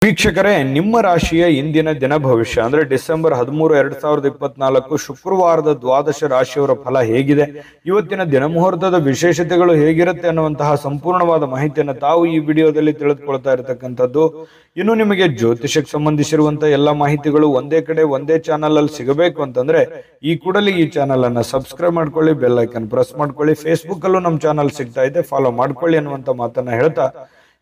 ವೀಕ್ಷಕರೇ, ನಿಮ್ಮ ರಾಶಿಯ ಇಂದಿನ ದಿನ ಭವಿಷ್ಯ ಅಂದ್ರೆ ಡಿಸೆಂಬರ್ 13, 2024 ಶುಕ್ರವಾರದ ದ್ವಾದಶ ರಾಶಿಯವರ ಫಲ ಹೇಗಿದೆ, ಇವತ್ತಿನ ದಿನ ಮುಹೂರ್ತದ ವಿಶೇಷತೆಗಳು ಹೇಗಿರುತ್ತೆ ಅನ್ನುವಂತಹ ಸಂಪೂರ್ಣವಾದ ಮಾಹಿತಿಯನ್ನು ತಾವು ಈ ವಿಡಿಯೋದಲ್ಲಿ ತಿಳಿದುಕೊಳ್ತಾ ಇರತಕ್ಕಂಥದ್ದು. ಇನ್ನು ನಿಮಗೆ ಜ್ಯೋತಿಷಕ್ಕೆ ಸಂಬಂಧಿಸಿರುವಂತಹ ಎಲ್ಲ ಮಾಹಿತಿಗಳು ಒಂದೇ ಕಡೆ ಒಂದೇ ಚಾನಲ್ ಅಲ್ಲಿ ಸಿಗಬೇಕು ಅಂತಂದ್ರೆ ಈ ಕೂಡಲೇ ಈ ಚಾನಲ್ ಅನ್ನ ಸಬ್ಸ್ಕ್ರೈಬ್ ಮಾಡ್ಕೊಳ್ಳಿ, ಬೆಲ್ ಐಕನ್ ಪ್ರೆಸ್ ಮಾಡ್ಕೊಳ್ಳಿ. ಫೇಸ್ಬುಕ್ ಅಲ್ಲೂ ನಮ್ಮ ಚಾನಲ್ ಸಿಗ್ತಾ ಇದೆ, ಫಾಲೋ ಮಾಡ್ಕೊಳ್ಳಿ ಅನ್ನುವಂತ ಮಾತನ್ನ ಹೇಳ್ತಾ,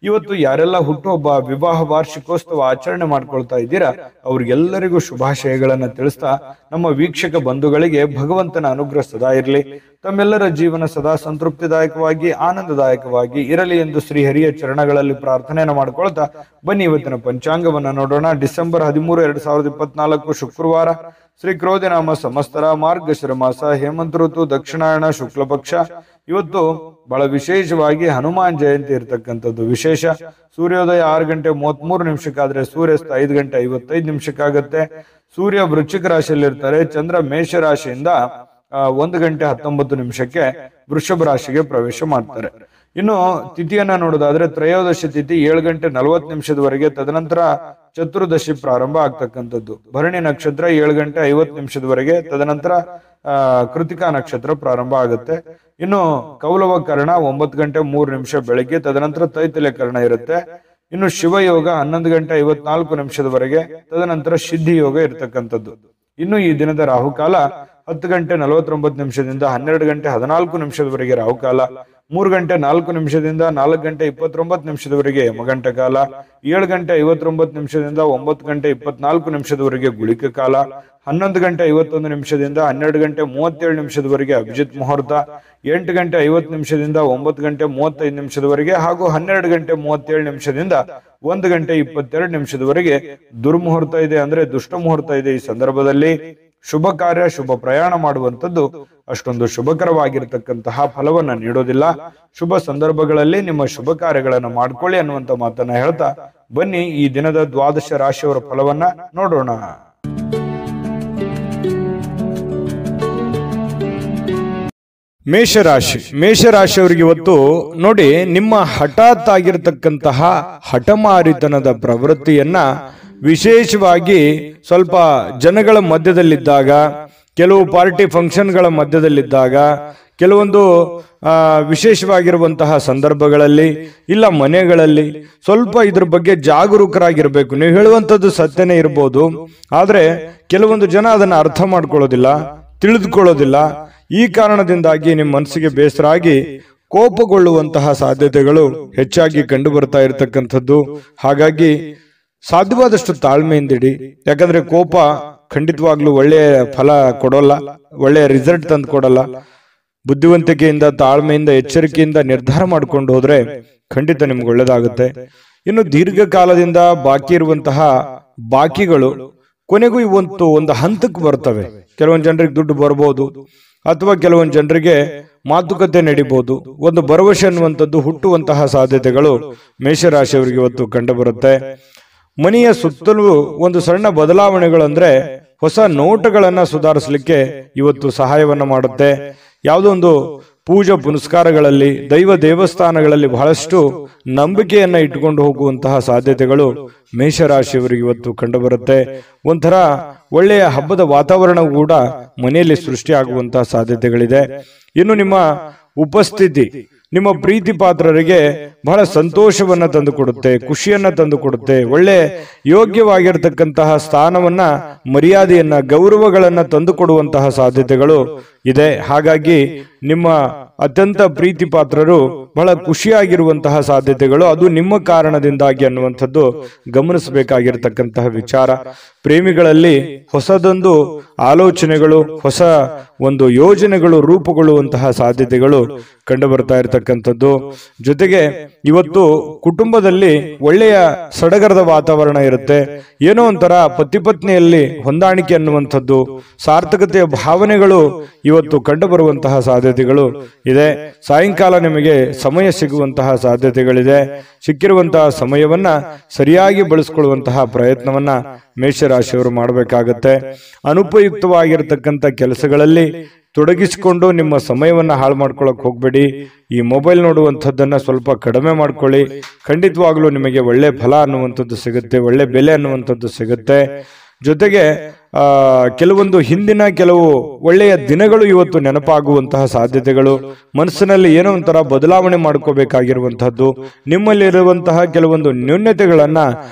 ಇವತ್ತು ಯಾರೆಲ್ಲ ಹುಟ್ಟುಹಬ್ಬ, ವಿವಾಹ ವಾರ್ಷಿಕೋತ್ಸವ ಆಚರಣೆ ಮಾಡ್ಕೊಳ್ತಾ ಇದ್ದೀರಾ ಅವ್ರಿಗೆಲ್ಲರಿಗೂ ಶುಭಾಶಯಗಳನ್ನ ತಿಳಿಸ್ತಾ, ನಮ್ಮ ವೀಕ್ಷಕ ಬಂಧುಗಳಿಗೆ ಭಗವಂತನ ಅನುಗ್ರಹ ಸದಾ ಇರಲಿ, ತಮ್ಮೆಲ್ಲರ ಜೀವನ ಸದಾ ಸಂತೃಪ್ತಿದಾಯಕವಾಗಿ ಆನಂದದಾಯಕವಾಗಿ ಇರಲಿ ಎಂದು ಶ್ರೀಹರಿಯ ಚರಣಗಳಲ್ಲಿ ಪ್ರಾರ್ಥನೆಯನ್ನು ಮಾಡ್ಕೊಳ್ತಾ ಬನ್ನಿ ಇವತ್ತಿನ ಪಂಚಾಂಗವನ್ನ ನೋಡೋಣ. ಡಿಸೆಂಬರ್ 13, 2024 ಶುಕ್ರವಾರ, ಶ್ರೀ ಕ್ರೋಧಿನಾಮ ಸಂವತ್ಸರ, ಮಾರ್ಗಶಿರ ಮಾಸ, ಹೇಮಂತ ಋತು, ದಕ್ಷಿಣಾಯಣ, ಶುಕ್ಲ ಪಕ್ಷ. ಇವತ್ತು ಬಹಳ ವಿಶೇಷವಾಗಿ ಹನುಮಾನ್ ಜಯಂತಿ ಇರತಕ್ಕಂಥದ್ದು ವಿಶೇಷ. ಸೂರ್ಯೋದಯ 6:33 ಆದ್ರೆ ಸೂರ್ಯಾಸ್ತ 5:55 ಸೂರ್ಯ ವೃಶ್ಚಿಕ ರಾಶಿಯಲ್ಲಿ ಇರ್ತಾರೆ. ಚಂದ್ರ ಮೇಷ ರಾಶಿಯಿಂದ 1:19 ವೃಷಭ ರಾಶಿಗೆ ಪ್ರವೇಶ ಮಾಡ್ತಾರೆ. ಇನ್ನು ತಿಥಿಯನ್ನ ನೋಡೋದಾದ್ರೆ ತ್ರಯೋದಶಿ ತಿಥಿ 7:40 ತದನಂತರ ಚತುರ್ದಶಿ ಪ್ರಾರಂಭ ಆಗ್ತಕ್ಕಂಥದ್ದು. ಭರಣಿ ನಕ್ಷತ್ರ 7:50 ತದನಂತರ ಕೃತಿಕಾ ನಕ್ಷತ್ರ ಪ್ರಾರಂಭ ಆಗುತ್ತೆ. ಇನ್ನು ಕೌಲವ ಕರ್ಣ 9:03 ಬೆಳಗ್ಗೆ, ತದನಂತರ ತೈತಲ್ಯ ಕರ್ಣ ಇರುತ್ತೆ. ಇನ್ನು ಶಿವಯೋಗ 11:54 ತದನಂತರ ಸಿದ್ಧಿ ಯೋಗ ಇರತಕ್ಕಂಥದ್ದು. ಇನ್ನು ಈ ದಿನದ ರಾಹುಕಾಲ 10:49 12:14 ರಾಹುಕಾಲ, 3:04 4:29 ಯಮಗಂಟ ಕಾಲ, 7:59 9:24 ಗುಳಿಕ ಕಾಲ, 11:51 12:37 ಅಭಿಜಿತ್ ಮುಹೂರ್ತ, 8:50 9:35 ಹಾಗೂ 12:37 1:22 ದುರ್ಮುಹೂರ್ತ ಇದೆ, ಅಂದ್ರೆ ದುಷ್ಟ ಮುಹೂರ್ತ ಇದೆ. ಈ ಸಂದರ್ಭದಲ್ಲಿ ಶುಭ ಕಾರ್ಯ, ಶುಭ ಪ್ರಯಾಣ ಮಾಡುವಂಥದ್ದು ಅಷ್ಟೊಂದು ಶುಭಕರವಾಗಿರ್ತಕ್ಕಂತಹ ಫಲವನ್ನ ನೀಡೋದಿಲ್ಲ. ಶುಭ ಸಂದರ್ಭಗಳಲ್ಲಿ ನಿಮ್ಮ ಶುಭ ಕಾರ್ಯಗಳನ್ನು ಮಾಡ್ಕೊಳ್ಳಿ ಅನ್ನುವಂತ ಮಾತನ್ನ ಹೇಳ್ತಾ ಬನ್ನಿ ಈ ದಿನದ ದ್ವಾದಶ ರಾಶಿಯವರ ಫಲವನ್ನ ನೋಡೋಣ. ಮೇಷರಾಶಿ. ಮೇಷರಾಶಿಯವರಿಗೆ ಇವತ್ತು ನೋಡಿ, ನಿಮ್ಮ ಹಠಾತ್ ಆಗಿರತಕ್ಕಂತಹ ಹಠಮಾರಿತನದ ಪ್ರವೃತ್ತಿಯನ್ನ ವಿಶೇಷವಾಗಿ ಸ್ವಲ್ಪ ಜನಗಳ ಮಧ್ಯದಲ್ಲಿದ್ದಾಗ, ಕೆಲವು ಪಾರ್ಟಿ ಫಂಕ್ಷನ್ಗಳ ಮಧ್ಯದಲ್ಲಿದ್ದಾಗ, ಕೆಲವೊಂದು ವಿಶೇಷವಾಗಿರುವಂತಹ ಸಂದರ್ಭಗಳಲ್ಲಿ ಇಲ್ಲ ಮನೆಗಳಲ್ಲಿ ಸ್ವಲ್ಪ ಇದ್ರ ಬಗ್ಗೆ ಜಾಗರೂಕರಾಗಿರ್ಬೇಕು. ನೀವು ಹೇಳುವಂಥದ್ದು ಸತ್ಯನೇ ಇರ್ಬೋದು, ಆದ್ರೆ ಕೆಲವೊಂದು ಜನ ಅದನ್ನ ಅರ್ಥ ಮಾಡ್ಕೊಳ್ಳೋದಿಲ್ಲ, ತಿಳಿದುಕೊಳ್ಳೋದಿಲ್ಲ. ಈ ಕಾರಣದಿಂದಾಗಿ ನಿಮ್ಮ ಮನಸ್ಸಿಗೆ ಬೇಸರ ಆಗಿ ಕೋಪಗೊಳ್ಳುವಂತಹ ಸಾಧ್ಯತೆಗಳು ಹೆಚ್ಚಾಗಿ ಕಂಡು ಬರ್ತಾ ಇರತಕ್ಕಂಥದ್ದು. ಹಾಗಾಗಿ ಸಾಧ್ಯವಾದಷ್ಟು ತಾಳ್ಮೆಯಿಂದಿಡಿ. ಯಾಕಂದ್ರೆ ಕೋಪ ಖಂಡಿತವಾಗ್ಲೂ ಒಳ್ಳೆಯ ಫಲ ಕೊಡೋಲ್ಲ, ಒಳ್ಳೆಯ ರಿಸಲ್ಟ್ ತಂದು ಕೊಡಲ್ಲ. ಬುದ್ಧಿವಂತಿಕೆಯಿಂದ, ತಾಳ್ಮೆಯಿಂದ, ಎಚ್ಚರಿಕೆಯಿಂದ ನಿರ್ಧಾರ ಮಾಡ್ಕೊಂಡು ಹೋದ್ರೆ ಖಂಡಿತ ನಿಮ್ಗೆ ಒಳ್ಳೇದಾಗುತ್ತೆ. ಇನ್ನು ದೀರ್ಘಕಾಲದಿಂದ ಬಾಕಿ ಇರುವಂತಹ ಬಾಕಿಗಳು ಕೊನೆಗೂ ಇವತ್ತು ಒಂದು ಹಂತಕ್ಕೆ ಬರ್ತವೆ. ಕೆಲವೊಂದು ಜನರಿಗೆ ದುಡ್ಡು ಬರ್ಬೋದು, ಅಥವಾ ಕೆಲವೊಂದು ಜನರಿಗೆ ಮಾತುಕತೆ ನಡಿಬಹುದು. ಒಂದು ಭರವಸೆ ಅನ್ನುವಂಥದ್ದು ಹುಟ್ಟುವಂತಹ ಸಾಧ್ಯತೆಗಳು ಮೇಷರಾಶಿಯವರಿಗೆ ಇವತ್ತು ಕಂಡು ಬರುತ್ತೆ. ಮನೆಯ ಸುತ್ತಲೂ ಒಂದು ಸಣ್ಣ ಬದಲಾವಣೆಗಳು ಅಂದ್ರೆ ಹೊಸ ನೋಟಗಳನ್ನ ಸುಧಾರಿಸಲಿಕ್ಕೆ ಇವತ್ತು ಸಹಾಯವನ್ನ ಮಾಡುತ್ತೆ. ಯಾವುದೋ ಒಂದು ಪೂಜಾ ಪುನಸ್ಕಾರಗಳಲ್ಲಿ, ದೈವ ದೇವಸ್ಥಾನಗಳಲ್ಲಿ ಬಹಳಷ್ಟು ನಂಬಿಕೆಯನ್ನ ಇಟ್ಟುಕೊಂಡು ಹೋಗುವಂತಹ ಸಾಧ್ಯತೆಗಳು ಮೇಷರಾಶಿಯವರಿಗೆ ಇವತ್ತು ಕಂಡು ಬರುತ್ತೆ. ಒಂಥರ ಒಳ್ಳೆಯ ಹಬ್ಬದ ವಾತಾವರಣ ಕೂಡ ಮನೆಯಲ್ಲಿ ಸೃಷ್ಟಿಯಾಗುವಂತಹ ಸಾಧ್ಯತೆಗಳಿದೆ. ಇನ್ನು ನಿಮ್ಮ ಉಪಸ್ಥಿತಿ ನಿಮ್ಮ ಪ್ರೀತಿ ಪಾತ್ರರಿಗೆ ಬಹಳ ಸಂತೋಷವನ್ನ ತಂದುಕೊಡುತ್ತೆ, ಖುಷಿಯನ್ನ ತಂದುಕೊಡುತ್ತೆ. ಒಳ್ಳೆ ಯೋಗ್ಯವಾಗಿರ್ತಕ್ಕಂತಹ ಸ್ಥಾನವನ್ನ, ಮರ್ಯಾದೆಯನ್ನ, ಗೌರವಗಳನ್ನ ತಂದುಕೊಡುವಂತಹ ಸಾಧ್ಯತೆಗಳು ಇದೆ. ಹಾಗಾಗಿ ನಿಮ್ಮ ಅತ್ಯಂತ ಪ್ರೀತಿ ಪಾತ್ರರು ಬಹಳ ಖುಷಿಯಾಗಿರುವಂತಹ ಸಾಧ್ಯತೆಗಳು ಅದು ನಿಮ್ಮ ಕಾರಣದಿಂದಾಗಿ ಅನ್ನುವಂಥದ್ದು ಗಮನಿಸಬೇಕಾಗಿರ್ತಕ್ಕಂತಹ ವಿಚಾರ. ಪ್ರೇಮಿಗಳಲ್ಲಿ ಹೊಸದೊಂದು ಆಲೋಚನೆಗಳು, ಹೊಸ ಒಂದು ಯೋಜನೆಗಳು ರೂಪುಗೊಳ್ಳುವಂತಹ ಸಾಧ್ಯತೆಗಳು ಕಂಡು ಬರ್ತಾ ಇರತಕ್ಕಂಥದ್ದು. ಜೊತೆಗೆ ಇವತ್ತು ಕುಟುಂಬದಲ್ಲಿ ಒಳ್ಳೆಯ ಸಡಗರದ ವಾತಾವರಣ ಇರುತ್ತೆ. ಏನೋ ಒಂಥರ ಪತಿ ಪತ್ನಿಯಲ್ಲಿ ಹೊಂದಾಣಿಕೆ ಅನ್ನುವಂಥದ್ದು, ಸಾರ್ಥಕತೆಯ ಭಾವನೆಗಳು ಇವತ್ತು ಕಂಡು ಬರುವಂತಹ ಸಾಧ್ಯತೆಗಳು ಇದೆ. ಸಾಯಂಕಾಲ ನಿಮಗೆ ಸಮಯ ಸಿಗುವಂತಹ ಸಾಧ್ಯತೆಗಳಿದೆ. ಸಿಕ್ಕಿರುವಂತಹ ಸಮಯವನ್ನ ಸರಿಯಾಗಿ ಬಳಸಿಕೊಳ್ಳುವಂತಹ ಪ್ರಯತ್ನವನ್ನ ಮೇಷರಾಶಿಯವರು ಮಾಡಬೇಕಾಗತ್ತೆ. ಅನುಪಯುಕ್ತವಾಗಿರತಕ್ಕಂಥ ಕೆಲಸಗಳಲ್ಲಿ ತೊಡಗಿಸಿಕೊಂಡು ನಿಮ್ಮ ಸಮಯವನ್ನ ಹಾಳು ಮಾಡ್ಕೊಳ್ಳೋಕೆ ಹೋಗ್ಬೇಡಿ. ಈ ಮೊಬೈಲ್ ನೋಡುವಂಥದ್ದನ್ನ ಸ್ವಲ್ಪ ಕಡಿಮೆ ಮಾಡ್ಕೊಳ್ಳಿ. ಖಂಡಿತವಾಗ್ಲೂ ನಿಮಗೆ ಒಳ್ಳೆ ಫಲ ಅನ್ನುವಂಥದ್ದು ಸಿಗುತ್ತೆ, ಒಳ್ಳೆ ಬೆಲೆ ಅನ್ನುವಂಥದ್ದು ಸಿಗುತ್ತೆ. ಜೊತೆಗೆ ಕೆಲವೊಂದು ಹಿಂದಿನ ಕೆಲವು ಒಳ್ಳೆಯ ದಿನಗಳು ಇವತ್ತು ನೆನಪಾಗುವಂತಹ ಸಾಧ್ಯತೆಗಳು, ಮನಸ್ಸಿನಲ್ಲಿ ಏನೋ ಒಂಥರ ಬದಲಾವಣೆ ಮಾಡ್ಕೋಬೇಕಾಗಿರುವಂತಹದ್ದು, ನಿಮ್ಮಲ್ಲಿರುವಂತಹ ಕೆಲವೊಂದು ನ್ಯೂನ್ಯತೆಗಳನ್ನ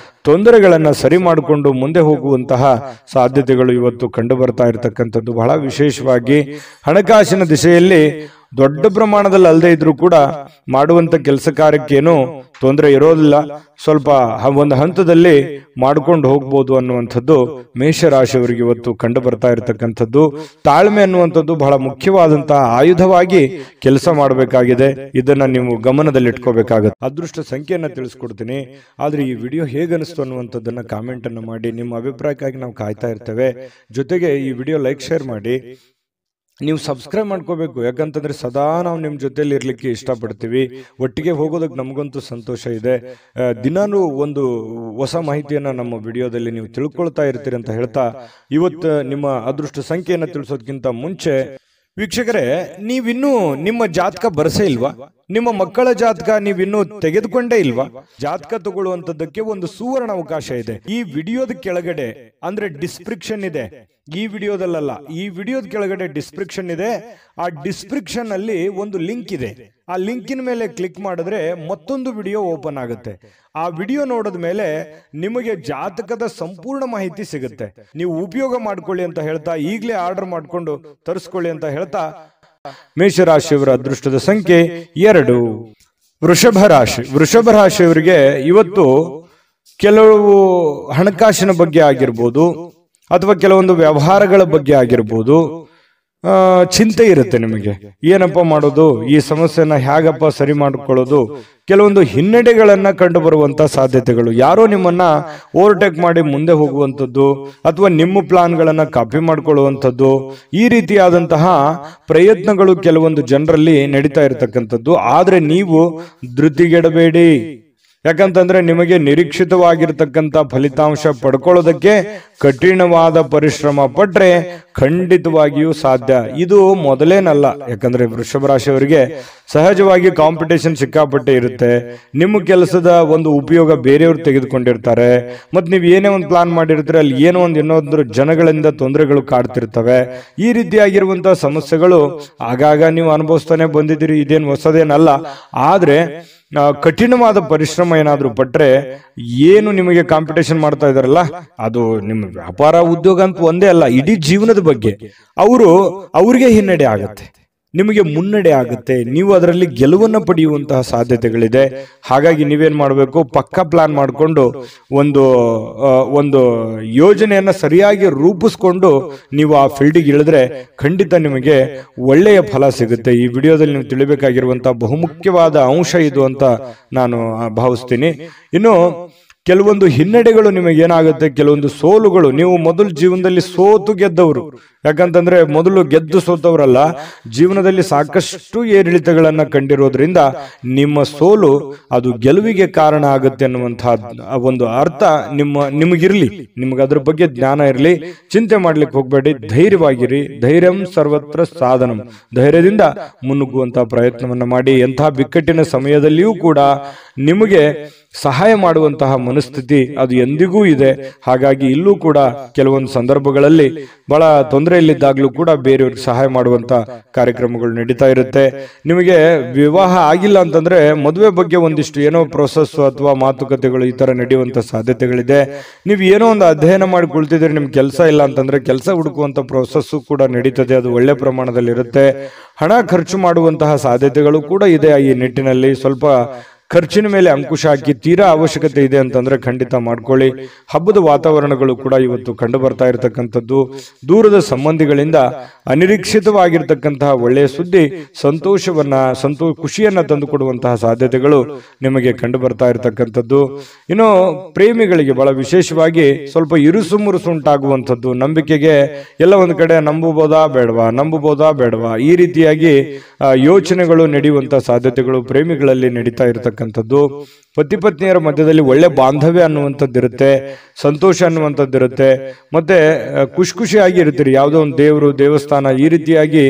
ತೊಂದರೆಗಳನ್ನ ಸರಿ ಮಾಡಿಕೊಂಡು ಮುಂದೆ ಹೋಗುವಂತಹ ಸಾಧ್ಯತೆಗಳು ಇವತ್ತು ಕಂಡು ಬರ್ತಾ ಇರತಕ್ಕಂಥದ್ದು. ಬಹಳ ವಿಶೇಷವಾಗಿ ಹಣಕಾಸಿನ ದಿಶೆಯಲ್ಲಿ ದೊಡ್ಡ ಪ್ರಮಾಣದಲ್ಲಿ ಅಲ್ಲದೆ ಇದ್ರೂ ಕೂಡ ಮಾಡುವಂತ ಕೆಲಸ ಕಾರ್ಯಕ್ಕೇನು ತೊಂದರೆ ಇರೋದಿಲ್ಲ, ಸ್ವಲ್ಪ ಒಂದು ಹಂತದಲ್ಲಿ ಮಾಡ್ಕೊಂಡು ಹೋಗ್ಬೋದು ಅನ್ನುವಂಥದ್ದು ಮೇಷರಾಶಿಯವರಿಗೆ ಇವತ್ತು ಕಂಡು ಬರ್ತಾ ಇರತಕ್ಕಂಥದ್ದು. ತಾಳ್ಮೆ ಅನ್ನುವಂಥದ್ದು ಬಹಳ ಮುಖ್ಯವಾದಂತಹ ಆಯುಧವಾಗಿ ಕೆಲಸ ಮಾಡಬೇಕಾಗಿದೆ. ಇದನ್ನ ನೀವು ಗಮನದಲ್ಲಿಟ್ಕೋಬೇಕಾಗುತ್ತೆ. ಅದೃಷ್ಟ ಸಂಖ್ಯೆಯನ್ನ ತಿಳಿಸ್ಕೊಡ್ತೀನಿ, ಆದ್ರೆ ಈ ವಿಡಿಯೋ ಹೇಗನಿಸ್ತು ಅನ್ನುವಂಥದ್ದನ್ನ ಕಾಮೆಂಟ್ ಅನ್ನು ಮಾಡಿ. ನಿಮ್ಮ ಅಭಿಪ್ರಾಯಕ್ಕಾಗಿ ನಾವು ಕಾಯ್ತಾ ಇರ್ತೇವೆ. ಜೊತೆಗೆ ಈ ವಿಡಿಯೋ ಲೈಕ್ ಶೇರ್ ಮಾಡಿ. ನೀವು ಸಬ್ಸ್ಕ್ರೈಬ್ ಮಾಡ್ಕೋಬೇಕು, ಯಾಕಂತಂದ್ರೆ ಸದಾ ನಾವು ನಿಮ್ಮ ಜೊತೆಲಿ ಇರ್ಲಿಕ್ಕೆ ಇಷ್ಟಪಡ್ತೀವಿ. ಒಟ್ಟಿಗೆ ಹೋಗೋದಕ್ಕೆ ನಮಗಂತೂ ಸಂತೋಷ ಇದೆ. ದಿನಾನು ಒಂದು ಹೊಸ ಮಾಹಿತಿಯನ್ನ ನಮ್ಮ ವಿಡಿಯೋದಲ್ಲಿ ನೀವು ತಿಳ್ಕೊಳ್ತಾ ಇರ್ತೀರಿ ಅಂತ ಹೇಳ್ತಾ, ಇವತ್ತು ನಿಮ್ಮ ಅದೃಷ್ಟ ಸಂಖ್ಯೆಯನ್ನು ತಿಳಿಸೋದಕ್ಕಿಂತ ಮುಂಚೆ ವೀಕ್ಷಕರೇ, ನೀವಿನ್ನೂ ನಿಮ್ಮ ಜಾತಕ ಬರಸೇ ಇಲ್ವಾ? ನಿಮ್ಮ ಮಕ್ಕಳ ಜಾತಕ ನೀವಿನ್ನೂ ತೆಗೆದುಕೊಂಡೇ ಇಲ್ವಾ? ಜಾತಕ ತಗೊಳ್ಳುವಂತದ್ದಕ್ಕೆ ಒಂದು ಸುವರ್ಣ ಅವಕಾಶ ಇದೆ. ಈ ವಿಡಿಯೋದ ಕೆಳಗಡೆ ಅಂದ್ರೆ ಡಿಸ್ಕ್ರಿಪ್ಷನ್ ಇದೆ, ಈ ವಿಡಿಯೋದಲ್ಲ, ಈ ವಿಡಿಯೋದ ಕೆಳಗಡೆ ಡಿಸ್ಕ್ರಿಪ್ಷನ್ ಇದೆ. ಆ ಡಿಸ್ಕ್ರಿಪ್ಷನ್ ಅಲ್ಲಿ ಒಂದು ಲಿಂಕ್ ಇದೆ. ಆ ಲಿಂಕಿನ ಮೇಲೆ ಕ್ಲಿಕ್ ಮಾಡಿದ್ರೆ ಮತ್ತೊಂದು ವಿಡಿಯೋ ಓಪನ್ ಆಗುತ್ತೆ. ಆ ವಿಡಿಯೋ ನೋಡಿದ ಮೇಲೆ ನಿಮಗೆ ಜಾತಕದ ಸಂಪೂರ್ಣ ಮಾಹಿತಿ ಸಿಗುತ್ತೆ. ನೀವು ಉಪಯೋಗ ಮಾಡ್ಕೊಳ್ಳಿ ಅಂತ ಹೇಳ್ತಾ, ಈಗಲೇ ಆರ್ಡರ್ ಮಾಡ್ಕೊಂಡು ತರಿಸ್ಕೊಳ್ಳಿ ಅಂತ ಹೇಳ್ತಾ, ಮೇಷರಾಶಿಯವರ ಅದೃಷ್ಟದ ಸಂಖ್ಯೆ 2. ವೃಷಭ ರಾಶಿ. ವೃಷಭ ರಾಶಿಯವರಿಗೆ ಇವತ್ತು ಕೆಲವು ಹಣಕಾಸಿನ ಬಗ್ಗೆ ಆಗಿರ್ಬೋದು ಅಥವಾ ಕೆಲವೊಂದು ವ್ಯವಹಾರಗಳ ಬಗ್ಗೆ ಆಗಿರ್ಬೋದು ಚಿಂತೆ ಇರುತ್ತೆ ನಿಮಗೆ. ಏನಪ್ಪ ಮಾಡೋದು, ಈ ಸಮಸ್ಯೆನ ಹೇಗಪ್ಪ ಸರಿ ಮಾಡಿಕೊಳ್ಳೋದು, ಕೆಲವೊಂದು ಹಿನ್ನಡೆಗಳನ್ನ ಕಂಡು ಬರುವಂತ ಸಾಧ್ಯತೆಗಳು, ಯಾರೋ ನಿಮ್ಮನ್ನ ಓವರ್ಟೇಕ್ ಮಾಡಿ ಮುಂದೆ ಹೋಗುವಂಥದ್ದು ಅಥವಾ ನಿಮ್ಮ ಪ್ಲಾನ್ಗಳನ್ನ ಕಾಪಿ ಮಾಡ್ಕೊಳ್ಳುವಂಥದ್ದು, ಈ ರೀತಿಯಾದಂತಹ ಪ್ರಯತ್ನಗಳು ಕೆಲವೊಂದು ಜನರಲ್ಲಿ ನಡೀತಾ ಇರತಕ್ಕಂಥದ್ದು. ಆದ್ರೆ ನೀವು ಧೃತಿಗೆಡಬೇಡಿ, ಯಾಕಂತಂದ್ರೆ ನಿಮಗೆ ನಿರೀಕ್ಷಿತವಾಗಿರ್ತಕ್ಕಂಥ ಫಲಿತಾಂಶ ಪಡ್ಕೊಳ್ಳೋದಕ್ಕೆ ಕಠಿಣವಾದ ಪರಿಶ್ರಮ ಪಟ್ರೆ ಖಂಡಿತವಾಗಿಯೂ ಸಾಧ್ಯ. ಇದು ಮೊದಲೇನಲ್ಲ, ಯಾಕಂದ್ರೆ ವೃಷಭ ರಾಶಿಯವರಿಗೆ ಸಹಜವಾಗಿ ಕಾಂಪಿಟೇಷನ್ ಸಿಕ್ಕಾಪಟ್ಟೆ ಇರುತ್ತೆ. ನಿಮ್ಮ ಕೆಲಸದ ಒಂದು ಉಪಯೋಗ ಬೇರೆಯವರು ತೆಗೆದುಕೊಂಡಿರ್ತಾರೆ. ಮತ್ ನೀವು ಏನೇ ಒಂದು ಪ್ಲಾನ್ ಮಾಡಿರ್ತೀರ, ಅಲ್ಲಿ ಏನೋ ಒಂದು ಇನ್ನೊಂದು ಜನಗಳಿಂದ ತೊಂದರೆಗಳು ಕಾಡ್ತಿರ್ತವೆ. ಈ ರೀತಿಯಾಗಿರುವಂತಹ ಸಮಸ್ಯೆಗಳು ಆಗಾಗ ನೀವು ಅನುಭವಿಸ್ತಾನೆ ಬಂದಿದ್ದೀರಿ, ಇದೇನು ಹೊಸದೇನಲ್ಲ. ಆದ್ರೆ ಕಠಿಣವಾದ ಪರಿಶ್ರಮ ಏನಾದ್ರೂ ಪಟ್ರೆ, ಏನು ನಿಮಗೆ ಕಾಂಪಿಟೇಷನ್ ಮಾಡ್ತಾ ಇದಾರಲ್ಲ, ಅದು ನಿಮ್ಮ ವ್ಯಾಪಾರ ಉದ್ಯೋಗ ಅಂತ ಒಂದೇ ಅಲ್ಲ, ಇಡೀ ಜೀವನದ ಬಗ್ಗೆ ಅವ್ರಿಗೆ ಹಿನ್ನಡೆ ಆಗುತ್ತೆ, ನಿಮಗೆ ಮುನ್ನಡೆ ಆಗುತ್ತೆ. ನೀವು ಅದರಲ್ಲಿ ಗೆಲುವನ್ನು ಪಡೆಯುವಂತಹ ಸಾಧ್ಯತೆಗಳಿದೆ. ಹಾಗಾಗಿ ನೀವೇನ್ ಮಾಡಬೇಕು, ಪಕ್ಕಾ ಪ್ಲಾನ್ ಮಾಡಿಕೊಂಡು ಒಂದು ಯೋಜನೆಯನ್ನ ಸರಿಯಾಗಿ ರೂಪಿಸ್ಕೊಂಡು ನೀವು ಆ ಫೀಲ್ಡಿಗೆ ಇಳಿದ್ರೆ ಖಂಡಿತ ನಿಮಗೆ ಒಳ್ಳೆಯ ಫಲ ಸಿಗುತ್ತೆ. ಈ ವಿಡಿಯೋದಲ್ಲಿ ನೀವು ತಿಳಿಬೇಕಾಗಿರುವಂತಹ ಬಹುಮುಖ್ಯವಾದ ಅಂಶ ಇದು ಅಂತ ನಾನು ಭಾವಿಸ್ತೀನಿ. ಇನ್ನು ಕೆಲವೊಂದು ಹಿನ್ನಡೆಗಳು ನಿಮಗೆ ಏನಾಗುತ್ತೆ, ಕೆಲವೊಂದು ಸೋಲುಗಳು, ನೀವು ಮೊದಲು ಜೀವನದಲ್ಲಿ ಸೋತು ಗೆದ್ದವರು, ಯಾಕಂತಂದ್ರೆ ಮೊದಲು ಗೆದ್ದು ಸೋತವರಲ್ಲ, ಜೀವನದಲ್ಲಿ ಸಾಕಷ್ಟು ಏರಿಳಿತಗಳನ್ನ ಕಂಡಿರೋದ್ರಿಂದ ನಿಮ್ಮ ಸೋಲು ಅದು ಗೆಲುವಿಗೆ ಕಾರಣ ಆಗುತ್ತೆ ಅನ್ನುವಂತಹ ಒಂದು ಅರ್ಥ ನಿಮಗಿರ್ಲಿ, ನಿಮ್ಗೆ ಅದ್ರ ಬಗ್ಗೆ ಜ್ಞಾನ ಇರಲಿ. ಚಿಂತೆ ಮಾಡ್ಲಿಕ್ಕೆ ಹೋಗ್ಬೇಡಿ, ಧೈರ್ಯವಾಗಿರಿ. ಧೈರ್ಯಂ ಸರ್ವತ್ರ ಸಾಧನಂ, ಧೈರ್ಯದಿಂದ ಮುನ್ನುಗ್ಗುವಂತಹ ಪ್ರಯತ್ನವನ್ನ ಮಾಡಿ. ಎಂತಹ ಬಿಕ್ಕಟ್ಟಿನ ಸಮಯದಲ್ಲಿಯೂ ಕೂಡ ನಿಮಗೆ ಸಹಾಯ ಮಾಡುವಂತಹ ಮನಸ್ಥಿತಿ ಅದು ಎಂದಿಗೂ ಇದೆ. ಹಾಗಾಗಿ ಇಲ್ಲೂ ಕೂಡ ಕೆಲವೊಂದು ಸಂದರ್ಭಗಳಲ್ಲಿ ಬಹಳ ತೊಂದರೆಯಲ್ಲಿದ್ದಾಗಲೂ ಕೂಡ ಬೇರೆಯವ್ರಿಗೆ ಸಹಾಯ ಮಾಡುವಂತ ಕಾರ್ಯಕ್ರಮಗಳು ನಡೀತಾ ಇರುತ್ತೆ. ನಿಮಗೆ ವಿವಾಹ ಆಗಿಲ್ಲ ಅಂತಂದ್ರೆ ಮದುವೆ ಬಗ್ಗೆ ಒಂದಿಷ್ಟು ಏನೋ ಪ್ರೋಸೆಸ್ ಅಥವಾ ಮಾತುಕತೆಗಳು ಈ ತರ ನಡೆಯುವಂತ ಸಾಧ್ಯತೆಗಳಿದೆ. ನೀವು ಏನೋ ಒಂದು ಅಧ್ಯಯನ ಮಾಡಿ ಕುಳಿತಿದ್ರೆ, ನಿಮ್ಗೆ ಕೆಲಸ ಇಲ್ಲ ಅಂತಂದ್ರೆ ಕೆಲಸ ಹುಡುಕುವಂತ ಪ್ರೋಸೆಸ್ ಕೂಡ ನಡೀತದೆ, ಅದು ಒಳ್ಳೆ ಪ್ರಮಾಣದಲ್ಲಿ ಇರುತ್ತೆ. ಹಣ ಖರ್ಚು ಮಾಡುವಂತಹ ಸಾಧ್ಯತೆಗಳು ಕೂಡ ಇದೆ. ಈ ನಿಟ್ಟಿನಲ್ಲಿ ಸ್ವಲ್ಪ ಖರ್ಚಿನ ಮೇಲೆ ಅಂಕುಶ ಹಾಕಿ, ತೀರಾ ಅವಶ್ಯಕತೆ ಇದೆ ಅಂತಂದ್ರೆ ಖಂಡಿತ ಮಾಡ್ಕೊಳ್ಳಿ. ಹಬ್ಬದ ವಾತಾವರಣಗಳು ಕೂಡ ಇವತ್ತು ಕಂಡು ಬರ್ತಾ ಇರತಕ್ಕಂಥದ್ದು. ದೂರದ ಸಂಬಂಧಿಗಳಿಂದ ಅನಿರೀಕ್ಷಿತವಾಗಿರ್ತಕ್ಕಂತಹ ಒಳ್ಳೆಯ ಸುದ್ದಿ ಖುಷಿಯನ್ನ ತಂದುಕೊಡುವಂತಹ ಸಾಧ್ಯತೆಗಳು ನಿಮಗೆ ಕಂಡು ಬರ್ತಾ ಇರತಕ್ಕಂಥದ್ದು. ಇನ್ನು ಪ್ರೇಮಿಗಳಿಗೆ ಬಹಳ ವಿಶೇಷವಾಗಿ ಸ್ವಲ್ಪ ಇರುಸು ಮುರುಸು ಉಂಟಾಗುವಂಥದ್ದು, ನಂಬಿಕೆಗೆ ಎಲ್ಲ ಒಂದು ಕಡೆ ನಂಬಬಹುದಾ ಬೇಡವಾ ಈ ರೀತಿಯಾಗಿ ಯೋಚನೆಗಳು ನಡೆಯುವಂತಹ ಸಾಧ್ಯತೆಗಳು ಪ್ರೇಮಿಗಳಲ್ಲಿ ನಡೀತಾ ಇರತಕ್ಕಂಥದ್ದು. ಪತಿ ಪತ್ನಿಯರ ಮಧ್ಯದಲ್ಲಿ ಒಳ್ಳೆ ಬಾಂಧವ್ಯ ಅನ್ನುವಂಥದ್ದಿರುತ್ತೆ, ಸಂತೋಷ ಅನ್ನುವಂಥದ್ದಿರುತ್ತೆ, ಮತ್ತೆ ಖುಷಿಯಾಗಿ ಇರ್ತೀರಿ. ಯಾವುದೋ ಒಂದು ದೇವರು ದೇವಸ್ಥಾನ ಈ ರೀತಿಯಾಗಿ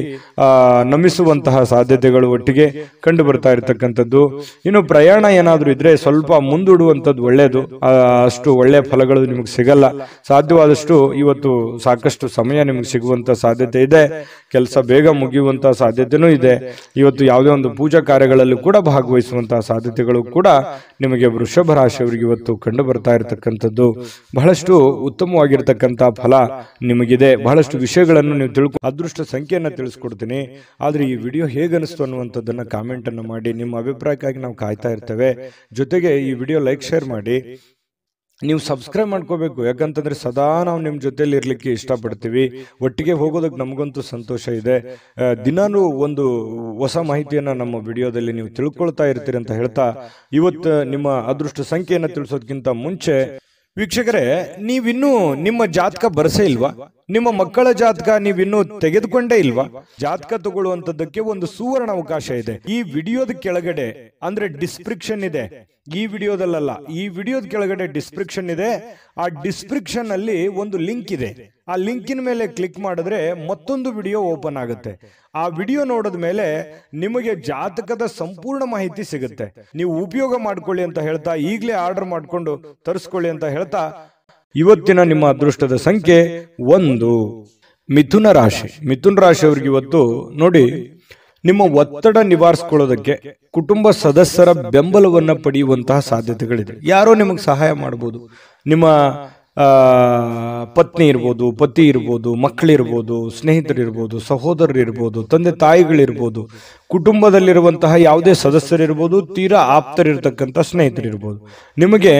ನಮಿಸುವಂತಹ ಸಾಧ್ಯತೆಗಳು ಒಟ್ಟಿಗೆ ಕಂಡು ಬರ್ತಾ ಇರತಕ್ಕಂಥದ್ದು. ಇನ್ನು ಪ್ರಯಾಣ ಏನಾದರೂ ಇದ್ರೆ ಸ್ವಲ್ಪ ಮುಂದೂಡುವಂಥದ್ದು ಒಳ್ಳೆಯದು. ಅಷ್ಟು ಒಳ್ಳೆಯ ಫಲಗಳು ನಿಮಗೆ ಸಿಗಲ್ಲ. ಸಾಧ್ಯವಾದಷ್ಟು ಇವತ್ತು ಸಾಕಷ್ಟು ಸಮಯ ನಿಮಗೆ ಸಿಗುವಂತ ಸಾಧ್ಯತೆ ಇದೆ. ಕೆಲಸ ಬೇಗ ಮುಗಿಯುವಂತಹ ಸಾಧ್ಯತೆನೂ ಇದೆ. ಇವತ್ತು ಯಾವುದೇ ಒಂದು ಪೂಜಾ ಕಾರ್ಯಗಳಲ್ಲಿ ಕೂಡ ಭಾಗವಹಿಸುವಂತಹ ಸಾಧ್ಯತೆಗಳು ಕೂಡ ನಿಮಗೆ ವೃಷಭ ರಾಶಿಯವರಿಗೆ ಇವತ್ತು ಕಂಡು ಬರ್ತಾ ಇರತಕ್ಕಂಥದ್ದು. ಬಹಳಷ್ಟು ಉತ್ತಮವಾಗಿರ್ತಕ್ಕಂಥ ಫಲ ನಿಮಗಿದೆ. ಬಹಳಷ್ಟು ವಿಷಯಗಳನ್ನು ನೀವು ಅದೃಷ್ಟ ಸಂಖ್ಯೆಯನ್ನು ತಿಳಿಸ್ಕೊಡ್ತೀನಿ. ಆದ್ರೆ ಈ ವಿಡಿಯೋ ಹೇಗನಿಸ್ತು ಅನ್ನುವಂಥದ್ದನ್ನ ಕಾಮೆಂಟ್ ಅನ್ನು ಮಾಡಿ. ನಿಮ್ಮ ಅಭಿಪ್ರಾಯಕ್ಕಾಗಿ ನಾವು ಕಾಯ್ತಾ ಇರ್ತೇವೆ. ಜೊತೆಗೆ ಈ ವಿಡಿಯೋ ಲೈಕ್ ಶೇರ್ ಮಾಡಿ. ನೀವು ಸಬ್ಸ್ಕ್ರೈಬ್ ಮಾಡ್ಕೋಬೇಕು. ಯಾಕಂತಂದ್ರೆ ಸದಾ ನಾವು ನಿಮ್ಮ ಜೊತೆಲಿ ಇರ್ಲಿಕ್ಕೆ ಇಷ್ಟಪಡ್ತೀವಿ. ಒಟ್ಟಿಗೆ ಹೋಗೋದಕ್ಕೆ ನಮಗಂತೂ ಸಂತೋಷ ಇದೆ. ದಿನಾನು ಒಂದು ಹೊಸ ಮಾಹಿತಿಯನ್ನ ನಮ್ಮ ವಿಡಿಯೋದಲ್ಲಿ ನೀವು ತಿಳ್ಕೊಳ್ತಾ ಇರ್ತೀರಿ ಅಂತ ಹೇಳ್ತಾ, ಇವತ್ತು ನಿಮ್ಮ ಅದೃಷ್ಟ ಸಂಖ್ಯೆಯನ್ನು ತಿಳಿಸೋದಕ್ಕಿಂತ ಮುಂಚೆ ವೀಕ್ಷಕರೇ, ನೀವಿನ್ನೂ ನಿಮ್ಮ ಜಾತಕ ಬರಸೇ ಇಲ್ವಾ? ನಿಮ್ಮ ಮಕ್ಕಳ ಜಾತಕ ನೀವಿನ್ನೂ ತೆಗೆದುಕೊಂಡೇ ಇಲ್ವಾ? ಜಾತಕ ತಗೊಳ್ಳುವಂತದ್ದಕ್ಕೆ ಒಂದು ಸುವರ್ಣ ಅವಕಾಶ ಇದೆ. ಈ ವಿಡಿಯೋದ ಕೆಳಗಡೆ ಅಂದ್ರೆ ಡಿಸ್ಕ್ರಿಪ್ಷನ್ ಇದೆ. ಈ ವಿಡಿಯೋದಲ್ಲ, ಈ ವಿಡಿಯೋದ ಕೆಳಗಡೆ ಡಿಸ್ಕ್ರಿಪ್ಷನ್ ಇದೆ. ಆ ಡಿಸ್ಕ್ರಿಪ್ಷನ್ ಅಲ್ಲಿ ಒಂದು ಲಿಂಕ್ ಇದೆ. ಆ ಲಿಂಕಿನ ಮೇಲೆ ಕ್ಲಿಕ್ ಮಾಡಿದ್ರೆ ಮತ್ತೊಂದು ವಿಡಿಯೋ ಓಪನ್ ಆಗುತ್ತೆ. ಆ ವಿಡಿಯೋ ನೋಡಿದ ಮೇಲೆ ನಿಮಗೆ ಜಾತಕದ ಸಂಪೂರ್ಣ ಮಾಹಿತಿ ಸಿಗುತ್ತೆ. ನೀವು ಉಪಯೋಗ ಮಾಡ್ಕೊಳ್ಳಿ ಅಂತ ಹೇಳ್ತಾ, ಈಗಲೇ ಆರ್ಡರ್ ಮಾಡ್ಕೊಂಡು ತರಿಸ್ಕೊಳ್ಳಿ ಅಂತ ಹೇಳ್ತಾ, ಇವತ್ತಿನ ನಿಮ್ಮ ಅದೃಷ್ಟದ ಸಂಖ್ಯೆ 1 ಮಿಥುನ ರಾಶಿ. ಮಿಥುನ ರಾಶಿಯವರಿಗೆ ಇವತ್ತು ನೋಡಿ, ನಿಮ್ಮ ಒತ್ತಡ ನಿವಾರಿಸಿಕೊಳ್ಳೋದಕ್ಕೆ ಕುಟುಂಬ ಸದಸ್ಯರ ಬೆಂಬಲವನ್ನ ಪಡೆಯುವಂತಹ ಸಾಧ್ಯತೆಗಳಿದೆ. ಯಾರೋ ನಿಮಗೆ ಸಹಾಯ ಮಾಡಬಹುದು. ನಿಮ್ಮ ಪತ್ನಿ ಇರ್ಬೋದು, ಪತಿ ಇರ್ಬೋದು, ಮಕ್ಕಳಿರ್ಬೋದು, ಸ್ನೇಹಿತರಿರ್ಬೋದು, ಸಹೋದರರಿರ್ಬೋದು, ತಂದೆ ತಾಯಿಗಳಿರ್ಬೋದು, ಕುಟುಂಬದಲ್ಲಿರುವಂತಹ ಯಾವುದೇ ಸದಸ್ಯರಿರ್ಬೋದು, ತೀರಾ ಆಪ್ತರಿರ್ತಕ್ಕಂಥ ಸ್ನೇಹಿತರಿರ್ಬೋದು, ನಿಮಗೆ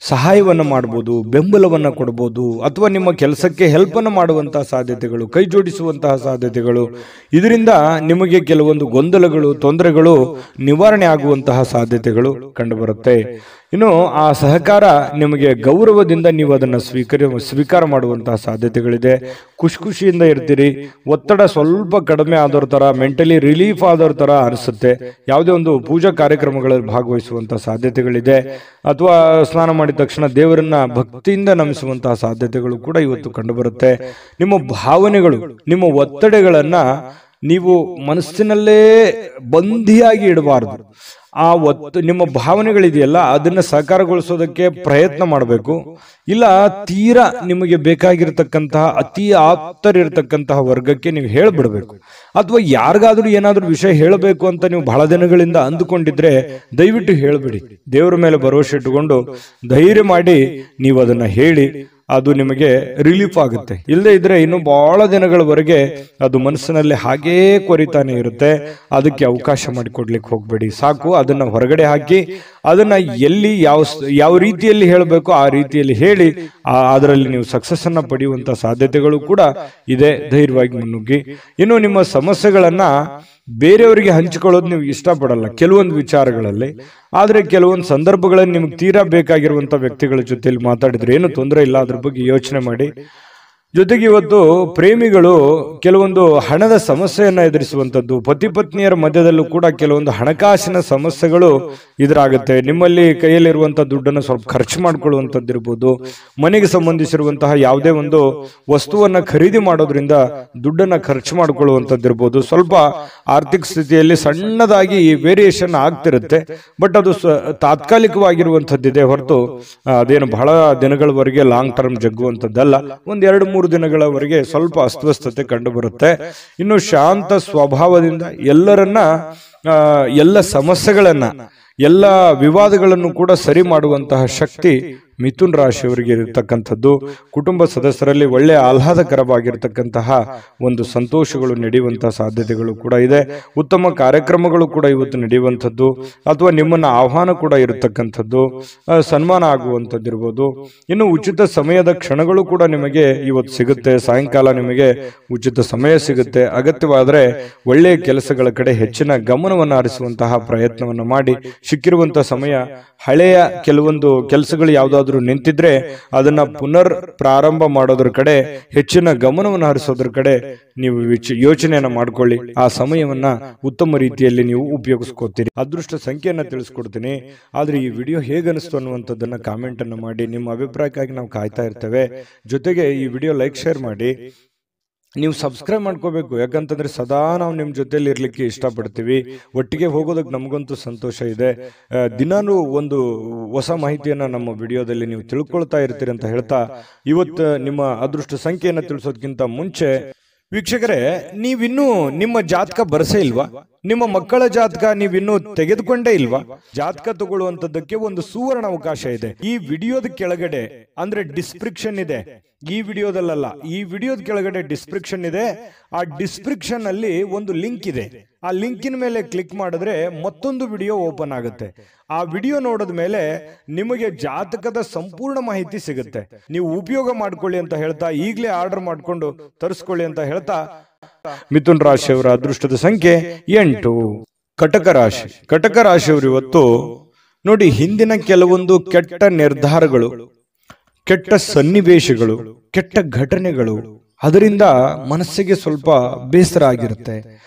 ಸಹಾಯವನ್ನು ಮಾಡಬಹುದು, ಬೆಂಬಲವನ್ನು ಕೊಡಬಹುದು, ಅಥವಾ ನಿಮ್ಮ ಕೆಲಸಕ್ಕೆ ಹೆಲ್ಪ್ ಅನ್ನು ಮಾಡುವಂತಹ ಸಾಧ್ಯತೆಗಳು, ಕೈ ಜೋಡಿಸುವಂತಹ ಸಾಧ್ಯತೆಗಳು, ಇದರಿಂದ ನಿಮಗೆ ಕೆಲವೊಂದು ಗೊಂದಲಗಳು, ತೊಂದರೆಗಳು ನಿವಾರಣೆ ಆಗುವಂತಹ ಸಾಧ್ಯತೆಗಳು ಕಂಡುಬರುತ್ತೆ. ಇನ್ನು ಆ ಸಹಕಾರ ನಿಮಗೆ ಗೌರವದಿಂದ ನೀವು ಅದನ್ನು ಸ್ವೀಕಾರ ಮಾಡುವಂತಹ ಸಾಧ್ಯತೆಗಳಿದೆ. ಖುಷಿಯಿಂದ ಇರ್ತೀರಿ. ಒತ್ತಡ ಸ್ವಲ್ಪ ಕಡಿಮೆ ಆದವ್ರ ತರ, ಮೆಂಟಲಿ ರಿಲೀಫ್ ಆದವ್ರ ತರ ಅನಿಸುತ್ತೆ. ಯಾವುದೇ ಒಂದು ಪೂಜಾ ಕಾರ್ಯಕ್ರಮಗಳಲ್ಲಿ ಭಾಗವಹಿಸುವಂತಹ ಸಾಧ್ಯತೆಗಳಿದೆ. ಅಥವಾ ಸ್ನಾನ ಮಾಡಿದ ತಕ್ಷಣ ದೇವರನ್ನ ಭಕ್ತಿಯಿಂದ ನಮಿಸುವಂತಹ ಸಾಧ್ಯತೆಗಳು ಕೂಡ ಇವತ್ತು ಕಂಡುಬರುತ್ತೆ. ನಿಮ್ಮ ಭಾವನೆಗಳು, ನಿಮ್ಮ ಒತ್ತಡಗಳನ್ನ ನೀವು ಮನಸ್ಸಿನಲ್ಲೇ ಬಂಧಿಯಾಗಿ ಇಡಬಾರದು. ಆ ನಿಮ್ಮ ಭಾವನೆಗಳಿದೆಯಲ್ಲ, ಅದನ್ನ ಸಾಕಾರಗೊಳಿಸೋದಕ್ಕೆ ಪ್ರಯತ್ನ ಮಾಡಬೇಕು. ಇಲ್ಲ ತೀರಾ ನಿಮಗೆ ಬೇಕಾಗಿರ್ತಕ್ಕಂತಹ ಅತಿ ಆಪ್ತರಿರ್ತಕ್ಕಂತಹ ವರ್ಗಕ್ಕೆ ನೀವು ಹೇಳ್ಬಿಡ್ಬೇಕು. ಅಥವಾ ಯಾರಿಗಾದ್ರೂ ಏನಾದ್ರೂ ವಿಷಯ ಹೇಳಬೇಕು ಅಂತ ನೀವು ಬಹಳ ದಿನಗಳಿಂದ ಅಂದುಕೊಂಡಿದ್ರೆ ದಯವಿಟ್ಟು ಹೇಳ್ಬಿಡಿ. ದೇವರ ಮೇಲೆ ಭರವಸೆ ಇಟ್ಟುಕೊಂಡು ಧೈರ್ಯ ಮಾಡಿ ನೀವು ಅದನ್ನ ಹೇಳಿ. ಅದು ನಿಮಗೆ ರಿಲೀಫ್ ಆಗುತ್ತೆ. ಇಲ್ಲದೆ ಇದ್ರೆ ಇನ್ನು ಬಹಳ ದಿನಗಳವರೆಗೆ ಅದು ಮನಸ್ಸಿನಲ್ಲಿ ಹಾಗೇ ಕೊರಿತಾನೆ ಇರುತ್ತೆ. ಅದಕ್ಕೆ ಅವಕಾಶ ಮಾಡಿಕೊಡ್ಲಿಕ್ಕೆ ಹೋಗ್ಬೇಡಿ. ಸಾಕು, ಅದನ್ನ ಹೊರಗಡೆ ಹಾಕಿ ಅದನ್ನ ಎಲ್ಲಿ ಯಾವ ರೀತಿಯಲ್ಲಿ ಹೇಳಬೇಕು ಆ ರೀತಿಯಲ್ಲಿ ಹೇಳಿ ಅದರಲ್ಲಿ ನೀವು ಸಕ್ಸಸ್ ಅನ್ನ ಪಡೆಯುವಂತ ಸಾಧ್ಯತೆಗಳು ಕೂಡ ಇದೆ. ಧೈರ್ಯವಾಗಿ ಮುನ್ನುಗ್ಗಿ. ಇನ್ನು ನಿಮ್ಮ ಸಮಸ್ಯೆಗಳನ್ನ ಬೇರೆಯವರಿಗೆ ಹಂಚಿಕೊಳ್ಳೋದು ನೀವು ಇಷ್ಟಪಡಲ್ಲ ಕೆಲವೊಂದು ವಿಚಾರಗಳಲ್ಲಿ. ಆದ್ರೆ ಕೆಲವೊಂದು ಸಂದರ್ಭಗಳಲ್ಲಿ ನಿಮ್ಗೆ ತೀರಾ ಬೇಕಾಗಿರುವಂತ ವ್ಯಕ್ತಿಗಳ ಜೊತೆಲಿ ಮಾತಾಡಿದ್ರೆ ಏನು ತೊಂದರೆ ಇಲ್ಲ. ಅದ್ರ ಬಗ್ಗೆ ಯೋಚನೆ ಮಾಡಿ. ಜೊತೆಗೆ ಇವತ್ತು ಪ್ರೇಮಿಗಳು ಕೆಲವೊಂದು ಹಣದ ಸಮಸ್ಯೆಯನ್ನ ಎದುರಿಸುವಂತದ್ದು, ಪತಿ ಪತ್ನಿಯರ ಮಧ್ಯದಲ್ಲೂ ಕೂಡ ಕೆಲವೊಂದು ಹಣಕಾಸಿನ ಸಮಸ್ಯೆಗಳು ಎದುರಾಗುತ್ತೆ. ನಿಮ್ಮಲ್ಲಿ ಕೈಯಲ್ಲಿರುವಂತಹ ದುಡ್ಡನ್ನು ಸ್ವಲ್ಪ ಖರ್ಚು ಮಾಡ್ಕೊಳ್ಳುವಂಥದ್ದು ಇರ್ಬೋದು. ಮನೆಗೆ ಸಂಬಂಧಿಸಿರುವಂತಹ ಯಾವುದೇ ಒಂದು ವಸ್ತುವನ್ನ ಖರೀದಿ ಮಾಡೋದ್ರಿಂದ ದುಡ್ಡನ್ನ ಖರ್ಚು ಮಾಡ್ಕೊಳ್ಳುವಂಥದ್ದು ಇರ್ಬೋದು. ಸ್ವಲ್ಪ ಆರ್ಥಿಕ ಸ್ಥಿತಿಯಲ್ಲಿ ಸಣ್ಣದಾಗಿ ವೇರಿಯೇಷನ್ ಆಗ್ತಿರುತ್ತೆ. ಬಟ್ ಅದು ತಾತ್ಕಾಲಿಕವಾಗಿರುವಂಥದ್ದಿದೆ ಹೊರತು ಅದೇನು ಬಹಳ ದಿನಗಳವರೆಗೆ ಲಾಂಗ್ ಟರ್ಮ್ ಜಗ್ಗುವಂಥದ್ದಲ್ಲ. 1-2-3 ದಿನಗಳವರೆಗೆ ಸ್ವಲ್ಪ ಅಸ್ವಸ್ಥತೆ ಕಂಡು ಬರುತ್ತೆ. ಇನ್ನು ಶಾಂತ ಸ್ವಭಾವದಿಂದ ಎಲ್ಲ ಸಮಸ್ಯೆಗಳನ್ನ, ಎಲ್ಲ ವಿವಾದಗಳನ್ನು ಕೂಡ ಸರಿ ಮಾಡುವಂತಹ ಶಕ್ತಿ ಮಿಥುನ್ ರಾಶಿಯವರಿಗೆ ಇರತಕ್ಕಂಥದ್ದು. ಕುಟುಂಬ ಸದಸ್ಯರಲ್ಲಿ ಒಳ್ಳೆಯ ಆಹ್ಲಾದಕರವಾಗಿರ್ತಕ್ಕಂತಹ ಒಂದು ಸಂತೋಷಗಳು ನಡೆಯುವಂತಹ ಸಾಧ್ಯತೆಗಳು ಕೂಡ ಇದೆ. ಉತ್ತಮ ಕಾರ್ಯಕ್ರಮಗಳು ಕೂಡ ಇವತ್ತು ನಡೆಯುವಂಥದ್ದು, ಅಥವಾ ನಿಮ್ಮನ್ನ ಆಹ್ವಾನ ಕೂಡ ಇರತಕ್ಕಂಥದ್ದು, ಸನ್ಮಾನ ಆಗುವಂಥದ್ದಿರ್ಬೋದು. ಇನ್ನು ಉಚಿತ ಸಮಯದ ಕ್ಷಣಗಳು ಕೂಡ ನಿಮಗೆ ಇವತ್ತು ಸಿಗುತ್ತೆ. ಸಾಯಂಕಾಲ ನಿಮಗೆ ಉಚಿತ ಸಮಯ ಸಿಗುತ್ತೆ. ಅಗತ್ಯವಾದರೆ ಒಳ್ಳೆಯ ಕೆಲಸಗಳ ಕಡೆ ಹೆಚ್ಚಿನ ಗಮನವನ್ನು ಹರಿಸುವಂತಹ ಪ್ರಯತ್ನವನ್ನು ಮಾಡಿ. ಸಿಕ್ಕಿರುವಂತಹ ಸಮಯ ಹಳೆಯ ಕೆಲವೊಂದು ಕೆಲಸಗಳು ಯಾವ್ದಾದ್ರು ಯಾವುದಾದ್ರೂ ನಿಂತಿದ್ರೆ ಅದನ್ನ ಪುನರ್ ಪ್ರಾರಂಭ ಮಾಡೋದ್ರ ಕಡೆ ಹೆಚ್ಚಿನ ಗಮನವನ್ನು ಹರಿಸೋದ್ರ ಕಡೆ ನೀವು ಯೋಚನೆಯನ್ನ ಮಾಡ್ಕೊಳ್ಳಿ. ಆ ಸಮಯವನ್ನ ಉತ್ತಮ ರೀತಿಯಲ್ಲಿ ನೀವು ಉಪಯೋಗಿಸ್ಕೋತೀರಿ. ಅದೃಷ್ಟ ಸಂಖ್ಯೆಯನ್ನ ತಿಳಿಸ್ಕೊಡ್ತೀನಿ. ಆದ್ರೆ ಈ ವಿಡಿಯೋ ಹೇಗನಿಸ್ತು ಅನ್ನುವಂಥದ್ದನ್ನ ಕಾಮೆಂಟ್ ಅನ್ನು ಮಾಡಿ. ನಿಮ್ಮ ಅಭಿಪ್ರಾಯಕ್ಕಾಗಿ ನಾವು ಕಾಯ್ತಾ ಇರ್ತೇವೆ. ಜೊತೆಗೆ ಈ ವಿಡಿಯೋ ಲೈಕ್ ಶೇರ್ ಮಾಡಿ. ನೀವು ಸಬ್ಸ್ಕ್ರೈಬ್ ಮಾಡ್ಕೋಬೇಕು, ಯಾಕಂತಂದ್ರೆ ಸದಾ ನಾವು ನಿಮ್ಮ ಜೊತೆಲಿ ಇರ್ಲಿಕ್ಕೆ ಇಷ್ಟಪಡ್ತೀವಿ. ಒಟ್ಟಿಗೆ ಹೋಗೋದಕ್ಕೆ ನಮಗಂತೂ ಸಂತೋಷ ಇದೆ. ದಿನಾನು ಒಂದು ಹೊಸ ಮಾಹಿತಿಯನ್ನ ನಮ್ಮ ವಿಡಿಯೋದಲ್ಲಿ ನೀವು ತಿಳ್ಕೊಳ್ತಾ ಇರ್ತೀರಿ ಅಂತ ಹೇಳ್ತಾ, ಇವತ್ತು ನಿಮ್ಮ ಅದೃಷ್ಟ ಸಂಖ್ಯೆಯನ್ನ ತಿಳಿಸೋದಕ್ಕಿಂತ ಮುಂಚೆ ವೀಕ್ಷಕರೇ, ನೀವಿನ್ನೂ ನಿಮ್ಮ ಜಾತಕ ಬರಸೇ ಇಲ್ವಾ? ನಿಮ್ಮ ಮಕ್ಕಳ ಜಾತಕ ನೀವಿನ್ನೂ ತೆಗೆದುಕೊಂಡೇ ಇಲ್ವಾ? ಜಾತಕ ತಗೊಳ್ಳುವಂತದ್ದಕ್ಕೆ ಒಂದು ಸುವರ್ಣ ಅವಕಾಶ ಇದೆ. ಈ ವಿಡಿಯೋದ ಕೆಳಗಡೆ ಅಂದ್ರೆ ಡಿಸ್ಕ್ರಿಪ್ಷನ್ ಇದೆ. ಈ ವಿಡಿಯೋದಲ್ಲ, ಈ ವಿಡಿಯೋದ ಕೆಳಗಡೆ ಡಿಸ್ಕ್ರಿಪ್ಷನ್ ಇದೆ. ಆ ಡಿಸ್ಕ್ರಿಪ್ಷನ್ ಅಲ್ಲಿ ಒಂದು ಲಿಂಕ್ ಇದೆ. ಆ ಲಿಂಕಿನ ಮೇಲೆ ಕ್ಲಿಕ್ ಮಾಡಿದ್ರೆ ಮತ್ತೊಂದು ವಿಡಿಯೋ ಓಪನ್ ಆಗುತ್ತೆ. ಆ ವಿಡಿಯೋ ನೋಡಿದ ಮೇಲೆ ನಿಮಗೆ ಜಾತಕದ ಸಂಪೂರ್ಣ ಮಾಹಿತಿ ಸಿಗುತ್ತೆ. ನೀವು ಉಪಯೋಗ ಮಾಡ್ಕೊಳ್ಳಿ ಅಂತ ಹೇಳ್ತಾ, ಈಗಲೇ ಆರ್ಡರ್ ಮಾಡ್ಕೊಂಡು ತರಿಸ್ಕೊಳ್ಳಿ ಅಂತ ಹೇಳ್ತಾ, ಮಿಥುನ್ ರಾಶಿಯವರ ಅದೃಷ್ಟದ ಸಂಖ್ಯೆ 8. ಕಟಕ ರಾಶಿ. ಕಟಕ ರಾಶಿಯವರು ಇವತ್ತು ನೋಡಿ, ಹಿಂದಿನ ಕೆಲವೊಂದು ಕೆಟ್ಟ ನಿರ್ಧಾರಗಳು, ಕೆಟ್ಟ ಸನ್ನಿವೇಶಗಳು, ಕೆಟ್ಟ ಘಟನೆಗಳು, ಅದರಿಂದ ಮನಸ್ಸಿಗೆ ಸ್ವಲ್ಪ ಬೇಸರ ಆಗಿರುತ್ತೆ,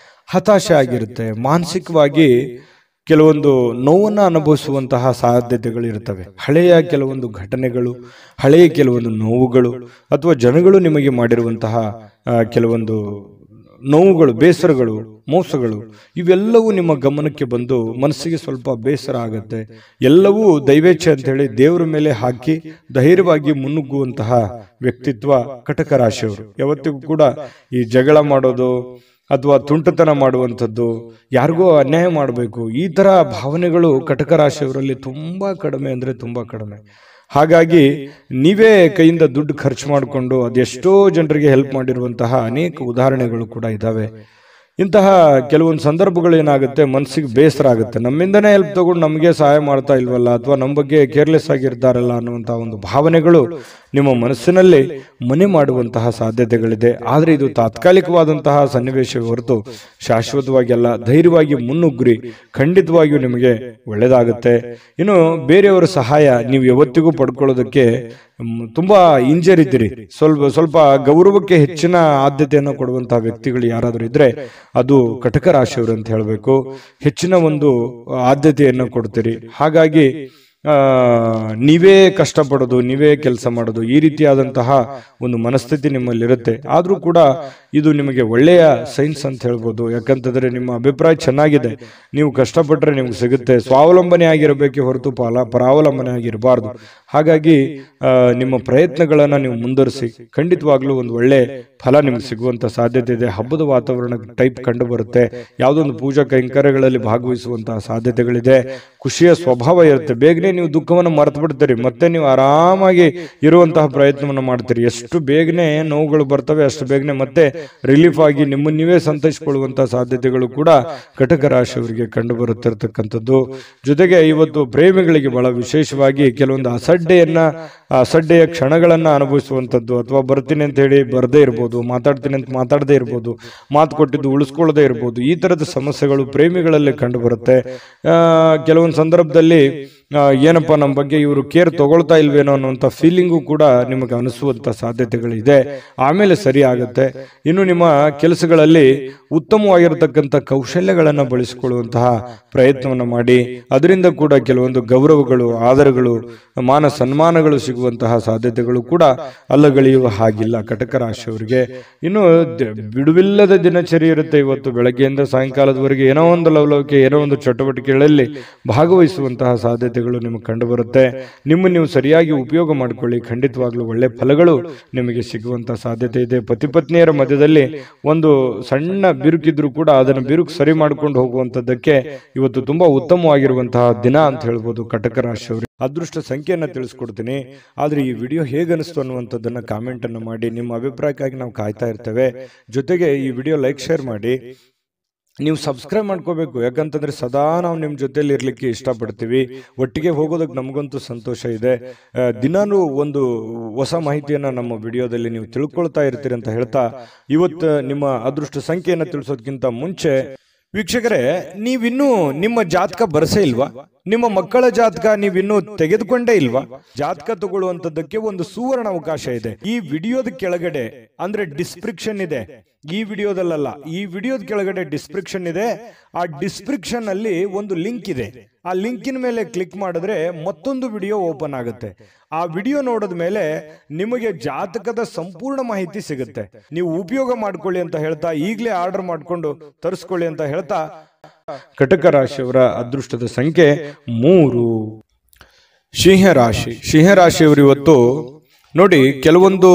ಹತಾಶೆ ಆಗಿರುತ್ತೆ. ಮಾನಸಿಕವಾಗಿ ಕೆಲವೊಂದು ನೋವನ್ನು ಅನುಭವಿಸುವಂತಹ ಸಾಧ್ಯತೆಗಳು ಇರ್ತವೆ. ಹಳೆಯ ಕೆಲವೊಂದು ಘಟನೆಗಳು, ಹಳೆಯ ಕೆಲವೊಂದು ನೋವುಗಳು, ಅಥವಾ ಜನಗಳು ನಿಮಗೆ ಮಾಡಿರುವಂತಹ ಕೆಲವೊಂದು ನೋವುಗಳು, ಬೇಸರಗಳು, ಮೋಸಗಳು, ಇವೆಲ್ಲವೂ ನಿಮ್ಮ ಗಮನಕ್ಕೆ ಬಂದು ಮನಸ್ಸಿಗೆ ಸ್ವಲ್ಪ ಬೇಸರ ಆಗುತ್ತೆ. ಎಲ್ಲವೂ ದೈವೇಚ್ಛೆ ಅಂತ ಹೇಳಿ ದೇವರ ಮೇಲೆ ಹಾಕಿ ಧೈರ್ಯವಾಗಿ ಮುನ್ನುಗ್ಗುವಂತಹ ವ್ಯಕ್ತಿತ್ವ ಕಟಕ ರಾಶಿಯವರು. ಯಾವತ್ತಿಗೂ ಕೂಡ ಈ ಜಗಳ ಮಾಡೋದು ಅಥವಾ ತುಂಟತನ ಮಾಡುವಂಥದ್ದು, ಯಾರಿಗೋ ಅನ್ಯಾಯ ಮಾಡಬೇಕು, ಈ ತರ ಭಾವನೆಗಳು ಕಟಕ ರಾಶಿಯವರಲ್ಲಿ ತುಂಬಾ ಕಡಿಮೆ ಅಂದ್ರೆ ತುಂಬಾ ಕಡಿಮೆ. ಹಾಗಾಗಿ ನೀವೇ ಕೈಯಿಂದ ದುಡ್ಡು ಖರ್ಚು ಮಾಡಿಕೊಂಡು ಅದೆಷ್ಟೋ ಜನರಿಗೆ ಹೆಲ್ಪ್ ಮಾಡಿರುವಂತಹ ಅನೇಕ ಉದಾಹರಣೆಗಳು ಕೂಡ ಇದ್ದಾವೆ. ಇಂತಹ ಕೆಲವೊಂದು ಸಂದರ್ಭಗಳು ಏನಾಗುತ್ತೆ, ಮನಸ್ಸಿಗೆ ಬೇಸರ ಆಗುತ್ತೆ. ನಮ್ಮಿಂದನೇ ಹೆಲ್ಪ್ ತಗೊಂಡು ನಮಗೆ ಸಹಾಯ ಮಾಡ್ತಾ ಇಲ್ವಲ್ಲ, ಅಥವಾ ನಮ್ಮ ಬಗ್ಗೆ ಕೇರ್ಲೆಸ್ ಆಗಿರ್ತಾರಲ್ಲ ಅನ್ನುವಂತಹ ಒಂದು ಭಾವನೆಗಳು ನಿಮ್ಮ ಮನಸ್ಸಿನಲ್ಲಿ ಮನೆ ಮಾಡುವಂತಹ ಸಾಧ್ಯತೆಗಳಿದೆ. ಆದರೆ ಇದು ತಾತ್ಕಾಲಿಕವಾದಂತಹ ಸನ್ನಿವೇಶ ಹೊರತು ಶಾಶ್ವತವಾಗಿ ಅಲ್ಲ. ಧೈರ್ಯವಾಗಿ ಮುನ್ನುಗ್ರಿ, ಖಂಡಿತವಾಗಿಯೂ ನಿಮಗೆ ಒಳ್ಳೆಯದಾಗುತ್ತೆ. ಇನ್ನು ಬೇರೆಯವರ ಸಹಾಯ ನೀವು ಯಾವತ್ತಿಗೂ ಪಡ್ಕೊಳ್ಳೋದಕ್ಕೆ ತುಂಬಾ ಹಿಂಜರಿದ್ದೀರಿ. ಸ್ವಲ್ಪ ಗೌರವಕ್ಕೆ ಹೆಚ್ಚಿನ ಆದ್ಯತೆಯನ್ನು ಕೊಡುವಂತಹ ವ್ಯಕ್ತಿಗಳು ಯಾರಾದರೂ ಇದ್ರೆ ಅದು ಕಟಕ ರಾಶಿಯವರು ಅಂತ ಹೇಳಬೇಕು. ಹೆಚ್ಚಿನ ಒಂದು ಆದ್ಯತೆಯನ್ನು ಕೊಡ್ತೀರಿ. ಹಾಗಾಗಿ ನೀವೇ ಕಷ್ಟಪಡೋದು, ನೀವೇ ಕೆಲಸ ಮಾಡೋದು, ಈ ರೀತಿಯಾದಂತಹ ಒಂದು ಮನಸ್ಥಿತಿ ನಿಮ್ಮಲ್ಲಿರುತ್ತೆ. ಆದ್ರೂ ಕೂಡ ಇದು ನಿಮಗೆ ಒಳ್ಳೆಯ ಸೈನ್ಸ್ ಅಂತ ಹೇಳ್ಬೋದು. ಯಾಕಂತಂದ್ರೆ ನಿಮ್ಮ ಅಭಿಪ್ರಾಯ ಚೆನ್ನಾಗಿದೆ, ನೀವು ಕಷ್ಟಪಟ್ಟರೆ ನಿಮ್ಗೆ ಸಿಗುತ್ತೆ. ಸ್ವಾವಲಂಬನೆ ಆಗಿರಬೇಕೆ ಹೊರತು ಪರಾವಲಂಬನೆ ಆಗಿರಬಾರ್ದು. ಹಾಗಾಗಿ ನಿಮ್ಮ ಪ್ರಯತ್ನಗಳನ್ನ ನೀವು ಮುಂದುವರಿಸಿ, ಖಂಡಿತವಾಗ್ಲೂ ಒಂದು ಒಳ್ಳೆ ಫಲ ನಿಮ್ಗೆ ಸಿಗುವಂತ ಸಾಧ್ಯತೆ ಇದೆ. ಹಬ್ಬದ ವಾತಾವರಣ ಟೈಪ್ ಕಂಡು ಬರುತ್ತೆ. ಯಾವುದೊಂದು ಪೂಜಾ ಕೈಂಕರ್ಯಗಳಲ್ಲಿ ಭಾಗವಹಿಸುವಂತಹ ಸಾಧ್ಯತೆಗಳಿದೆ. ಖುಷಿಯ ಸ್ವಭಾವ ಇರುತ್ತೆ. ಬೇಗನೆ ನೀವು ದುಃಖವನ್ನು ಮರೆತು ಬಿಡ್ತೀರಿ, ಮತ್ತೆ ನೀವು ಆರಾಮಾಗಿ ಇರುವಂತಹ ಪ್ರಯತ್ನವನ್ನು ಮಾಡ್ತೀರಿ. ಎಷ್ಟು ಬೇಗನೆ ನೋವುಗಳು ಬರ್ತವೆ ಅಷ್ಟು ಬೇಗನೆ ಮತ್ತೆ ರಿಲೀಫ್ ಆಗಿ ನಿಮ್ಮನ್ನು ನೀವೇ ಸಂತೈಸಿಕೊಳ್ಳುವಂತಹ ಸಾಧ್ಯತೆಗಳು ಕೂಡ ಕಟಕ ರಾಶಿಯವರಿಗೆ ಕಂಡು ಬರುತ್ತಿರತಕ್ಕಂಥದ್ದು. ಜೊತೆಗೆ ಇವತ್ತು ಪ್ರೇಮಿಗಳಿಗೆ ಬಹಳ ವಿಶೇಷವಾಗಿ ಕೆಲವೊಂದು ಅಸಡ್ಡೆಯ ಕ್ಷಣಗಳನ್ನ ಅನುಭವಿಸುವಂಥದ್ದು, ಅಥವಾ ಬರ್ತೀನಿ ಅಂತ ಹೇಳಿ ಬರದೇ ಇರ್ಬೋದು, ಮಾತಾಡ್ತೀನಿ ಅಂತ ಮಾತಾಡದೇ ಇರ್ಬೋದು, ಮಾತು ಕೊಟ್ಟಿದ್ದು ಉಳಿಸ್ಕೊಳ್ಳದೆ ಇರ್ಬೋದು. ಈ ತರದ ಸಮಸ್ಯೆಗಳು ಪ್ರೇಮಿಗಳಲ್ಲಿ ಕಂಡು ಬರುತ್ತೆ. ಕೆಲವೊಂದು ಸಂದರ್ಭದಲ್ಲಿ ಏನಪ್ಪಾ ನಮ್ಮ ಬಗ್ಗೆ ಇವರು ಕೇರ್ ತಗೊಳ್ತಾ ಇಲ್ವೇನೋ ಅನ್ನುವಂಥ ಫೀಲಿಂಗು ಕೂಡ ನಿಮಗೆ ಅನಿಸುವಂತ ಸಾಧ್ಯತೆಗಳಿದೆ. ಆಮೇಲೆ ಸರಿ ಆಗುತ್ತೆ. ಇನ್ನು ನಿಮ್ಮ ಕೆಲಸಗಳಲ್ಲಿ ಉತ್ತಮವಾಗಿರತಕ್ಕಂಥ ಕೌಶಲ್ಯಗಳನ್ನು ಬಳಸಿಕೊಳ್ಳುವಂತಹ ಪ್ರಯತ್ನವನ್ನು ಮಾಡಿ, ಅದರಿಂದ ಕೂಡ ಕೆಲವೊಂದು ಗೌರವಗಳು, ಆದರಗಳು, ಮಾನ ಸನ್ಮಾನಗಳು ಸಿಗುವಂತಹ ಸಾಧ್ಯತೆಗಳು ಕೂಡ ಅಲ್ಲಗಳೆಯುವ ಹಾಗಿಲ್ಲ ಕಟಕ ರಾಶಿಯವರಿಗೆ. ಇನ್ನು ಬಿಡುವಿಲ್ಲದ ದಿನಚರಿ ಇರುತ್ತೆ. ಇವತ್ತು ಬೆಳಗ್ಗೆಯಿಂದ ಸಾಯಂಕಾಲದವರೆಗೆ ಏನೋ ಒಂದು ಲವಲವಿಕೆ, ಏನೋ ಒಂದು ಚಟುವಟಿಕೆಗಳಲ್ಲಿ ಭಾಗವಹಿಸುವಂತಹ ಸಾಧ್ಯತೆಗಳು ನಿಮಗೆ ಕಂಡು ಬರುತ್ತೆ. ನಿಮ್ಮನ್ನು ನೀವು ಸರಿಯಾಗಿ ಉಪಯೋಗ ಮಾಡಿಕೊಳ್ಳಿ, ಖಂಡಿತವಾಗ್ಲೂ ಒಳ್ಳೆ ಫಲಗಳು ನಿಮಗೆ ಸಿಗುವಂತ ಸಾಧ್ಯತೆ ಇದೆ. ಪತಿ ಪತ್ನಿಯರ ಮಧ್ಯದಲ್ಲಿ ಒಂದು ಸಣ್ಣ ಬಿರುಕಿದ್ರು ಕೂಡ ಅದನ್ನು ಬಿರುಕು ಸರಿ ಮಾಡ್ಕೊಂಡು ಹೋಗುವಂತದ್ದಕ್ಕೆ ಇವತ್ತು ತುಂಬಾ ಉತ್ತಮವಾಗಿರುವಂತಹ ದಿನ ಅಂತ ಹೇಳ್ಬೋದು ಕಟಕ ರಾಶಿಯವರು. ಅದೃಷ್ಟ ಸಂಖ್ಯೆಯನ್ನ ತಿಳಿಸ್ಕೊಡ್ತೀನಿ. ಆದ್ರೆ ಈ ವಿಡಿಯೋ ಹೇಗನಿಸ್ತು ಅನ್ನುವಂಥದ್ದನ್ನ ಕಾಮೆಂಟ್ ಅನ್ನು ಮಾಡಿ. ನಿಮ್ಮ ಅಭಿಪ್ರಾಯಕ್ಕಾಗಿ ನಾವು ಕಾಯ್ತಾ ಇರ್ತೇವೆ. ಜೊತೆಗೆ ಈ ವಿಡಿಯೋ ಲೈಕ್ ಶೇರ್ ಮಾಡಿ. ನೀವು ಸಬ್ಸ್ಕ್ರೈಬ್ ಮಾಡ್ಕೋಬೇಕು, ಯಾಕಂತಂದ್ರೆ ಸದಾ ನಾವು ನಿಮ್ಮ ಜೊತೆಲಿ ಇರ್ಲಿಕ್ಕೆ ಇಷ್ಟಪಡ್ತೀವಿ. ಒಟ್ಟಿಗೆ ಹೋಗೋದಕ್ಕೆ ನಮಗಂತೂ ಸಂತೋಷ ಇದೆ. ದಿನಾನು ಒಂದು ಹೊಸ ಮಾಹಿತಿಯನ್ನ ನಮ್ಮ ವಿಡಿಯೋದಲ್ಲಿ ನೀವು ತಿಳ್ಕೊಳ್ತಾ ಇರ್ತೀರಿ ಅಂತ ಹೇಳ್ತಾ, ಇವತ್ತು ನಿಮ್ಮ ಅದೃಷ್ಟ ಸಂಖ್ಯೆಯನ್ನ ತಿಳಿಸೋದಕ್ಕಿಂತ ಮುಂಚೆ ವೀಕ್ಷಕರೇ, ನೀವಿನ್ನೂ ನಿಮ್ಮ ಜಾತಕ ಬರಸೇ ಇಲ್ವಾ? ನಿಮ್ಮ ಮಕ್ಕಳ ಜಾತಕ ನೀವಿನ್ನೂ ತೆಗೆದುಕೊಂಡೇ ಇಲ್ವಾ? ಜಾತಕ ತಗೊಳ್ಳುವಂತದ್ದಕ್ಕೆ ಒಂದು ಸುವರ್ಣ ಅವಕಾಶ ಇದೆ. ಈ ವಿಡಿಯೋದ ಕೆಳಗಡೆ ಅಂದ್ರೆ ಡಿಸ್ಕ್ರಿಪ್ಷನ್ ಇದೆ, ಈ ವಿಡಿಯೋದಲ್ಲ, ಈ ವಿಡಿಯೋದ ಕೆಳಗಡೆ ಡಿಸ್ಕ್ರಿಪ್ಷನ್ ಇದೆ. ಆ ಡಿಸ್ಕ್ರಿಪ್ಷನ್ ಅಲ್ಲಿ ಒಂದು ಲಿಂಕ್ ಇದೆ. ಆ ಲಿಂಕಿನ ಮೇಲೆ ಕ್ಲಿಕ್ ಮಾಡಿದ್ರೆ ಮತ್ತೊಂದು ವಿಡಿಯೋ ಓಪನ್ ಆಗುತ್ತೆ. ಆ ವಿಡಿಯೋ ನೋಡಿದ ಮೇಲೆ ನಿಮಗೆ ಜಾತಕದ ಸಂಪೂರ್ಣ ಮಾಹಿತಿ ಸಿಗುತ್ತೆ. ನೀವು ಉಪಯೋಗ ಮಾಡ್ಕೊಳ್ಳಿ ಅಂತ ಹೇಳ್ತಾ, ಈಗಲೇ ಆರ್ಡರ್ ಮಾಡ್ಕೊಂಡು ತರಿಸ್ಕೊಳ್ಳಿ ಅಂತ ಹೇಳ್ತಾ, ಕಟಕ ರಾಶಿಯವರ ಅದೃಷ್ಟದ ಸಂಖ್ಯೆ 3. ಸಿಂಹರಾಶಿಯವರು ಇವತ್ತು ನೋಡಿ, ಕೆಲವೊಂದು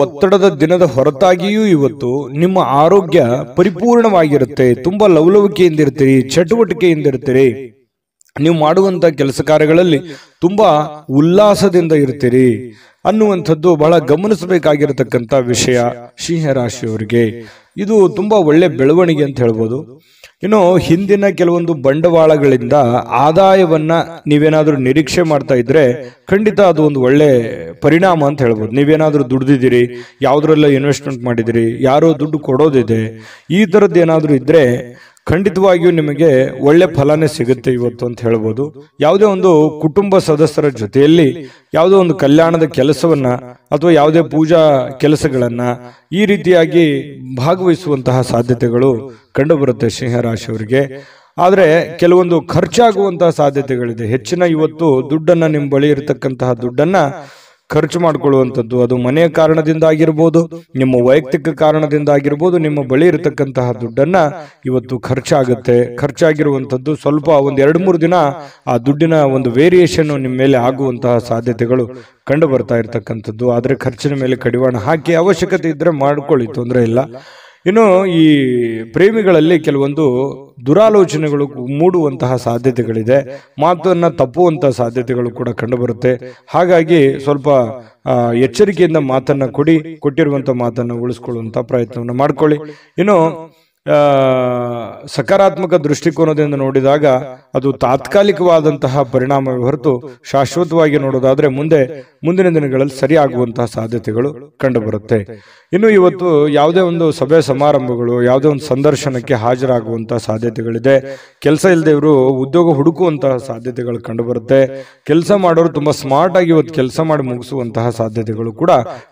ಒತ್ತಡದ ದಿನದ ಹೊರತಾಗಿಯೂ ಇವತ್ತು ನಿಮ್ಮ ಆರೋಗ್ಯ ಪರಿಪೂರ್ಣವಾಗಿರುತ್ತೆ. ತುಂಬಾ ಲವಲವಿಕೆಯಿಂದ ಇರ್ತೀರಿ, ಚಟುವಟಿಕೆಯಿಂದ ಇರ್ತೀರಿ. ನೀವು ಮಾಡುವಂತ ಕೆಲಸ ಕಾರ್ಯಗಳಲ್ಲಿ ತುಂಬಾ ಉಲ್ಲಾಸದಿಂದ ಇರ್ತೀರಿ ಅನ್ನುವಂಥದ್ದು ಬಹಳ ಗಮನಿಸಬೇಕಾಗಿರತಕ್ಕಂತ ವಿಷಯ ಸಿಂಹರಾಶಿಯವರಿಗೆ. ಇದು ತುಂಬಾ ಒಳ್ಳೆ ಬೆಳವಣಿಗೆ ಅಂತ ಹೇಳ್ಬೋದು. ಇನ್ನು ಹಿಂದಿನ ಕೆಲವೊಂದು ಬಂಡವಾಳಗಳಿಂದ ಆದಾಯವನ್ನ ನೀವೇನಾದ್ರೂ ನಿರೀಕ್ಷೆ ಮಾಡ್ತಾ ಇದ್ರೆ ಖಂಡಿತ ಅದು ಒಂದು ಒಳ್ಳೆ ಪರಿಣಾಮ ಅಂತ ಹೇಳ್ಬೋದು. ನೀವೇನಾದ್ರೂ ದುಡ್ದಿದ್ದೀರಿ, ಯಾವ್ದ್ರೆಲ್ಲ ಇನ್ವೆಸ್ಟ್ಮೆಂಟ್ ಮಾಡಿದಿರಿ, ಯಾರೋ ದುಡ್ಡು ಕೊಡೋದಿದೆ, ಈ ತರದ್ದು ಏನಾದ್ರೂ ಇದ್ರೆ ಖಂಡಿತವಾಗಿಯೂ ನಿಮಗೆ ಒಳ್ಳೆ ಫಲನೇ ಸಿಗುತ್ತೆ ಇವತ್ತು ಅಂತ ಹೇಳ್ಬೋದು. ಯಾವುದೇ ಒಂದು ಕುಟುಂಬ ಸದಸ್ಯರ ಜೊತೆಯಲ್ಲಿ ಯಾವುದೋ ಒಂದು ಕಲ್ಯಾಣದ ಕೆಲಸವನ್ನ ಅಥವಾ ಯಾವುದೇ ಪೂಜಾ ಕೆಲಸಗಳನ್ನ ಈ ರೀತಿಯಾಗಿ ಭಾಗವಹಿಸುವಂತಹ ಸಾಧ್ಯತೆಗಳು ಕಂಡುಬರುತ್ತೆ ಸಿಂಹರಾಶಿಯವರಿಗೆ. ಆದ್ರೆ ಕೆಲವೊಂದು ಖರ್ಚಾಗುವಂತಹ ಸಾಧ್ಯತೆಗಳಿದೆ. ಹೆಚ್ಚಿನ ಇವತ್ತು ದುಡ್ಡನ್ನ ನಿಮ್ಮ ಬಳಿ ಇರತಕ್ಕಂತಹ ದುಡ್ಡನ್ನ ಖರ್ಚು ಮಾಡಿಕೊಳ್ಳುವಂಥದ್ದು, ಅದು ಮನೆಯ ಕಾರಣದಿಂದ ಆಗಿರ್ಬೋದು, ನಿಮ್ಮ ವೈಯಕ್ತಿಕ ಕಾರಣದಿಂದ ಆಗಿರ್ಬೋದು, ನಿಮ್ಮ ಬಳಿ ಇರತಕ್ಕಂತಹ ದುಡ್ಡನ್ನ ಇವತ್ತು ಖರ್ಚಾಗಿರುವಂಥದ್ದು ಸ್ವಲ್ಪ ಒಂದು 2-3 ದಿನ ಆ ದುಡ್ಡಿನ ಒಂದು ವೇರಿಯೇಷನ್ ನಿಮ್ಮ ಮೇಲೆ ಆಗುವಂತಹ ಸಾಧ್ಯತೆಗಳು ಕಂಡು ಬರ್ತಾ ಇರತಕ್ಕಂಥದ್ದು. ಆದ್ರೆ ಖರ್ಚಿನ ಮೇಲೆ ಕಡಿವಾಣ ಹಾಕಿ ಅವಶ್ಯಕತೆ ಇದ್ರೆ ಮಾಡ್ಕೊಳ್ಳಿ, ತೊಂದರೆ ಇಲ್ಲ. ಇನ್ನು ಈ ಪ್ರೇಮಿಗಳಲ್ಲಿ ಕೆಲವೊಂದು ದುರಾಲೋಚನೆಗಳು ಮೂಡುವಂತಹ ಸಾಧ್ಯತೆಗಳಿದೆ, ಮಾತನ್ನ ತಪ್ಪುವಂತಹ ಸಾಧ್ಯತೆಗಳು ಕೂಡ ಕಂಡುಬರುತ್ತೆ. ಹಾಗಾಗಿ ಸ್ವಲ್ಪ ಎಚ್ಚರಿಕೆಯಿಂದ ಮಾತನ್ನ ಕೊಟ್ಟಿರುವಂತ ಮಾತನ್ನ ಉಳಿಸ್ಕೊಳ್ಳುವಂತ ಪ್ರಯತ್ನವನ್ನು ಮಾಡ್ಕೊಳ್ಳಿ. ಇನ್ನು ಸಕಾರಾತ್ಮಕ ದೃಷ್ಟಿಕೋನದಿಂದ ನೋಡಿದಾಗ ಅದು ತಾತ್ಕಾಲಿಕವಾದಂತಹ ಪರಿಣಾಮವೇ ಹೊರತು ಶಾಶ್ವತವಾಗಿ ನೋಡೋದಾದ್ರೆ ಮುಂದಿನ ದಿನಗಳಲ್ಲಿ ಸರಿಯಾಗುವಂತಹ ಸಾಧ್ಯತೆಗಳು ಕಂಡುಬರುತ್ತೆ. ಇನ್ನು ಇವತ್ತು ಯಾವುದೇ ಒಂದು ಸಭೆ ಸಮಾರಂಭಗಳು, ಯಾವುದೇ ಒಂದು ಸಂದರ್ಶನಕ್ಕೆ ಹಾಜರಾಗುವಂತಹ ಸಾಧ್ಯತೆಗಳಿದೆ. ಕೆಲಸ ಇಲ್ಲದೆವರು ಉದ್ಯೋಗ ಹುಡುಕುವಂತಹ ಸಾಧ್ಯತೆಗಳು ಕಂಡುಬರುತ್ತೆ. ಕೆಲಸ ಮಾಡೋರು ತುಂಬಾ ಸ್ಮಾರ್ಟ್ ಆಗಿ ಇವತ್ತು ಕೆಲಸ ಮಾಡಿ ಮುಗಿಸುವಂತಹ ಸಾಧ್ಯತೆಗಳು ಕೂಡ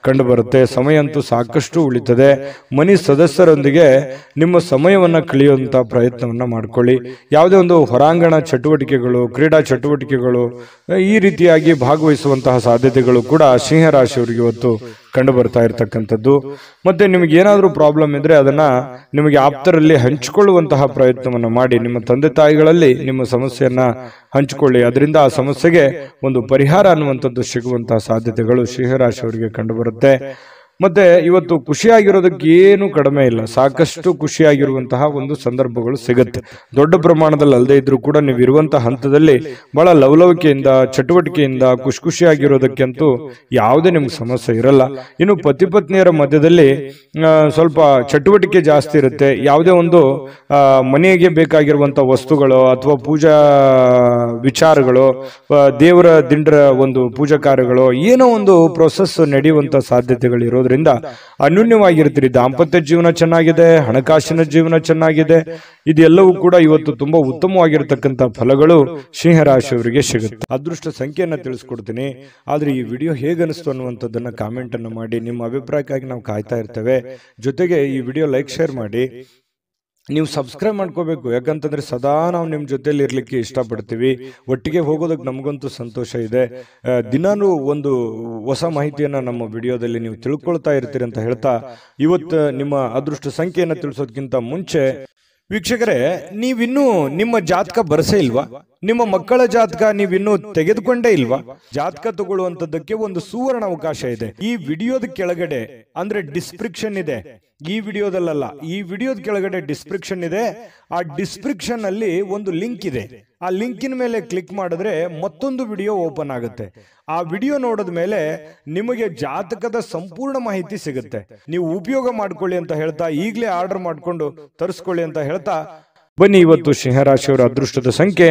ಕಂಡುಬರುತ್ತೆ. ಸಮಯ ಅಂತೂ ಸಾಕಷ್ಟು ಉಳಿತದೆ. ಮನೆ ಸದಸ್ಯರೊಂದಿಗೆ ನಿಮ್ಮ ಸಮಯವನ್ನ ಕಳೆಯುವಂತಹ ಪ್ರಯತ್ನವನ್ನ ಮಾಡ್ಕೊಳ್ಳಿ. ಯಾವುದೇ ಒಂದು ಹೊರಾಂಗಣ ಚಟುವಟಿಕೆಗಳು, ಕ್ರೀಡಾ ಚಟುವಟಿಕೆಗಳು ಈ ರೀತಿಯಾಗಿ ಭಾಗವಹಿಸುವಂತಹ ಸಾಧ್ಯತೆಗಳು ಕೂಡ ಸಿಂಹರಾಶಿಯವರಿಗೆ ಇವತ್ತು ಕಂಡು ಬರ್ತಾ ಇರತಕ್ಕಂಥದ್ದು. ಮತ್ತೆ ನಿಮಗೆ ಏನಾದರೂ ಪ್ರಾಬ್ಲಮ್ ಇದ್ರೆ ಅದನ್ನ ನಿಮಗೆ ಆಪ್ತರಲ್ಲಿ ಹಂಚಿಕೊಳ್ಳುವಂತಹ ಪ್ರಯತ್ನವನ್ನ ಮಾಡಿ. ನಿಮ್ಮ ತಂದೆ ತಾಯಿಗಳಲ್ಲಿ ನಿಮ್ಮ ಸಮಸ್ಯೆಯನ್ನ ಹಂಚಿಕೊಳ್ಳಿ. ಅದರಿಂದ ಆ ಸಮಸ್ಯೆಗೆ ಒಂದು ಪರಿಹಾರ ಅನ್ನುವಂಥದ್ದು ಸಿಗುವಂತಹ ಸಾಧ್ಯತೆಗಳು ಸಿಂಹರಾಶಿಯವರಿಗೆ ಕಂಡು ಬರುತ್ತೆ. ಮತ್ತೆ ಇವತ್ತು ಖುಷಿಯಾಗಿರೋದಕ್ಕೆ ಏನು ಕಡಿಮೆ ಇಲ್ಲ, ಸಾಕಷ್ಟು ಖುಷಿಯಾಗಿರುವಂತಹ ಒಂದು ಸಂದರ್ಭಗಳು ಸಿಗುತ್ತೆ. ದೊಡ್ಡ ಪ್ರಮಾಣದಲ್ಲಿ ಅಲ್ಲದೆ ಇದ್ರೂ ಕೂಡ ನೀವು ಇರುವಂತಹ ಹಂತದಲ್ಲಿ ಬಹಳ ಲವಲವಿಕೆಯಿಂದ, ಚಟುವಟಿಕೆಯಿಂದ ಖುಷಿಯಾಗಿರೋದಕ್ಕಂತೂ ಯಾವುದೇ ನಿಮ್ಗೆ ಸಮಸ್ಯೆ ಇರಲ್ಲ. ಇನ್ನು ಪತಿ ಪತ್ನಿಯರ ಮಧ್ಯದಲ್ಲಿ ಸ್ವಲ್ಪ ಚಟುವಟಿಕೆ ಜಾಸ್ತಿ ಇರುತ್ತೆ. ಯಾವುದೇ ಒಂದು ಮನೆಗೆ ಬೇಕಾಗಿರುವಂತಹ ವಸ್ತುಗಳು ಅಥವಾ ಪೂಜಾ ವಿಚಾರಗಳು, ದೇವರ ದಿಂಡ್ರ ಒಂದು ಪೂಜಾ ಕಾರ್ಯಗಳು, ಏನೋ ಒಂದು ಪ್ರೊಸೆಸ್ ನಡೆಯುವಂತ ಸಾಧ್ಯತೆಗಳು ಇರೋದ್ರಿಂದ ಅನ್ಯೂನ್ಯವಾಗಿರ್ತೀರಿ. ದಾಂಪತ್ಯ ಜೀವನ ಚೆನ್ನಾಗಿದೆ, ಹಣಕಾಸಿನ ಜೀವನ ಚೆನ್ನಾಗಿದೆ. ಇದೆಲ್ಲವೂ ಕೂಡ ಇವತ್ತು ತುಂಬಾ ಉತ್ತಮವಾಗಿರತಕ್ಕಂತ ಫಲಗಳು ಸಿಂಹರಾಶಿಯವರಿಗೆ ಸಿಗುತ್ತೆ. ಅದೃಷ್ಟ ಸಂಖ್ಯೆಯನ್ನ ತಿಳಿಸ್ಕೊಡ್ತೀನಿ. ಆದ್ರೆ ಈ ವಿಡಿಯೋ ಹೇಗನಿಸ್ತು ಅನ್ನುವಂಥದ್ದನ್ನ ಕಾಮೆಂಟ್ ಅನ್ನು ಮಾಡಿ. ನಿಮ್ಮ ಅಭಿಪ್ರಾಯಕ್ಕಾಗಿ ನಾವು ಕಾಯ್ತಾ ಇರ್ತೇವೆ. ಜೊತೆಗೆ ಈ ವಿಡಿಯೋ ಲೈಕ್, ಶೇರ್ ಮಾಡಿ. ನೀವು ಸಬ್ಸ್ಕ್ರೈಬ್ ಮಾಡ್ಕೋಬೇಕು, ಯಾಕಂತಂದ್ರೆ ಸದಾ ನಾವು ನಿಮ್ಮ ಜೊತೆಲಿ ಇರ್ಲಿಕ್ಕೆ ಇಷ್ಟಪಡ್ತೀವಿ. ಒಟ್ಟಿಗೆ ಹೋಗೋದಕ್ಕೆ ನಮಗಂತೂ ಸಂತೋಷ ಇದೆ. ದಿನಾನು ಒಂದು ಹೊಸ ಮಾಹಿತಿಯನ್ನ ನಮ್ಮ ವಿಡಿಯೋದಲ್ಲಿ ನೀವು ತಿಳ್ಕೊಳ್ತಾ ಇರ್ತೀರಿ ಅಂತ ಹೇಳ್ತಾ, ಇವತ್ತು ನಿಮ್ಮ ಅದೃಷ್ಟ ಸಂಖ್ಯೆಯನ್ನು ತಿಳಿಸೋದಕ್ಕಿಂತ ಮುಂಚೆ ವೀಕ್ಷಕರೇ, ನೀವಿನ್ನೂ ನಿಮ್ಮ ಜಾತಕ ಬರಸೇ ಇಲ್ವಾ? ನಿಮ್ಮ ಮಕ್ಕಳ ಜಾತಕ ನೀವಿನ್ನೂ ತೆಗೆದುಕೊಂಡೇ ಇಲ್ವಾ? ಜಾತಕ ತಗೊಳ್ಳುವಂತದ್ದಕ್ಕೆ ಒಂದು ಸುವರ್ಣ ಅವಕಾಶ ಇದೆ. ಈ ವಿಡಿಯೋದ ಕೆಳಗಡೆ ಅಂದ್ರೆ ಡಿಸ್ಕ್ರಿಪ್ಷನ್ ಇದೆ, ಈ ವಿಡಿಯೋದಲ್ಲ, ಈ ವಿಡಿಯೋದ ಕೆಳಗಡೆ ಡಿಸ್ಕ್ರಿಪ್ಷನ್ ಇದೆ. ಆ ಡಿಸ್ಕ್ರಿಪ್ಷನ್ ಅಲ್ಲಿ ಒಂದು ಲಿಂಕ್ ಇದೆ. ಆ ಲಿಂಕಿನ ಮೇಲೆ ಕ್ಲಿಕ್ ಮಾಡಿದ್ರೆ ಮತ್ತೊಂದು ವಿಡಿಯೋ ಓಪನ್ ಆಗುತ್ತೆ. ಆ ವಿಡಿಯೋ ನೋಡಿದ ಮೇಲೆ ನಿಮಗೆ ಜಾತಕದ ಸಂಪೂರ್ಣ ಮಾಹಿತಿ ಸಿಗುತ್ತೆ. ನೀವು ಉಪಯೋಗ ಮಾಡ್ಕೊಳ್ಳಿ ಅಂತ ಹೇಳ್ತಾ, ಈಗಲೇ ಆರ್ಡರ್ ಮಾಡ್ಕೊಂಡು ತರಿಸ್ಕೊಳ್ಳಿ ಅಂತ ಹೇಳ್ತಾ ಬನ್ನಿ ಇವತ್ತು ಸಿಂಹರಾಶಿಯವರ ಅದೃಷ್ಟದ ಸಂಖ್ಯೆ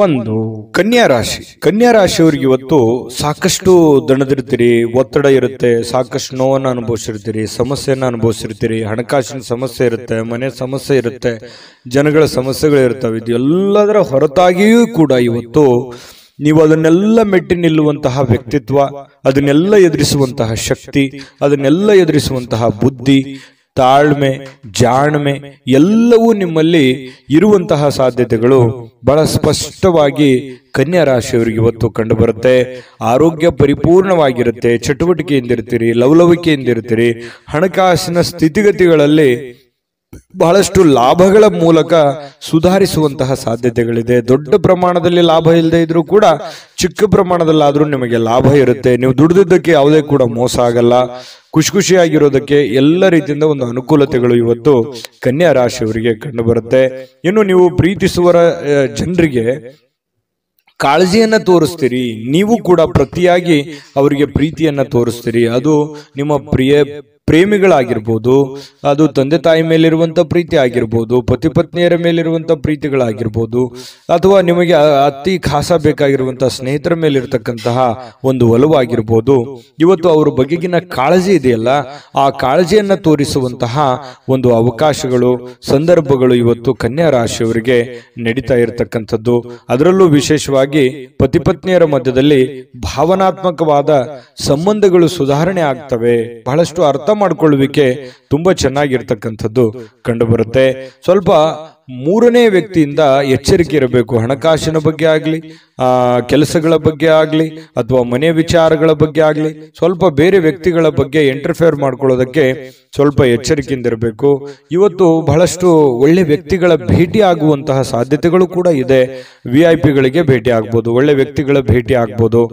1. ಕನ್ಯಾ ರಾಶಿ. ಕನ್ಯಾ ರಾಶಿಯವರಿಗೆ ಇವತ್ತು ಸಾಕಷ್ಟು ದಣದಿರ್ತೀರಿ, ಒತ್ತಡ ಇರುತ್ತೆ, ಸಾಕಷ್ಟು ನೋವನ್ನು ಅನುಭವಿಸಿರ್ತೀರಿ, ಸಮಸ್ಯೆಯನ್ನ ಅನುಭವಿಸಿರ್ತೀರಿ, ಹಣಕಾಸಿನ ಸಮಸ್ಯೆ ಇರುತ್ತೆ, ಮನೆ ಸಮಸ್ಯೆ ಇರುತ್ತೆ, ಜನಗಳ ಸಮಸ್ಯೆಗಳಿರ್ತವೆ. ಇದು ಎಲ್ಲದರ ಹೊರತಾಗಿಯೂ ಕೂಡ ಇವತ್ತು ನೀವು ಅದನ್ನೆಲ್ಲ ಮೆಟ್ಟಿ ನಿಲ್ಲುವಂತಹ ವ್ಯಕ್ತಿತ್ವ, ಅದನ್ನೆಲ್ಲ ಎದುರಿಸುವಂತಹ ಶಕ್ತಿ, ಅದನ್ನೆಲ್ಲ ಎದುರಿಸುವಂತಹ ಬುದ್ಧಿ, ತಾಳ್ಮೆ, ಜಾಣ್ಮೆ ಎಲ್ಲವೂ ನಿಮ್ಮಲ್ಲಿ ಇರುವಂತಹ ಸಾಧ್ಯತೆಗಳು ಬಹಳ ಸ್ಪಷ್ಟವಾಗಿ ಕನ್ಯಾ ರಾಶಿಯವರಿಗೆ ಇವತ್ತು ಕಂಡು ಬರುತ್ತೆ. ಆರೋಗ್ಯ ಪರಿಪೂರ್ಣವಾಗಿರುತ್ತೆ, ಚಟುವಟಿಕೆಯಿಂದಿರ್ತೀರಿ, ಲವಲವಿಕೆಯಿಂದಿರ್ತೀರಿ, ಹಣಕಾಸಿನ ಸ್ಥಿತಿಗತಿಗಳಲ್ಲಿ ಬಹಳಷ್ಟು ಲಾಭಗಳ ಮೂಲಕ ಸುಧಾರಿಸುವಂತಹ ಸಾಧ್ಯತೆಗಳಿದೆ. ದೊಡ್ಡ ಪ್ರಮಾಣದಲ್ಲಿ ಲಾಭ ಇಲ್ಲದೆ ಇದ್ರೂ ಕೂಡ ಚಿಕ್ಕ ಪ್ರಮಾಣದಲ್ಲಾದ್ರೂ ನಿಮಗೆ ಲಾಭ ಇರುತ್ತೆ. ನೀವು ದುಡಿದಿದ್ದಕ್ಕೆ ಯಾವುದೇ ಕೂಡ ಮೋಸ ಆಗಲ್ಲ. ಖುಷಿಯಾಗಿರೋದಕ್ಕೆ ಎಲ್ಲ ರೀತಿಯಿಂದ ಒಂದು ಅನುಕೂಲತೆಗಳು ಇವತ್ತು ಕನ್ಯಾ ರಾಶಿಯವರಿಗೆ ಕಂಡು ಬರುತ್ತೆ. ಇನ್ನು ನೀವು ಪ್ರೀತಿಸುವ ಜನರಿಗೆ ಕಾಳಜಿಯನ್ನ ತೋರಿಸ್ತೀರಿ, ನೀವು ಕೂಡ ಪ್ರತಿಯಾಗಿ ಅವರಿಗೆ ಪ್ರೀತಿಯನ್ನ ತೋರಿಸ್ತೀರಿ. ಅದು ನಿಮ್ಮ ಪ್ರೇಮಿಗಳಾಗಿರ್ಬೋದು, ಅದು ತಂದೆ ತಾಯಿ ಮೇಲಿರುವಂತ ಪ್ರೀತಿ ಆಗಿರ್ಬೋದು, ಪತಿ ಪತ್ನಿಯರ ಮೇಲಿರುವಂತ ಪ್ರೀತಿಗಳಾಗಿರ್ಬೋದು, ಅಥವಾ ನಿಮಗೆ ಅತಿ ಖಾಸ ಬೇಕಾಗಿರುವಂತಹ ಸ್ನೇಹಿತರ ಮೇಲಿರ್ತಕ್ಕಂತಹ ಒಂದು ಒಲವಾಗಿರ್ಬೋದು. ಇವತ್ತು ಅವ್ರ ಬಗೆಗಿನ ಕಾಳಜಿ ಇದೆಯಲ್ಲ, ಆ ಕಾಳಜಿಯನ್ನ ತೋರಿಸುವಂತಹ ಒಂದು ಅವಕಾಶಗಳು, ಸಂದರ್ಭಗಳು ಇವತ್ತು ಕನ್ಯಾ ರಾಶಿಯವರಿಗೆ ನಡೀತಾ ಇರತಕ್ಕಂಥದ್ದು. ಅದರಲ್ಲೂ ವಿಶೇಷವಾಗಿ ಪತಿ ಪತ್ನಿಯರ ಮಧ್ಯದಲ್ಲಿ ಭಾವನಾತ್ಮಕವಾದ ಸಂಬಂಧಗಳು ಸುಧಾರಣೆ ಆಗ್ತವೆ. ಬಹಳಷ್ಟು ಅರ್ಥ ಮಾಡಿಕೊಳ್ಳುವಿಕೆ ತುಂಬಾ ಚೆನ್ನಾಗಿರ್ತಕ್ಕಂಥದ್ದು ಕಂಡು ಬರುತ್ತೆ. ಸ್ವಲ್ಪ ಮೂರನೇ ವ್ಯಕ್ತಿಯಿಂದ ಎಚ್ಚರಿಕೆ ಇರಬೇಕು. ಹಣಕಾಸಿನ ಬಗ್ಗೆ ಆಗ್ಲಿ, ಕೆಲಸಗಳ ಬಗ್ಗೆ ಆಗ್ಲಿ, ಅಥವಾ ಮನೆ ವಿಚಾರಗಳ ಬಗ್ಗೆ ಆಗ್ಲಿ, ಸ್ವಲ್ಪ ಬೇರೆ ವ್ಯಕ್ತಿಗಳ ಬಗ್ಗೆ ಇಂಟರ್ಫಿಯರ್ ಮಾಡ್ಕೊಳ್ಳೋದಕ್ಕೆ ಸ್ವಲ್ಪ ಎಚ್ಚರಿಕೆಯಿಂದ ಇರಬೇಕು. ಇವತ್ತು ಬಹಳಷ್ಟು ಒಳ್ಳೆ ವ್ಯಕ್ತಿಗಳ ಭೇಟಿ ಆಗುವಂತಹ ಸಾಧ್ಯತೆಗಳು ಕೂಡ ಇದೆ. VIP ಗಳಿಗೆ ಭೇಟಿ ಆಗ್ಬೋದು, ಒಳ್ಳೆ ವ್ಯಕ್ತಿಗಳ ಭೇಟಿ ಆಗ್ಬೋದು.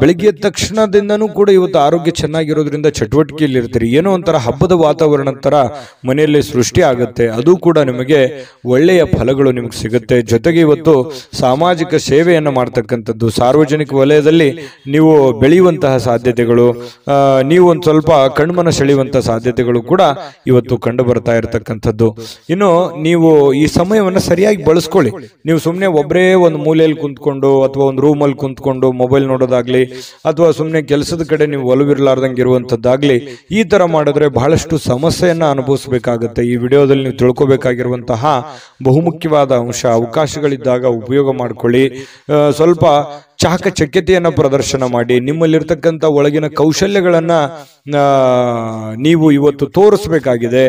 ಬೆಳಿಗ್ಗೆ ಎದ್ದ ತಕ್ಷಣದಿಂದನೂ ಕೂಡ ಇವತ್ತು ಆರೋಗ್ಯ ಚೆನ್ನಾಗಿರೋದ್ರಿಂದ ಚಟುವಟಿಕೆಯಲ್ಲಿ ಇರ್ತೀರಿ. ಏನೋ ಒಂಥರ ಹಬ್ಬದ ವಾತಾವರಣ ತರ ಮನೆಯಲ್ಲಿ ಸೃಷ್ಟಿ ಆಗುತ್ತೆ. ಅದು ಕೂಡ ನಿಮಗೆ ಒಳ್ಳೆಯ ಫಲಗಳು ನಿಮ್ಗೆ ಸಿಗುತ್ತೆ. ಜೊತೆಗೆ ಇವತ್ತು ಸಾಮಾಜಿಕ ಸೇವೆಯನ್ನು ಮಾಡ್ತಕ್ಕಂಥದ್ದು, ಸಾರ್ವಜನಿಕ ವಲಯದಲ್ಲಿ ನೀವು ಬೆಳೆಯುವಂತಹ ಸಾಧ್ಯತೆಗಳು, ನೀವು ಒಂದು ಸ್ವಲ್ಪ ಕಣ್ಮನ ಸೆಳೆಯುವಂತಹ ಸಾಧ್ಯತೆಗಳು ಕೂಡ ಇವತ್ತು ಕಂಡು ಬರ್ತಾ ಇರತಕ್ಕಂಥದ್ದು. ಇನ್ನು ನೀವು ಈ ಸಮಯವನ್ನು ಸರಿಯಾಗಿ ಬಳಸ್ಕೊಳ್ಳಿ. ನೀವು ಸುಮ್ಮನೆ ಒಬ್ಬರೇ ಒಂದು ಮೂಲೆಯಲ್ಲಿ ಕುಂತ್ಕೊಂಡು ಅಥವಾ ಒಂದು ರೂಮಲ್ಲಿ ಕುಂತ್ಕೊಂಡು ಮೊಬೈಲ್ ನೋಡೋದಾಗ್ಲಿ, ಅಥವಾ ಸುಮ್ಮನೆ ಕೆಲಸದ ಕಡೆ ನೀವು ಒಲವಿರಲಾರ್ದಂಗೆ ಇರುವಂತದ್ದಾಗ್ಲಿ, ಈ ತರ ಮಾಡಿದ್ರೆ ಬಹಳಷ್ಟು ಸಮಸ್ಯೆಯನ್ನ ಅನುಭವಿಸಬೇಕಾಗುತ್ತೆ. ಈ ವಿಡಿಯೋದಲ್ಲಿ ನೀವು ತಿಳ್ಕೊಬೇಕಾಗಿರುವಂತಹ ಬಹುಮುಖ್ಯವಾದ ಅಂಶ, ಅವಕಾಶಗಳಿದ್ದಾಗ ಉಪಯೋಗ ಮಾಡಿಕೊಳ್ಳಿ. ಸ್ವಲ್ಪ ಚಾಕಚಕ್ಯತೆಯನ್ನ ಪ್ರದರ್ಶನ ಮಾಡಿ, ನಿಮ್ಮಲ್ಲಿರ್ತಕ್ಕಂಥ ಒಳಗಿನ ಕೌಶಲ್ಯಗಳನ್ನ ನೀವು ಇವತ್ತು ತೋರಿಸಬೇಕಾಗಿದೆ.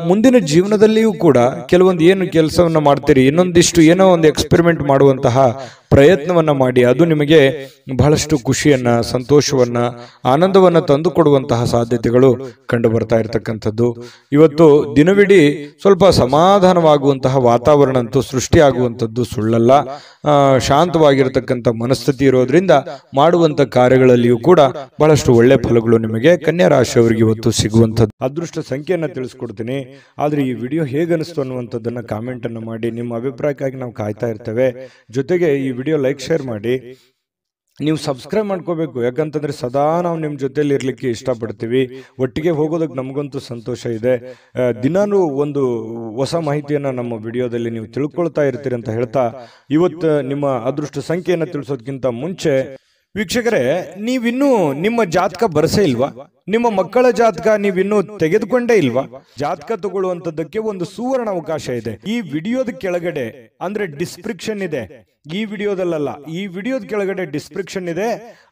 ಮುಂದಿನ ಜೀವನದಲ್ಲಿಯೂ ಕೂಡ ಕೆಲವೊಂದು ಏನು ಕೆಲಸವನ್ನ ಮಾಡ್ತೀರಿ, ಇನ್ನೊಂದಿಷ್ಟು ಏನೋ ಒಂದು ಎಕ್ಸ್ಪೆರಿಮೆಂಟ್ ಮಾಡುವಂತಹ ಪ್ರಯತ್ನವನ್ನ ಮಾಡಿ. ಅದು ನಿಮಗೆ ಬಹಳಷ್ಟು ಖುಷಿಯನ್ನ, ಸಂತೋಷವನ್ನ, ಆನಂದವನ್ನ ತಂದು ಕೊಡುವಂತಹ ಸಾಧ್ಯತೆಗಳು ಕಂಡು ಬರ್ತಾ ಇರತಕ್ಕಂಥದ್ದು. ಇವತ್ತು ದಿನವಿಡೀ ಸ್ವಲ್ಪ ಸಮಾಧಾನವಾಗುವಂತಹ ವಾತಾವರಣ ಅಂತೂ ಸೃಷ್ಟಿಯಾಗುವಂಥದ್ದು ಸುಳ್ಳಲ್ಲ. ಶಾಂತವಾಗಿರತಕ್ಕಂಥ ಮನಸ್ಥಿತಿ ಇರೋದ್ರಿಂದ ಮಾಡುವಂತ ಕಾರ್ಯಗಳಲ್ಲಿಯೂ ಕೂಡ ಬಹಳಷ್ಟು ಒಳ್ಳೆ ಫಲಗಳು ನಿಮಗೆ ಕನ್ಯಾ ರಾಶಿಯವರಿಗೆ ಇವತ್ತು ಸಿಗುವಂಥದ್ದು. ಅದೃಷ್ಟ ಸಂಖ್ಯೆಯನ್ನ ತಿಳಿಸ್ಕೊಡ್ತೀನಿ. ಆದ್ರೆ ಈ ವಿಡಿಯೋ ಹೇಗನಿಸ್ತು ಅನ್ನುವಂಥದ್ದನ್ನ ಕಾಮೆಂಟ್ ಅನ್ನು ಮಾಡಿ. ನಿಮ್ಮ ಅಭಿಪ್ರಾಯಕ್ಕಾಗಿ ನಾವು ಕಾಯ್ತಾ ಇರ್ತೇವೆ. ಜೊತೆಗೆ ಈ ವಿಡಿಯೋ ಲೈಕ್, ಶೇರ್ ಮಾಡಿ. ನೀವು ಸಬ್ಸ್ಕ್ರೈಬ್ ಮಾಡ್ಕೋಬೇಕು. ಯಾಕಂತಂದ್ರೆ ಸದಾ ನಾವು ನಿಮ್ಮ ಜೊತೆಲಿ ಇರ್ಲಿಕ್ಕೆ ಇಷ್ಟಪಡ್ತೀವಿ. ಒಟ್ಟಿಗೆ ಹೋಗೋದಕ್ಕೆ ನಮಗಂತೂ ಸಂತೋಷ ಇದೆ. ದಿನಾನು ಒಂದು ಹೊಸ ಮಾಹಿತಿಯನ್ನ ನಮ್ಮ ವಿಡಿಯೋದಲ್ಲಿ ನೀವು ತಿಳ್ಕೊಳ್ತಾ ಇರ್ತೀರಿ ಅಂತ ಹೇಳ್ತಾ, ಇವತ್ತು ನಿಮ್ಮ ಅದೃಷ್ಟ ಸಂಖ್ಯೆಯನ್ನ ತಿಳಿಸೋದಕ್ಕಿಂತ ಮುಂಚೆ ವೀಕ್ಷಕರೇ, ನೀವಿನ್ನೂ ನಿಮ್ಮ ಜಾತಕ ಬರಸೇ ಇಲ್ವಾ? ನಿಮ್ಮ ಮಕ್ಕಳ ಜಾತಕ ನೀವಿನ್ನೂ ತೆಗೆದುಕೊಂಡೇ ಇಲ್ವಾ? ಜಾತಕ ತಗೊಳ್ಳುವಂತದ್ದಕ್ಕೆ ಒಂದು ಸುವರ್ಣ ಅವಕಾಶ ಇದೆ. ಈ ವಿಡಿಯೋದ ಕೆಳಗಡೆ, ಅಂದ್ರೆ ಡಿಸ್ಕ್ರಿಪ್ಷನ್ ಇದೆ, ಈ ವಿಡಿಯೋದಲ್ಲ, ಈ ವಿಡಿಯೋದ ಕೆಳಗಡೆ ಡಿಸ್ಕ್ರಿಪ್ಷನ್ ಇದೆ.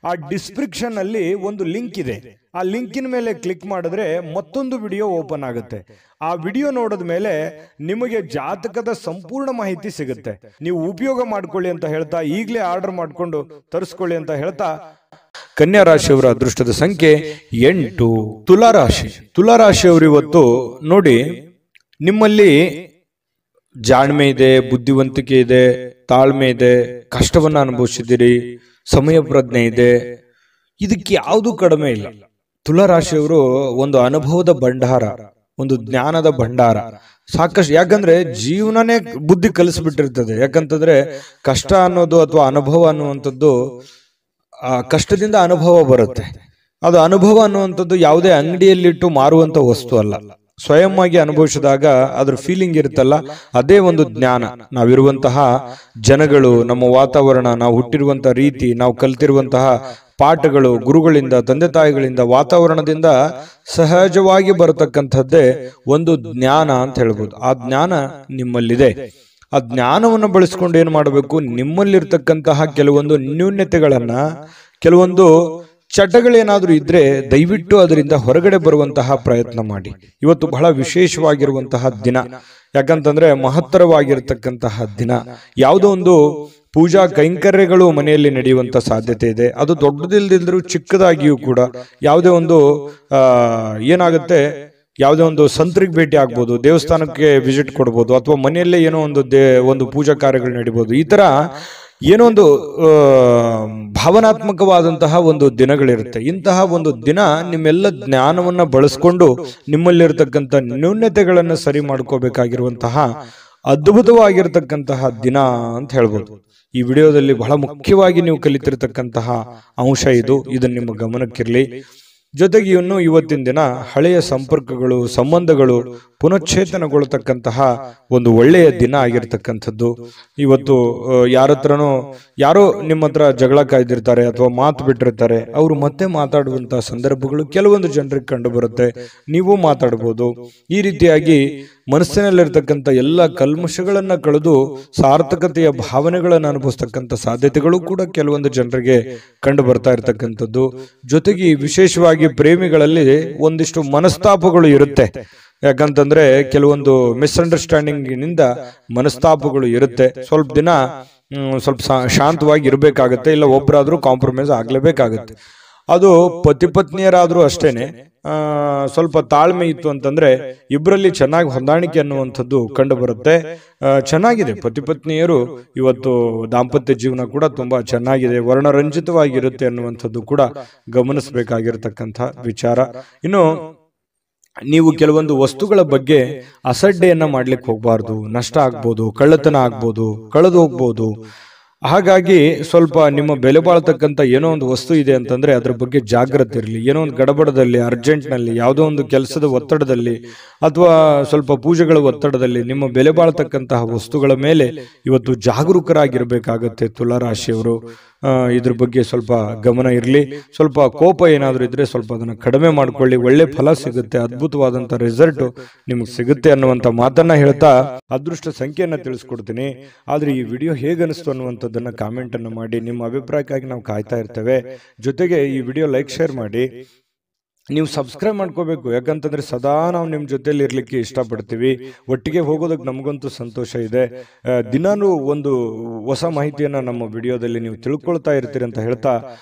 ಆ ಡಿಸ್ಕ್ರಿಪ್ಷನ್ ಅಲ್ಲಿ ಒಂದು ಲಿಂಕ್ ಇದೆ. ಆ ಲಿಂಕಿನ ಮೇಲೆ ಕ್ಲಿಕ್ ಮಾಡಿದ್ರೆ ಮತ್ತೊಂದು ವಿಡಿಯೋ ಓಪನ್ ಆಗುತ್ತೆ. ಆ ವಿಡಿಯೋ ನೋಡಿದ ಮೇಲೆ ನಿಮಗೆ ಜಾತಕದ ಸಂಪೂರ್ಣ ಮಾಹಿತಿ ಸಿಗುತ್ತೆ. ನೀವು ಉಪಯೋಗ ಮಾಡ್ಕೊಳ್ಳಿ ಅಂತ ಹೇಳ್ತಾ, ಈಗಲೇ ಆರ್ಡರ್ ಮಾಡ್ಕೊಂಡು ತರಿಸ್ಕೊಳ್ಳಿ ಅಂತ ಹೇಳ್ತಾ, ಕನ್ಯಾ ರಾಶಿಯವರ ಅದೃಷ್ಟದ ಸಂಖ್ಯೆ 8. ತುಲಾರಾಶಿ. ತುಲಾರಾಶಿಯವರು ಇವತ್ತು ನೋಡಿ, ನಿಮ್ಮಲ್ಲಿ ಜಾಣ್ಮೆ ಇದೆ, ಬುದ್ಧಿವಂತಿಕೆ ಇದೆ, ತಾಳ್ಮೆ ಇದೆ, ಕಷ್ಟವನ್ನ ಅನುಭವಿಸಿದ್ದೀರಿ, ಸಮಯ ಪ್ರಜ್ಞೆ ಇದೆ. ಇದಕ್ಕೆ ಯಾವುದು ಕಡಿಮೆ ಇಲ್ಲ. ತುಲಾರಾಶಿಯವರು ಒಂದು ಅನುಭವದ ಭಂಡಾರ, ಒಂದು ಜ್ಞಾನದ ಭಂಡಾರ ಸಾಕಷ್ಟು. ಯಾಕಂದ್ರೆ ಜೀವನನೇ ಬುದ್ಧಿ ಕಲಿಸ್ಬಿಟ್ಟಿರ್ತದೆ. ಯಾಕಂತಂದ್ರೆ ಕಷ್ಟ ಅನ್ನೋದು ಅಥವಾ ಅನುಭವ ಅನ್ನುವಂಥದ್ದು, ಕಷ್ಟದಿಂದ ಅನುಭವ ಬರುತ್ತೆ. ಅದು ಅನುಭವ ಅನ್ನುವಂಥದ್ದು ಯಾವುದೇ ಅಂಗಡಿಯಲ್ಲಿಟ್ಟು ಮಾರುವಂತ ವಸ್ತು ಅಲ್ಲ. ಸ್ವಯಂ ಆಗಿ ಅನುಭವಿಸಿದಾಗ ಅದ್ರ ಫೀಲಿಂಗ್ ಇರುತ್ತಲ್ಲ, ಅದೇ ಒಂದು ಜ್ಞಾನ. ನಾವಿರುವಂತಹ ಜನಗಳು, ನಮ್ಮ ವಾತಾವರಣ, ನಾವು ಹುಟ್ಟಿರುವಂತಹ ರೀತಿ, ನಾವು ಕಲ್ತಿರುವಂತಹ ಪಾಠಗಳು, ಗುರುಗಳಿಂದ, ತಂದೆ ತಾಯಿಗಳಿಂದ, ವಾತಾವರಣದಿಂದ ಸಹಜವಾಗಿ ಬರತಕ್ಕಂಥದ್ದೇ ಒಂದು ಜ್ಞಾನ ಅಂತ ಹೇಳ್ಬೋದು. ಆ ಜ್ಞಾನ ನಿಮ್ಮಲ್ಲಿದೆ. ಆ ಜ್ಞಾನವನ್ನು ಬಳಸ್ಕೊಂಡು ಏನ್ ಮಾಡಬೇಕು, ನಿಮ್ಮಲ್ಲಿರ್ತಕ್ಕಂತಹ ಕೆಲವೊಂದು ನ್ಯೂನ್ಯತೆಗಳನ್ನ, ಕೆಲವೊಂದು ಚಟಗಳೇನಾದ್ರೂ ಇದ್ರೆ ದಯವಿಟ್ಟು ಅದರಿಂದ ಹೊರಗಡೆ ಬರುವಂತಹ ಪ್ರಯತ್ನ ಮಾಡಿ. ಇವತ್ತು ಬಹಳ ವಿಶೇಷವಾಗಿರುವಂತಹ ದಿನ, ಯಾಕಂತಂದ್ರೆ ಮಹತ್ತರವಾಗಿರ್ತಕ್ಕಂತಹ ದಿನ. ಯಾವುದೋ ಒಂದು ಪೂಜಾ ಕೈಂಕರ್ಯಗಳು ಮನೆಯಲ್ಲಿ ನಡೆಯುವಂತ ಸಾಧ್ಯತೆ ಇದೆ. ಅದು ದೊಡ್ಡದಿಲ್ದಿಲ್ದರೂ ಚಿಕ್ಕದಾಗಿಯೂ ಕೂಡ ಯಾವುದೇ ಒಂದು ಏನಾಗುತ್ತೆ, ಯಾವುದೇ ಒಂದು ಸಂತರಿಗೆ ಭೇಟಿ ಆಗ್ಬೋದು, ದೇವಸ್ಥಾನಕ್ಕೆ ವಿಸಿಟ್ ಕೊಡ್ಬೋದು, ಅಥವಾ ಮನೆಯಲ್ಲೇ ಏನೋ ಒಂದು ಪೂಜಾ ಕಾರ್ಯಗಳು ನಡೀಬಹುದು. ಈ ತರ ಏನೋ ಒಂದು ಭಾವನಾತ್ಮಕವಾದಂತಹ ಒಂದು ದಿನಗಳಿರುತ್ತೆ. ಇಂತಹ ಒಂದು ದಿನ ನಿಮ್ಮೆಲ್ಲ ಜ್ಞಾನವನ್ನ ಬಳಸ್ಕೊಂಡು ನಿಮ್ಮಲ್ಲಿರ್ತಕ್ಕಂಥ ನ್ಯೂನ್ಯತೆಗಳನ್ನು ಸರಿ ಮಾಡ್ಕೋಬೇಕಾಗಿರುವಂತಹ ಅದ್ಭುತವಾಗಿರ್ತಕ್ಕಂತಹ ದಿನ ಅಂತ ಹೇಳ್ಬೋದು. ಈ ವಿಡಿಯೋದಲ್ಲಿ ಬಹಳ ಮುಖ್ಯವಾಗಿ ನೀವು ಕಲಿತಿರ್ತಕ್ಕಂತಹ ಅಂಶ ಇದನ್ನ ನಿಮ್ಮ ಗಮನಕ್ಕಿರಲಿ. ಜೊತೆಗೆ ಇವತ್ತಿನ ದಿನ ಹಳೆಯ ಸಂಪರ್ಕಗಳು, ಸಂಬಂಧಗಳು ಪುನಶ್ಚೇತನಗೊಳ್ಳತಕ್ಕಂತಹ ಒಂದು ಒಳ್ಳೆಯ ದಿನ ಆಗಿರ್ತಕ್ಕಂಥದ್ದು. ಇವತ್ತು ಯಾರೋ ನಿಮ್ಮ ಹತ್ರ ಜಗಳ ಕಾಯ್ದಿರ್ತಾರೆ ಅಥವಾ ಮಾತು ಬಿಟ್ಟಿರ್ತಾರೆ, ಅವರು ಮತ್ತೆ ಮಾತಾಡುವಂತಹ ಸಂದರ್ಭಗಳು ಕೆಲವೊಂದು ಜನರಿಗೆ ಕಂಡು ಬರುತ್ತೆ. ನೀವು ಮಾತಾಡಬಹುದು. ಈ ರೀತಿಯಾಗಿ ಮನಸ್ಸಿನಲ್ಲಿರ್ತಕ್ಕಂಥ ಎಲ್ಲ ಕಲ್ಮಶಗಳನ್ನ ಕಳೆದು ಸಾರ್ಥಕತೆಯ ಭಾವನೆಗಳನ್ನು ಅನುಭವಿಸ್ತಕ್ಕಂಥ ಸಾಧ್ಯತೆಗಳು ಕೂಡ ಕೆಲವೊಂದು ಜನರಿಗೆ ಕಂಡು ಬರ್ತಾ ಇರ್ತಕ್ಕಂಥದ್ದು. ಜೊತೆಗೆ ವಿಶೇಷವಾಗಿ ಪ್ರೇಮಿಗಳಲ್ಲಿ ಒಂದಿಷ್ಟು ಮನಸ್ತಾಪಗಳು ಇರುತ್ತೆ. ಯಾಕಂತಂದ್ರೆ ಕೆಲವೊಂದು ಮಿಸ್ಅಂಡರ್ಸ್ಟ್ಯಾಂಡಿಂಗ್ ನಿಂದ ಮನಸ್ತಾಪಗಳು ಇರುತ್ತೆ. ಸ್ವಲ್ಪ ದಿನ ಸ್ವಲ್ಪ ಶಾಂತವಾಗಿ ಇರಬೇಕಾಗತ್ತೆ, ಇಲ್ಲ ಒಬ್ಬರಾದ್ರೂ ಕಾಂಪ್ರಮೈಸ್ ಆಗ್ಲೇಬೇಕಾಗತ್ತೆ. ಅದು ಪತಿ ಪತ್ನಿಯರಾದ್ರೂ ಅಷ್ಟೇನೆ. ಸ್ವಲ್ಪ ತಾಳ್ಮೆ ಇತ್ತು ಅಂತಂದ್ರೆ ಇಬ್ಬರಲ್ಲಿ ಚೆನ್ನಾಗಿ ಹೊಂದಾಣಿಕೆ ಅನ್ನುವಂಥದ್ದು ಕಂಡು ಬರುತ್ತೆ. ಚೆನ್ನಾಗಿದೆ, ಪತಿ ಪತ್ನಿಯರು ಇವತ್ತು ದಾಂಪತ್ಯ ಜೀವನ ಕೂಡ ತುಂಬಾ ಚೆನ್ನಾಗಿದೆ, ವರ್ಣರಂಜಿತವಾಗಿರುತ್ತೆ ಅನ್ನುವಂಥದ್ದು ಕೂಡ ಗಮನಿಸಬೇಕಾಗಿರತಕ್ಕಂಥ ವಿಚಾರ. ಇನ್ನು ನೀವು ಕೆಲವೊಂದು ವಸ್ತುಗಳ ಬಗ್ಗೆ ಅಸಡ್ಡೆಯನ್ನ ಮಾಡ್ಲಿಕ್ಕೆ ಹೋಗ್ಬಾರ್ದು. ನಷ್ಟ ಆಗ್ಬೋದು, ಕಳ್ಳತನ ಆಗ್ಬೋದು, ಕಳೆದು ಹೋಗ್ಬೋದು. ಹಾಗಾಗಿ ಸ್ವಲ್ಪ ನಿಮ್ಮ ಬೆಲೆ ಬಾಳ್ತಕ್ಕಂಥ ಏನೋ ಒಂದು ವಸ್ತು ಇದೆ ಅಂತಂದ್ರೆ ಅದ್ರ ಬಗ್ಗೆ ಜಾಗ್ರತೆ ಇರಲಿ. ಏನೋ ಒಂದು ಗಡಬಡದಲ್ಲಿ, ಅರ್ಜೆಂಟ್ನಲ್ಲಿ, ಯಾವುದೋ ಒಂದು ಕೆಲಸದ ಒತ್ತಡದಲ್ಲಿ ಅಥವಾ ಸ್ವಲ್ಪ ಪೂಜೆಗಳ ಒತ್ತಡದಲ್ಲಿ ನಿಮ್ಮ ಬೆಲೆ ಬಾಳ್ತಕ್ಕಂತಹ ವಸ್ತುಗಳ ಮೇಲೆ ಇವತ್ತು ಜಾಗರೂಕರಾಗಿರ್ಬೇಕಾಗತ್ತೆ ತುಲಾರಾಶಿಯವರು. ಇದ್ರ ಬಗ್ಗೆ ಸ್ವಲ್ಪ ಗಮನ ಇರಲಿ. ಸ್ವಲ್ಪ ಕೋಪ ಏನಾದ್ರೂ ಇದ್ರೆ ಸ್ವಲ್ಪ ಅದನ್ನ ಕಡಿಮೆ ಮಾಡ್ಕೊಳ್ಳಿ. ಒಳ್ಳೆ ಫಲ ಸಿಗುತ್ತೆ, ಅದ್ಭುತವಾದಂತ ರಿಸಲ್ಟ್ ನಿಮ್ಗೆ ಸಿಗುತ್ತೆ ಅನ್ನುವಂತ ಮಾತನ್ನ ಹೇಳ್ತಾ ಅದೃಷ್ಟ ಸಂಖ್ಯೆಯನ್ನ ತಿಳಿಸ್ಕೊಡ್ತೀನಿ. ಆದ್ರೆ ಈ ವಿಡಿಯೋ ಹೇಗನಿಸ್ತು ಅನ್ನುವಂಥದ್ದನ್ನ ಕಾಮೆಂಟ್ ಅನ್ನು ಮಾಡಿ. ನಿಮ್ಮ ಅಭಿಪ್ರಾಯಕ್ಕಾಗಿ ನಾವು ಕಾಯ್ತಾ ಇರ್ತೇವೆ. ಜೊತೆಗೆ ಈ ವಿಡಿಯೋ ಲೈಕ್, ಶೇರ್ ಮಾಡಿ. ನೀವು ಸಬ್ಸ್ಕ್ರೈಬ್ ಮಾಡ್ಕೋಬೇಕು, ಯಾಕಂತಂದ್ರೆ ಸದಾ ನಾವು ನಿಮ್ ಜೊತೆಲಿ ಇರ್ಲಿಕ್ಕೆ ಇಷ್ಟಪಡ್ತೀವಿ. ಒಟ್ಟಿಗೆ ಹೋಗೋದಕ್ಕೆ ನಮಗಂತೂ ಸಂತೋಷ ಇದೆ. ದಿನಾನು ಒಂದು ಹೊಸ ಮಾಹಿತಿಯನ್ನ ನಮ್ಮ ವಿಡಿಯೋದಲ್ಲಿ ನೀವು ತಿಳ್ಕೊಳ್ತಾ ಇರ್ತೀರಿ ಅಂತ ಹೇಳ್ತಾ,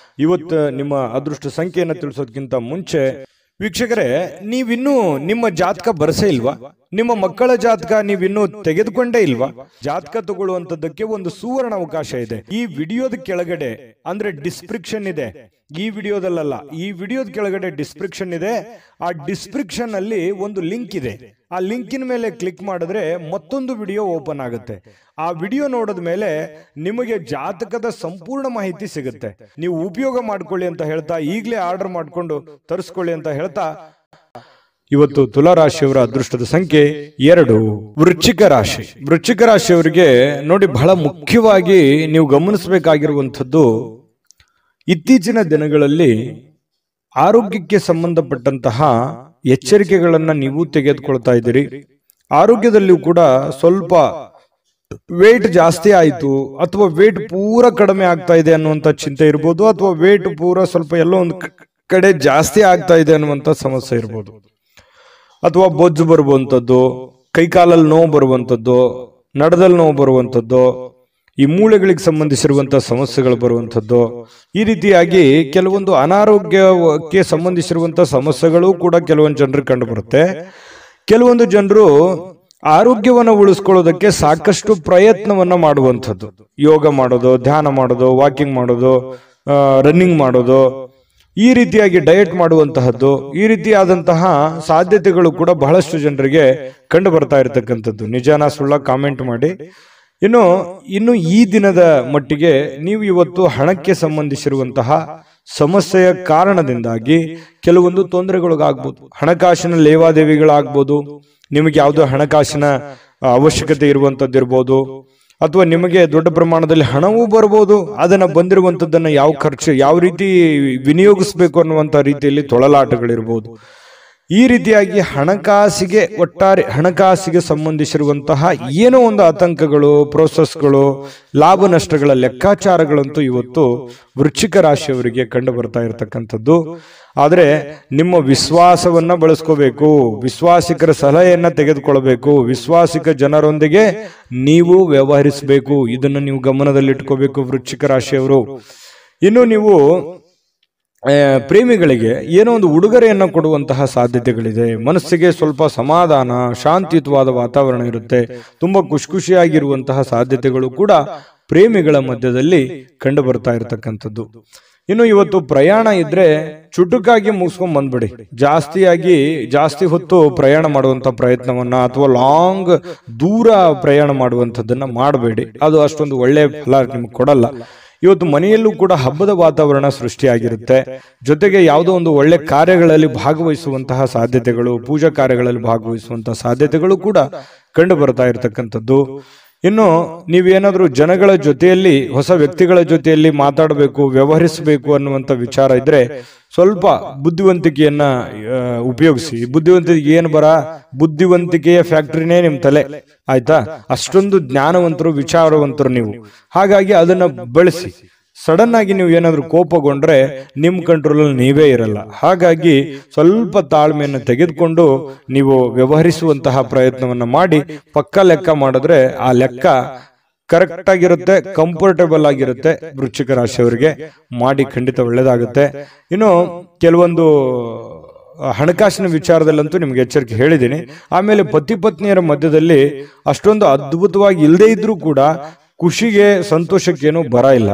ಇವತ್ತು ನಿಮ್ಮ ಅದೃಷ್ಟ ಸಂಖ್ಯೆಯನ್ನ ತಿಳಿಸೋದಕ್ಕಿಂತ ಮುಂಚೆ ವೀಕ್ಷಕರೇ, ನೀವಿನ್ನೂ ನಿಮ್ಮ ಜಾತಕ ಬರಸೇ ಇಲ್ವಾ? ನಿಮ್ಮ ಮಕ್ಕಳ ಜಾತಕ ನೀವಿನ್ನೂ ತೆಗೆದುಕೊಂಡೇ ಇಲ್ವಾ? ಜಾತಕ ತಗೊಳ್ಳುವಂತದ್ದಕ್ಕೆ ಒಂದು ಸುವರ್ಣ ಅವಕಾಶ ಇದೆ. ಈ ವಿಡಿಯೋದ ಕೆಳಗಡೆ ಅಂದ್ರೆ ಡಿಸ್ಕ್ರಿಪ್ಷನ್ ಇದೆ. ಈ ವಿಡಿಯೋದಲ್ಲ, ಈ ವಿಡಿಯೋದ ಕೆಳಗಡೆ ಡಿಸ್ಕ್ರಿಪ್ಷನ್ ಇದೆ. ಆ ಡಿಸ್ಕ್ರಿಪ್ಷನ್ ಅಲ್ಲಿ ಒಂದು ಲಿಂಕ್ ಇದೆ. ಆ ಲಿಂಕಿನ ಮೇಲೆ ಕ್ಲಿಕ್ ಮಾಡಿದ್ರೆ ಮತ್ತೊಂದು ವಿಡಿಯೋ ಓಪನ್ ಆಗುತ್ತೆ. ಆ ವಿಡಿಯೋ ನೋಡಿದ ಮೇಲೆ ನಿಮಗೆ ಜಾತಕದ ಸಂಪೂರ್ಣ ಮಾಹಿತಿ ಸಿಗುತ್ತೆ. ನೀವು ಉಪಯೋಗ ಮಾಡ್ಕೊಳ್ಳಿ ಅಂತ ಹೇಳ್ತಾ, ಈಗಲೇ ಆರ್ಡರ್ ಮಾಡ್ಕೊಂಡು ತರಿಸ್ಕೊಳ್ಳಿ ಅಂತ ಹೇಳ್ತಾ, ಇವತ್ತು ತುಲಾರಾಶಿಯವರ ಅದೃಷ್ಟದ ಸಂಖ್ಯೆ 2. ವೃಶ್ಚಿಕ ರಾಶಿ. ವೃಶ್ಚಿಕ ರಾಶಿಯವರಿಗೆ ನೋಡಿ, ಬಹಳ ಮುಖ್ಯವಾಗಿ ನೀವು ಗಮನಿಸಬೇಕಾಗಿರುವಂಥದ್ದು, ಇತ್ತೀಚಿನ ದಿನಗಳಲ್ಲಿ ಆರೋಗ್ಯಕ್ಕೆ ಸಂಬಂಧಪಟ್ಟಂತಹ ಎಚ್ಚರಿಕೆಗಳನ್ನ ನೀವು ತೆಗೆದುಕೊಳ್ತಾ ಇದ್ದೀರಿ. ಆರೋಗ್ಯದಲ್ಲಿಯೂ ಕೂಡ ಸ್ವಲ್ಪ ವೇಟ್ ಜಾಸ್ತಿ ಆಯ್ತು ಅಥವಾ ವೇಟ್ ಪೂರ ಕಡಿಮೆ ಆಗ್ತಾ ಇದೆ ಅನ್ನುವಂಥ ಚಿಂತೆ ಇರ್ಬೋದು, ಅಥವಾ ವೇಟ್ ಪೂರ ಸ್ವಲ್ಪ ಎಲ್ಲೋ ಒಂದು ಕಡೆ ಜಾಸ್ತಿ ಆಗ್ತಾ ಇದೆ ಅನ್ನುವಂಥ ಸಮಸ್ಯೆ ಇರ್ಬೋದು, ಅಥವಾ ಬೊಜ್ಜು ಬರುವಂಥದ್ದು, ಕೈಕಾಲಲ್ಲಿ ನೋವು ಬರುವಂಥದ್ದು, ನಡದಲ್ಲಿ ನೋವು ಬರುವಂಥದ್ದು, ಈ ಮೂಳೆಗಳಿಗೆ ಸಂಬಂಧಿಸಿರುವಂತಹ ಸಮಸ್ಯೆಗಳು ಬರುವಂಥದ್ದು. ಈ ರೀತಿಯಾಗಿ ಕೆಲವೊಂದು ಅನಾರೋಗ್ಯಕ್ಕೆ ಸಂಬಂಧಿಸಿರುವಂತಹ ಸಮಸ್ಯೆಗಳು ಕೂಡ ಕೆಲವೊಂದು ಜನರಿಗೆ ಕಂಡು ಬರುತ್ತೆ. ಕೆಲವೊಂದು ಜನರು ಆರೋಗ್ಯವನ್ನು ಉಳಿಸ್ಕೊಳ್ಳೋದಕ್ಕೆ ಸಾಕಷ್ಟು ಪ್ರಯತ್ನವನ್ನ ಮಾಡುವಂಥದ್ದು, ಯೋಗ ಮಾಡೋದು, ಧ್ಯಾನ ಮಾಡೋದು, ವಾಕಿಂಗ್ ಮಾಡೋದು, ರನ್ನಿಂಗ್ ಮಾಡೋದು, ಈ ರೀತಿಯಾಗಿ ಡಯಟ್ ಮಾಡುವಂತಹದ್ದು, ಈ ರೀತಿಯಾದಂತಹ ಸಾಧ್ಯತೆಗಳು ಕೂಡ ಬಹಳಷ್ಟು ಜನರಿಗೆ ಕಂಡು ಬರ್ತಾ ಇರತಕ್ಕಂಥದ್ದು. ನಿಜಾನ ಸುಳ್ಳ ಕಾಮೆಂಟ್ ಮಾಡಿ. ಇನ್ನು ಈ ದಿನದ ಮಟ್ಟಿಗೆ ನೀವು ಇವತ್ತು ಹಣಕ್ಕೆ ಸಂಬಂಧಿಸಿರುವಂತಹ ಸಮಸ್ಯೆಯ ಕಾರಣದಿಂದಾಗಿ ಕೆಲವೊಂದು ತೊಂದರೆಗಳಿಗಾಗ್ಬೋದು. ಹಣಕಾಸಿನ ಲೇವಾದೇವಿಗಳಾಗ್ಬೋದು, ನಿಮಗೆ ಯಾವುದೋ ಹಣಕಾಸಿನ ಅವಶ್ಯಕತೆ ಇರುವಂತದ್ದಿರ್ಬೋದು, ಅಥವಾ ನಿಮಗೆ ದೊಡ್ಡ ಪ್ರಮಾಣದಲ್ಲಿ ಹಣವೂ ಬರ್ಬೋದು. ಅದನ್ನ ಬಂದಿರುವಂತದ್ದನ್ನ ಯಾವ ರೀತಿ ವಿನಿಯೋಗಿಸ್ಬೇಕು ಅನ್ನುವಂತ ರೀತಿಯಲ್ಲಿ ತೊಳಲಾಟಗಳಿರ್ಬೋದು. ಈ ರೀತಿಯಾಗಿ ಒಟ್ಟಾರೆ ಹಣಕಾಸಿಗೆ ಸಂಬಂಧಿಸಿರುವಂತಹ ಏನೋ ಒಂದು ಆತಂಕಗಳು, ಪ್ರೋಸೆಸ್ಗಳು, ಲಾಭ ನಷ್ಟಗಳ ಲೆಕ್ಕಾಚಾರಗಳಂತೂ ಇವತ್ತು ವೃಶ್ಚಿಕ ರಾಶಿಯವರಿಗೆ ಕಂಡು ಬರ್ತಾ ಇರತಕ್ಕಂಥದ್ದು. ಆದರೆ ನಿಮ್ಮ ವಿಶ್ವಾಸವನ್ನ ಬಳಸ್ಕೋಬೇಕು, ವಿಶ್ವಾಸಿಕರ ಸಲಹೆಯನ್ನ ತೆಗೆದುಕೊಳ್ಬೇಕು, ವಿಶ್ವಾಸಿಕ ಜನರೊಂದಿಗೆ ನೀವು ವ್ಯವಹರಿಸಬೇಕು. ಇದನ್ನು ನೀವು ಗಮನದಲ್ಲಿಟ್ಕೋಬೇಕು ವೃಶ್ಚಿಕ ರಾಶಿಯವರು. ಇನ್ನು ನೀವು ಪ್ರೇಮಿಗಳಿಗೆ ಏನೋ ಒಂದು ಉಡುಗೊರೆಯನ್ನು ಕೊಡುವಂತಹ ಸಾಧ್ಯತೆಗಳಿದೆ. ಮನಸ್ಸಿಗೆ ಸ್ವಲ್ಪ ಸಮಾಧಾನ, ಶಾಂತಿಯುತವಾದ ವಾತಾವರಣ ಇರುತ್ತೆ. ತುಂಬಾ ಖುಷಿಯಾಗಿರುವಂತಹ ಸಾಧ್ಯತೆಗಳು ಕೂಡ ಪ್ರೇಮಿಗಳ ಮಧ್ಯದಲ್ಲಿ ಕಂಡು ಬರ್ತಾ ಇರತಕ್ಕಂಥದ್ದು. ಇನ್ನು ಇವತ್ತು ಪ್ರಯಾಣ ಇದ್ರೆ ಚುಟುಕಾಗಿ ಮುಗಿಸ್ಕೊಂಡ್ ಬಂದ್ಬಿಡಿ. ಜಾಸ್ತಿ ಹೊತ್ತು ಪ್ರಯಾಣ ಮಾಡುವಂತ ಪ್ರಯತ್ನವನ್ನ ಅಥವಾ ಲಾಂಗ್ ದೂರ ಪ್ರಯಾಣ ಮಾಡುವಂಥದ್ದನ್ನ ಮಾಡಬೇಡಿ. ಅದು ಅಷ್ಟೊಂದು ಒಳ್ಳೆ ಫಲ ನಿಮ್ಗೆ ಕೊಡಲ್ಲ. ಇವತ್ತು ಮನೆಯಲ್ಲೂ ಕೂಡ ಹಬ್ಬದ ವಾತಾವರಣ ಸೃಷ್ಟಿಯಾಗಿರುತ್ತೆ. ಜೊತೆಗೆ ಯಾವುದೋ ಒಂದು ಒಳ್ಳೆ ಕಾರ್ಯಗಳಲ್ಲಿ ಭಾಗವಹಿಸುವಂತಹ ಸಾಧ್ಯತೆಗಳು, ಪೂಜಾ ಕಾರ್ಯಗಳಲ್ಲಿ ಭಾಗವಹಿಸುವಂತಹ ಸಾಧ್ಯತೆಗಳು ಕೂಡ ಕಂಡು ಬರ್ತಾ ಇರತಕ್ಕಂಥದ್ದು. ಇನ್ನು ನೀವೇನಾದ್ರೂ ಜನಗಳ ಜೊತೆಯಲ್ಲಿ, ಹೊಸ ವ್ಯಕ್ತಿಗಳ ಜೊತೆಯಲ್ಲಿ ಮಾತಾಡಬೇಕು, ವ್ಯವಹರಿಸಬೇಕು ಅನ್ನುವಂಥ ವಿಚಾರ ಇದ್ರೆ ಸ್ವಲ್ಪ ಬುದ್ಧಿವಂತಿಕೆಯನ್ನ ಉಪಯೋಗಿಸಿ. ಬುದ್ಧಿವಂತಿಕೆ ಏನು ಬುದ್ಧಿವಂತಿಕೆಯ ಫ್ಯಾಕ್ಟ್ರಿನೇ ನಿಮ್ ತಲೆ, ಆಯ್ತಾ? ಅಷ್ಟೊಂದು ಜ್ಞಾನವಂತರು, ವಿಚಾರವಂತರು ನೀವು. ಹಾಗಾಗಿ ಅದನ್ನ ಬಳಸಿ. ಸಡನ್ ಆಗಿ ನೀವು ಏನಾದ್ರೂ ಕೋಪಗೊಂಡ್ರೆ ನಿಮ್ ಕಂಟ್ರೋಲಲ್ಲಿ ನೀವೇ ಇರಲ್ಲ. ಹಾಗಾಗಿ ಸ್ವಲ್ಪ ತಾಳ್ಮೆಯನ್ನು ತೆಗೆದುಕೊಂಡು ನೀವು ವ್ಯವಹರಿಸುವಂತಹ ಪ್ರಯತ್ನವನ್ನ ಮಾಡಿ. ಪಕ್ಕ ಲೆಕ್ಕ ಮಾಡಿದ್ರೆ ಆ ಲೆಕ್ಕ ಕರೆಕ್ಟ್ ಆಗಿರುತ್ತೆ, ಕಂಫರ್ಟೇಬಲ್ ಆಗಿರುತ್ತೆ. ವೃಶ್ಚಿಕ ರಾಶಿಯವರಿಗೆ ಮಾಡಿ, ಖಂಡಿತ ಒಳ್ಳೇದಾಗುತ್ತೆ. ಇನ್ನು ಕೆಲವೊಂದು ಹಣಕಾಸಿನ ವಿಚಾರದಲ್ಲಂತೂ ನಿಮ್ಗೆ ಎಚ್ಚರಿಕೆ ಹೇಳಿದ್ದೀನಿ. ಆಮೇಲೆ ಪತಿ ಪತ್ನಿಯರ ಮಧ್ಯದಲ್ಲಿ ಅಷ್ಟೊಂದು ಅದ್ಭುತವಾಗಿ ಇಲ್ಲದೇ ಇದ್ರೂ ಕೂಡ ಖುಷಿಗೆ, ಸಂತೋಷಕ್ಕೇನು ಬರ ಇಲ್ಲ.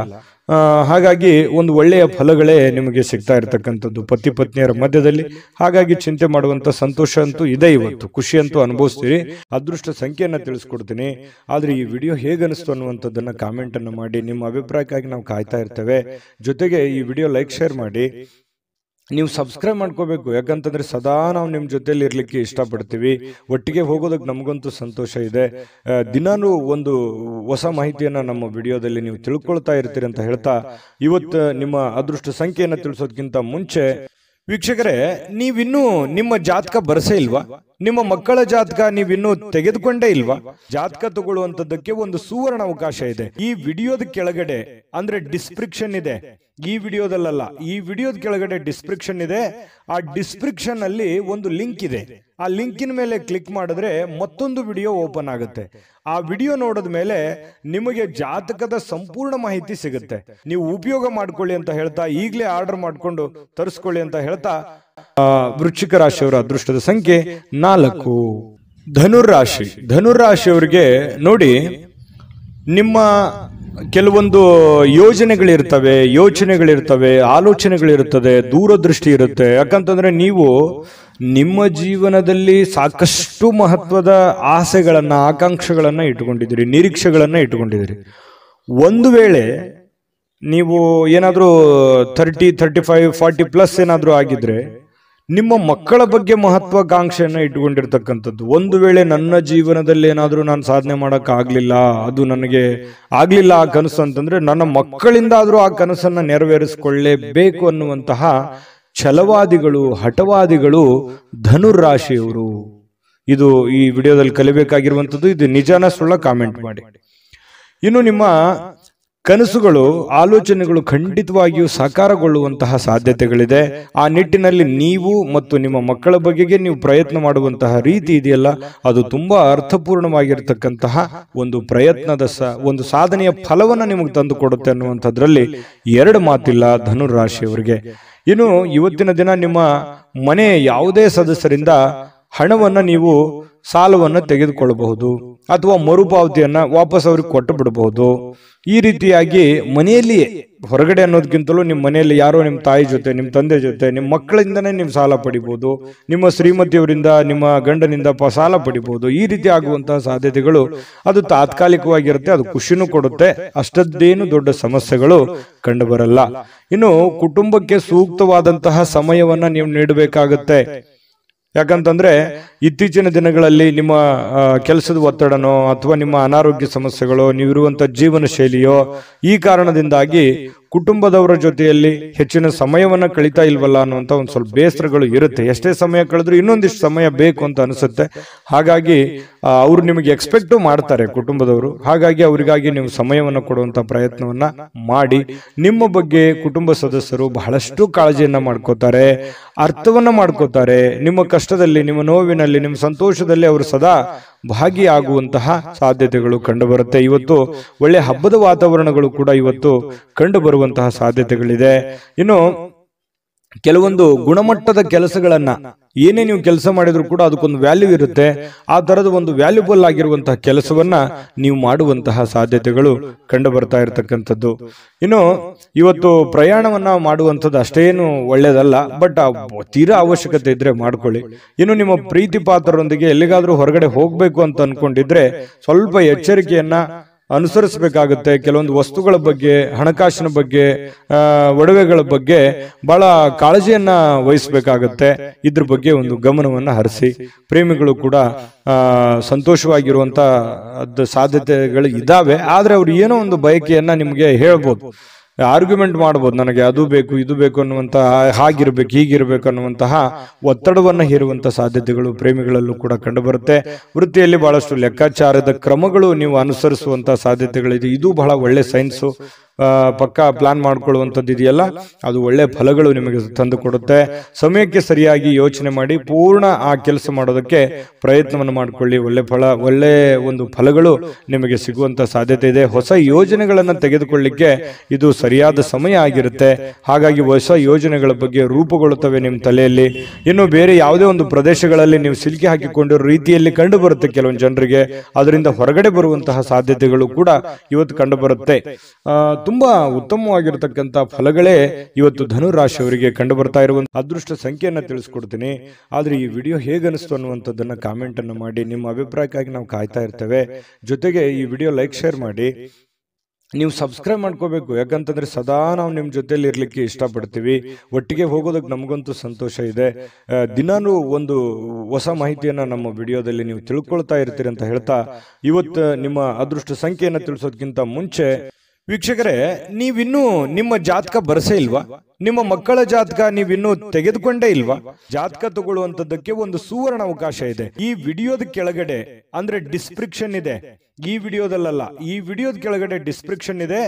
ಹಾಗಾಗಿ ಒಂದು ಒಳ್ಳೆಯ ಫಲಗಳೇ ನಿಮಗೆ ಸಿಗ್ತಾ ಇರತಕ್ಕಂಥದ್ದು ಪತಿ ಪತ್ನಿಯರ ಮಧ್ಯದಲ್ಲಿ. ಹಾಗಾಗಿ ಚಿಂತೆ ಮಾಡುವಂತ ಸಂತೋಷ ಅಂತೂ ಇದೆ. ಇವತ್ತು ಖುಷಿ ಅಂತೂ ಅನುಭವಿಸ್ತೀರಿ. ಅದೃಷ್ಟ ಸಂಖ್ಯೆಯನ್ನ ತಿಳಿಸ್ಕೊಡ್ತೀನಿ. ಆದ್ರೆ ಈ ವಿಡಿಯೋ ಹೇಗನಿಸ್ತು ಅನ್ನುವಂಥದ್ದನ್ನ ಕಾಮೆಂಟ್ ಅನ್ನು ಮಾಡಿ. ನಿಮ್ಮ ಅಭಿಪ್ರಾಯಕ್ಕಾಗಿ ನಾವು ಕಾಯ್ತಾ ಇರ್ತೇವೆ. ಜೊತೆಗೆ ಈ ವಿಡಿಯೋ ಲೈಕ್, ಶೇರ್ ಮಾಡಿ. ನೀವು ಸಬ್ಸ್ಕ್ರೈಬ್ ಮಾಡ್ಕೋಬೇಕು. ಯಾಕಂತಂದ್ರೆ ಸದಾ ನಾವು ನಿಮ್ಮ ಜೊತೆಲಿ ಇರ್ಲಿಕ್ಕೆ ಇಷ್ಟಪಡ್ತೀವಿ. ಒಟ್ಟಿಗೆ ಹೋಗೋದಕ್ಕೆ ನಮಗಂತೂ ಸಂತೋಷ ಇದೆ. ದಿನಾನು ಒಂದು ಹೊಸ ಮಾಹಿತಿಯನ್ನ ನಮ್ಮ ವಿಡಿಯೋದಲ್ಲಿ ನೀವು ತಿಳ್ಕೊಳ್ತಾ ಇರ್ತೀರಿ ಅಂತ ಹೇಳ್ತಾ, ಇವತ್ತು ನಿಮ್ಮ ಅದೃಷ್ಟ ಸಂಖ್ಯೆಯನ್ನು ತಿಳಿಸೋದಕ್ಕಿಂತ ಮುಂಚೆ ವೀಕ್ಷಕರೇ, ನೀವಿನ್ನೂ ನಿಮ್ಮ ಜಾತಕ ಬರಸೇ ಇಲ್ವಾ? ನಿಮ್ಮ ಮಕ್ಕಳ ಜಾತಕ ನೀವಿನ್ನೂ ತೆಗೆದುಕೊಂಡೇ ಇಲ್ವಾ? ಜಾತಕ ತಗೊಳ್ಳುವಂತದ್ದಕ್ಕೆ ಒಂದು ಸುವರ್ಣ ಅವಕಾಶ ಇದೆ. ಈ ವಿಡಿಯೋದ ಕೆಳಗಡೆ, ಅಂದ್ರೆ ಡಿಸ್ಕ್ರಿಪ್ಷನ್ ಇದೆ. ಈ ವಿಡಿಯೋದಲ್ಲ, ಈ ವಿಡಿಯೋದ ಕೆಳಗಡೆ ಡಿಸ್ಕ್ರಿಪ್ಷನ್ ಇದೆ. ಆ ಡಿಸ್ಕ್ರಿಪ್ಷನ್ ಅಲ್ಲಿ ಒಂದು ಲಿಂಕ್ ಇದೆ. ಆ ಲಿಂಕಿನ ಮೇಲೆ ಕ್ಲಿಕ್ ಮಾಡಿದ್ರೆ ಮತ್ತೊಂದು ವಿಡಿಯೋ ಓಪನ್ ಆಗುತ್ತೆ. ಆ ವಿಡಿಯೋ ನೋಡಿದ ಮೇಲೆ ನಿಮಗೆ ಜಾತಕದ ಸಂಪೂರ್ಣ ಮಾಹಿತಿ ಸಿಗುತ್ತೆ. ನೀವು ಉಪಯೋಗ ಮಾಡ್ಕೊಳ್ಳಿ ಅಂತ ಹೇಳ್ತಾ, ಈಗಲೇ ಆರ್ಡರ್ ಮಾಡ್ಕೊಂಡು ತರಿಸ್ಕೊಳ್ಳಿ ಅಂತ ಹೇಳ್ತಾ, ವೃಶ್ಚಿಕ ರಾಶಿಯವರ ಅದೃಷ್ಟದ ಸಂಖ್ಯೆ 4. ಧನುರಾಶಿ. ಧನುರಾಶಿಯವರಿಗೆ ನೋಡಿ, ನಿಮ್ಮ ಕೆಲವೊಂದು ಯೋಚನೆಗಳಿರ್ತವೆ, ಆಲೋಚನೆಗಳಿರ್ತದೆ, ದೂರದೃಷ್ಟಿ ಇರುತ್ತೆ. ಯಾಕಂತಂದ್ರೆ ನೀವು ನಿಮ್ಮ ಜೀವನದಲ್ಲಿ ಸಾಕಷ್ಟು ಮಹತ್ವದ ಆಸೆಗಳನ್ನ, ಆಕಾಂಕ್ಷೆಗಳನ್ನ ಇಟ್ಟುಕೊಂಡಿದ್ದೀರಿ, ನಿರೀಕ್ಷೆಗಳನ್ನ ಇಟ್ಟುಕೊಂಡಿದ್ದೀರಿ. ಒಂದು ವೇಳೆ ನೀವು ಏನಾದ್ರೂ 30, 35, 40 ಪ್ಲಸ್ ಏನಾದ್ರೂ ಆಗಿದ್ರೆ ನಿಮ್ಮ ಮಕ್ಕಳ ಬಗ್ಗೆ ಮಹತ್ವಾಕಾಂಕ್ಷೆಯನ್ನ ಇಟ್ಟುಕೊಂಡಿರ್ತಕ್ಕಂಥದ್ದು. ಒಂದು ವೇಳೆ ನನ್ನ ಜೀವನದಲ್ಲಿ ಏನಾದ್ರೂ ನಾನು ಸಾಧನೆ ಮಾಡಕ್ ಆಗ್ಲಿಲ್ಲ, ಅದು ನನಗೆ ಆಗ್ಲಿಲ್ಲ ಆ ಕನಸು ಅಂತಂದ್ರೆ, ನನ್ನ ಮಕ್ಕಳಿಂದ ಆದ್ರೂ ಆ ಕನಸನ್ನ ನೆರವೇರಿಸಿಕೊಳ್ಳೇಬೇಕು ಅನ್ನುವಂತಹ ಛಲವಾದಿಗಳು, ಹಠವಾದಿಗಳು ಧನುರಾಶಿಯವರು. ಇದು ಈ ವಿಡಿಯೋದಲ್ಲಿ ಕಲಿಬೇಕಾಗಿರುವಂಥದ್ದು. ಇದು ನಿಜಾನ ಸುಳ್ಳ ಕಾಮೆಂಟ್ ಮಾಡಿ. ಇನ್ನು ನಿಮ್ಮ ಕನಸುಗಳು, ಆಲೋಚನೆಗಳು ಖಂಡಿತವಾಗಿಯೂ ಸಾಕಾರಗೊಳ್ಳುವಂತಹ ಸಾಧ್ಯತೆಗಳಿದೆ. ಆ ನಿಟ್ಟಿನಲ್ಲಿ ನೀವು ಮತ್ತು ನಿಮ್ಮ ಮಕ್ಕಳ ಬಗೆಗೆ ನೀವು ಪ್ರಯತ್ನ ಮಾಡುವಂತಹ ರೀತಿ ಇದೆಯಲ್ಲ, ಅದು ತುಂಬಾ ಅರ್ಥಪೂರ್ಣವಾಗಿರ್ತಕ್ಕಂತಹ ಒಂದು ಪ್ರಯತ್ನದ ಒಂದು ಸಾಧನೆಯ ಫಲವನ್ನ ನಿಮಗೆ ತಂದು ಕೊಡುತ್ತೆ ಅನ್ನುವಂಥದ್ರಲ್ಲಿ ಎರಡು ಮಾತಿಲ್ಲ ಧನುರಾಶಿಯವರಿಗೆ. ಇನ್ನು ಇವತ್ತಿನ ದಿನ ನಿಮ್ಮ ಮನೆ ಯಾವುದೇ ಸದಸ್ಯರಿಂದ ಹಣವನ್ನ ನೀವು ಸಾಲವನ್ನ ತೆಗೆದುಕೊಳ್ಳಬಹುದು ಅಥವಾ ಮರುಪಾವತಿಯನ್ನ ವಾಪಸ್ ಅವ್ರಿಗೆ ಕೊಟ್ಟು ಬಿಡಬಹುದು. ಈ ರೀತಿಯಾಗಿ ಮನೆಯಲ್ಲಿಯೇ, ಹೊರಗಡೆ ಅನ್ನೋದಕ್ಕಿಂತಲೂ ನಿಮ್ಮ ಮನೆಯಲ್ಲಿ ಯಾರೋ ನಿಮ್ಮ ತಾಯಿ ಜೊತೆ, ನಿಮ್ಮ ತಂದೆ ಜೊತೆ, ನಿಮ್ಮ ಮಕ್ಕಳಿಂದನೇ ನೀವು ಸಾಲ ಪಡಿಬಹುದು, ನಿಮ್ಮ ಶ್ರೀಮತಿಯವರಿಂದ, ನಿಮ್ಮ ಗಂಡನಿಂದ ಸಾಲ ಪಡಿಬಹುದು. ಈ ರೀತಿ ಆಗುವಂತಹ ಸಾಧ್ಯತೆಗಳು ಅದು ತಾತ್ಕಾಲಿಕವಾಗಿರುತ್ತೆ, ಅದು ಖುಷಿನೂ ಕೊಡುತ್ತೆ, ಅಷ್ಟದ್ದೇನು ದೊಡ್ಡ ಸಮಸ್ಯೆಗಳು ಕಂಡು ಬರಲ್ಲ. ಇನ್ನು ಕುಟುಂಬಕ್ಕೆ ಸೂಕ್ತವಾದಂತಹ ಸಮಯವನ್ನ ನೀವು ನೀಡಬೇಕಾಗತ್ತೆ. ಯಾಕಂತಂದ್ರೆ ಇತ್ತೀಚಿನ ದಿನಗಳಲ್ಲಿ ನಿಮ್ಮ ಕೆಲಸದ ಒತ್ತಡನೋ ಅಥವಾ ನಿಮ್ಮ ಅನಾರೋಗ್ಯ ಸಮಸ್ಯೆಗಳೋ, ನೀವಿರುವಂತ ಜೀವನ ಶೈಲಿಯೋ, ಈ ಕಾರಣದಿಂದಾಗಿ ಕುಟುಂಬದವರ ಜೊತೆಯಲ್ಲಿ ಹೆಚ್ಚಿನ ಸಮಯವನ್ನ ಕಳೀತಾ ಇಲ್ವಲ್ಲ ಅನ್ನುವಂತ ಒಂದು ಸ್ವಲ್ಪ ಬೇಸರಗಳು ಇರುತ್ತೆ. ಎಷ್ಟೇ ಸಮಯ ಕಳೆದ್ರೂ ಇನ್ನೊಂದಿಷ್ಟು ಸಮಯ ಬೇಕು ಅಂತ ಅನಿಸುತ್ತೆ. ಹಾಗಾಗಿ ಅವರು ನಿಮಗೆ ಎಕ್ಸ್ಪೆಕ್ಟ್ ಮಾಡ್ತಾರೆ ಕುಟುಂಬದವರು. ಹಾಗಾಗಿ ಅವರಿಗಾಗಿ ನೀವು ಸಮಯವನ್ನು ಕೊಡುವಂತ ಪ್ರಯತ್ನವನ್ನ ಮಾಡಿ. ನಿಮ್ಮ ಬಗ್ಗೆ ಕುಟುಂಬ ಸದಸ್ಯರು ಬಹಳಷ್ಟು ಕಾಳಜಿಯನ್ನ ಮಾಡ್ಕೋತಾರೆ, ಅರ್ಥವನ್ನ ಮಾಡ್ಕೋತಾರೆ. ನಿಮ್ಮ ಕಷ್ಟದಲ್ಲಿ, ನಿಮ್ಮ ನೋವಿನಲ್ಲಿ, ನಿಮ್ಮ ಸಂತೋಷದಲ್ಲಿ ಅವರು ಸದಾ ಭಾಗಿಯಾಗುವಂತಹ ಸಾಧ್ಯತೆಗಳು ಕಂಡು ಬರುತ್ತೆ. ಇವತ್ತು ಒಳ್ಳೆ ಹಬ್ಬದ ವಾತಾವರಣಗಳು ಕೂಡ ಇವತ್ತು ಕಂಡು ಬರುವಂತಹ ಸಾಧ್ಯತೆಗಳಿದೆ. ಇನ್ನು ಕೆಲವೊಂದು ಗುಣಮಟ್ಟದ ಕೆಲಸಗಳನ್ನ, ಏನೇ ನೀವು ಕೆಲಸ ಮಾಡಿದ್ರು ಕೂಡ ಅದಕ್ಕೊಂದು ವ್ಯಾಲ್ಯೂ ಇರುತ್ತೆ. ಆ ತರದ ಒಂದು ವ್ಯಾಲ್ಯೂಬಲ್ ಆಗಿರುವಂತಹ ಕೆಲಸವನ್ನ ನೀವು ಮಾಡುವಂತಹ ಸಾಧ್ಯತೆಗಳು ಕಂಡು ಬರ್ತಾ ಇರತಕ್ಕಂಥದ್ದು. ಇನ್ನು ಇವತ್ತು ಪ್ರಯಾಣವನ್ನ ಮಾಡುವಂಥದ್ದು ಅಷ್ಟೇನು ಒಳ್ಳೇದಲ್ಲ, ಬಟ್ ತೀರಾ ಅವಶ್ಯಕತೆ ಇದ್ರೆ ಮಾಡ್ಕೊಳ್ಳಿ. ಇನ್ನು ನಿಮ್ಮ ಪ್ರೀತಿ ಪಾತ್ರರೊಂದಿಗೆ ಎಲ್ಲಿಗಾದ್ರೂ ಹೊರಗಡೆ ಹೋಗ್ಬೇಕು ಅಂತ ಅನ್ಕೊಂಡಿದ್ರೆ ಸ್ವಲ್ಪ ಎಚ್ಚರಿಕೆಯನ್ನ ಅನುಸರಿಸಬೇಕಾಗುತ್ತೆ. ಕೆಲವೊಂದು ವಸ್ತುಗಳ ಬಗ್ಗೆ, ಹಣಕಾಸಿನ ಬಗ್ಗೆ, ಒಡವೆಗಳ ಬಗ್ಗೆ ಬಹಳ ಕಾಳಜಿಯನ್ನ ವಹಿಸಬೇಕಾಗತ್ತೆ. ಇದ್ರ ಬಗ್ಗೆ ಒಂದು ಗಮನವನ್ನ ಹರಿಸಿ. ಪ್ರೇಮಿಗಳು ಕೂಡ ಸಂತೋಷವಾಗಿರುವಂತ ಸಾಧ್ಯತೆಗಳು ಇದಾವೆ. ಆದ್ರೆ ಅವ್ರು ಏನೋ ಒಂದು ಬಯಕೆಯನ್ನ ನಿಮ್ಗೆ ಹೇಳ್ಬೋದು, ಆರ್ಗ್ಯುಮೆಂಟ್ ಮಾಡಬಹುದು, ನನಗೆ ಅದು ಬೇಕು ಇದು ಬೇಕು ಅನ್ನುವಂತಹ, ಹಾಗಿರ್ಬೇಕು ಹೀಗಿರ್ಬೇಕು ಅನ್ನುವಂತಹ ಒತ್ತಡವನ್ನ ಹೇರುವಂತಹ ಸಾಧ್ಯತೆಗಳು ಪ್ರೇಮಿಗಳಲ್ಲೂ ಕೂಡ ಕಂಡು ಬರುತ್ತೆ. ವೃತ್ತಿಯಲ್ಲಿ ಬಹಳಷ್ಟು ಲೆಕ್ಕಾಚಾರದ ಕ್ರಮಗಳು ನೀವು ಅನುಸರಿಸುವಂತಹ ಸಾಧ್ಯತೆಗಳಿದೆ. ಇದು ಬಹಳ ಒಳ್ಳೆ ಸೈನ್ಸು. ಪಕ್ಕಾ ಪ್ಲಾನ್ ಮಾಡ್ಕೊಳ್ಳುವಂಥದ್ದು ಇದೆಯಲ್ಲ, ಅದು ಒಳ್ಳೆ ಫಲಗಳು ನಿಮಗೆ ತಂದು ಕೊಡುತ್ತೆ. ಸಮಯಕ್ಕೆ ಸರಿಯಾಗಿ ಯೋಚನೆ ಮಾಡಿ ಪೂರ್ಣ ಆ ಕೆಲಸ ಮಾಡೋದಕ್ಕೆ ಪ್ರಯತ್ನವನ್ನು ಮಾಡಿಕೊಳ್ಳಿ. ಒಳ್ಳೆ ಒಂದು ಫಲಗಳು ನಿಮಗೆ ಸಿಗುವಂತ ಸಾಧ್ಯತೆ ಇದೆ. ಹೊಸ ಯೋಜನೆಗಳನ್ನ ತೆಗೆದುಕೊಳ್ಳಿಕ್ಕೆ ಇದು ಸರಿಯಾದ ಸಮಯ ಆಗಿರುತ್ತೆ. ಹಾಗಾಗಿ ಹೊಸ ಯೋಜನೆಗಳ ಬಗ್ಗೆ ರೂಪುಗೊಳ್ಳುತ್ತವೆ ನಿಮ್ಮ ತಲೆಯಲ್ಲಿ. ಇನ್ನು ಬೇರೆ ಯಾವುದೇ ಒಂದು ಪ್ರದೇಶಗಳಲ್ಲಿ ನೀವು ಸಿಲುಕಿ ಹಾಕಿಕೊಂಡಿರೋ ರೀತಿಯಲ್ಲಿ ಕಂಡು ಬರುತ್ತೆ ಕೆಲವೊಂದು ಜನರಿಗೆ. ಅದರಿಂದ ಹೊರಗಡೆ ಬರುವಂತಹ ಸಾಧ್ಯತೆಗಳು ಕೂಡ ಇವತ್ತು ಕಂಡು ಬರುತ್ತೆ. ತುಂಬಾ ಉತ್ತಮವಾಗಿರತಕ್ಕಂತ ಫಲಗಳೇ ಇವತ್ತು ಧನು ರಾಶಿಯವರಿಗೆ ಕಂಡು ಬರ್ತಾ ಇರುವಂತ ಅದೃಷ್ಟ ಸಂಖ್ಯೆಯನ್ನ ತಿಳಿಸ್ಕೊಡ್ತೀನಿ. ಆದ್ರೆ ಈ ವಿಡಿಯೋ ಹೇಗನಿಸ್ತು ಅನ್ನುವಂಥದ್ದನ್ನ ಕಾಮೆಂಟ್ ಅನ್ನು ಮಾಡಿ. ನಿಮ್ಮ ಅಭಿಪ್ರಾಯಕ್ಕಾಗಿ ನಾವು ಕಾಯ್ತಾ ಇರ್ತೇವೆ. ಜೊತೆಗೆ ಈ ವಿಡಿಯೋ ಲೈಕ್, ಶೇರ್ ಮಾಡಿ. ನೀವು ಸಬ್ಸ್ಕ್ರೈಬ್ ಮಾಡ್ಕೋಬೇಕು. ಯಾಕಂತಂದ್ರೆ ಸದಾ ನಾವು ನಿಮ್ ಜೊತೆಲಿ ಇರ್ಲಿಕ್ಕೆ ಇಷ್ಟಪಡ್ತೀವಿ. ಒಟ್ಟಿಗೆ ಹೋಗೋದಕ್ಕೆ ನಮಗಂತೂ ಸಂತೋಷ ಇದೆ. ದಿನಾನು ಒಂದು ಹೊಸ ಮಾಹಿತಿಯನ್ನ ನಮ್ಮ ವಿಡಿಯೋದಲ್ಲಿ ನೀವು ತಿಳ್ಕೊಳ್ತಾ ಇರ್ತೀರಿ ಅಂತ ಹೇಳ್ತಾ, ಇವತ್ತು ನಿಮ್ಮ ಅದೃಷ್ಟ ಸಂಖ್ಯೆಯನ್ನ ತಿಳಿಸೋದಕ್ಕಿಂತ ಮುಂಚೆ ವೀಕ್ಷಕರೇ, ನೀವಿನ್ನೂ ನಿಮ್ಮ ಜಾತಕ ಬರಸೇ ಇಲ್ವಾ? ನಿಮ್ಮ ಮಕ್ಕಳ ಜಾತಕ ನೀವಿನ್ನೂ ತೆಗೆದುಕೊಂಡೇ ಇಲ್ವಾ? ಜಾತಕ ತಗೊಳ್ಳುವಂತದ್ದಕ್ಕೆ ಒಂದು ಸುವರ್ಣ ಅವಕಾಶ ಇದೆ. ಈ ವಿಡಿಯೋದ ಕೆಳಗಡೆ, ಅಂದ್ರೆ ಡಿಸ್ಕ್ರಿಪ್ಷನ್ ಇದೆ, ಈ ವಿಡಿಯೋದಲ್ಲ, ಈ ವಿಡಿಯೋದ ಕೆಳಗಡೆ ಡಿಸ್ಕ್ರಿಪ್ಷನ್ ಇದೆ.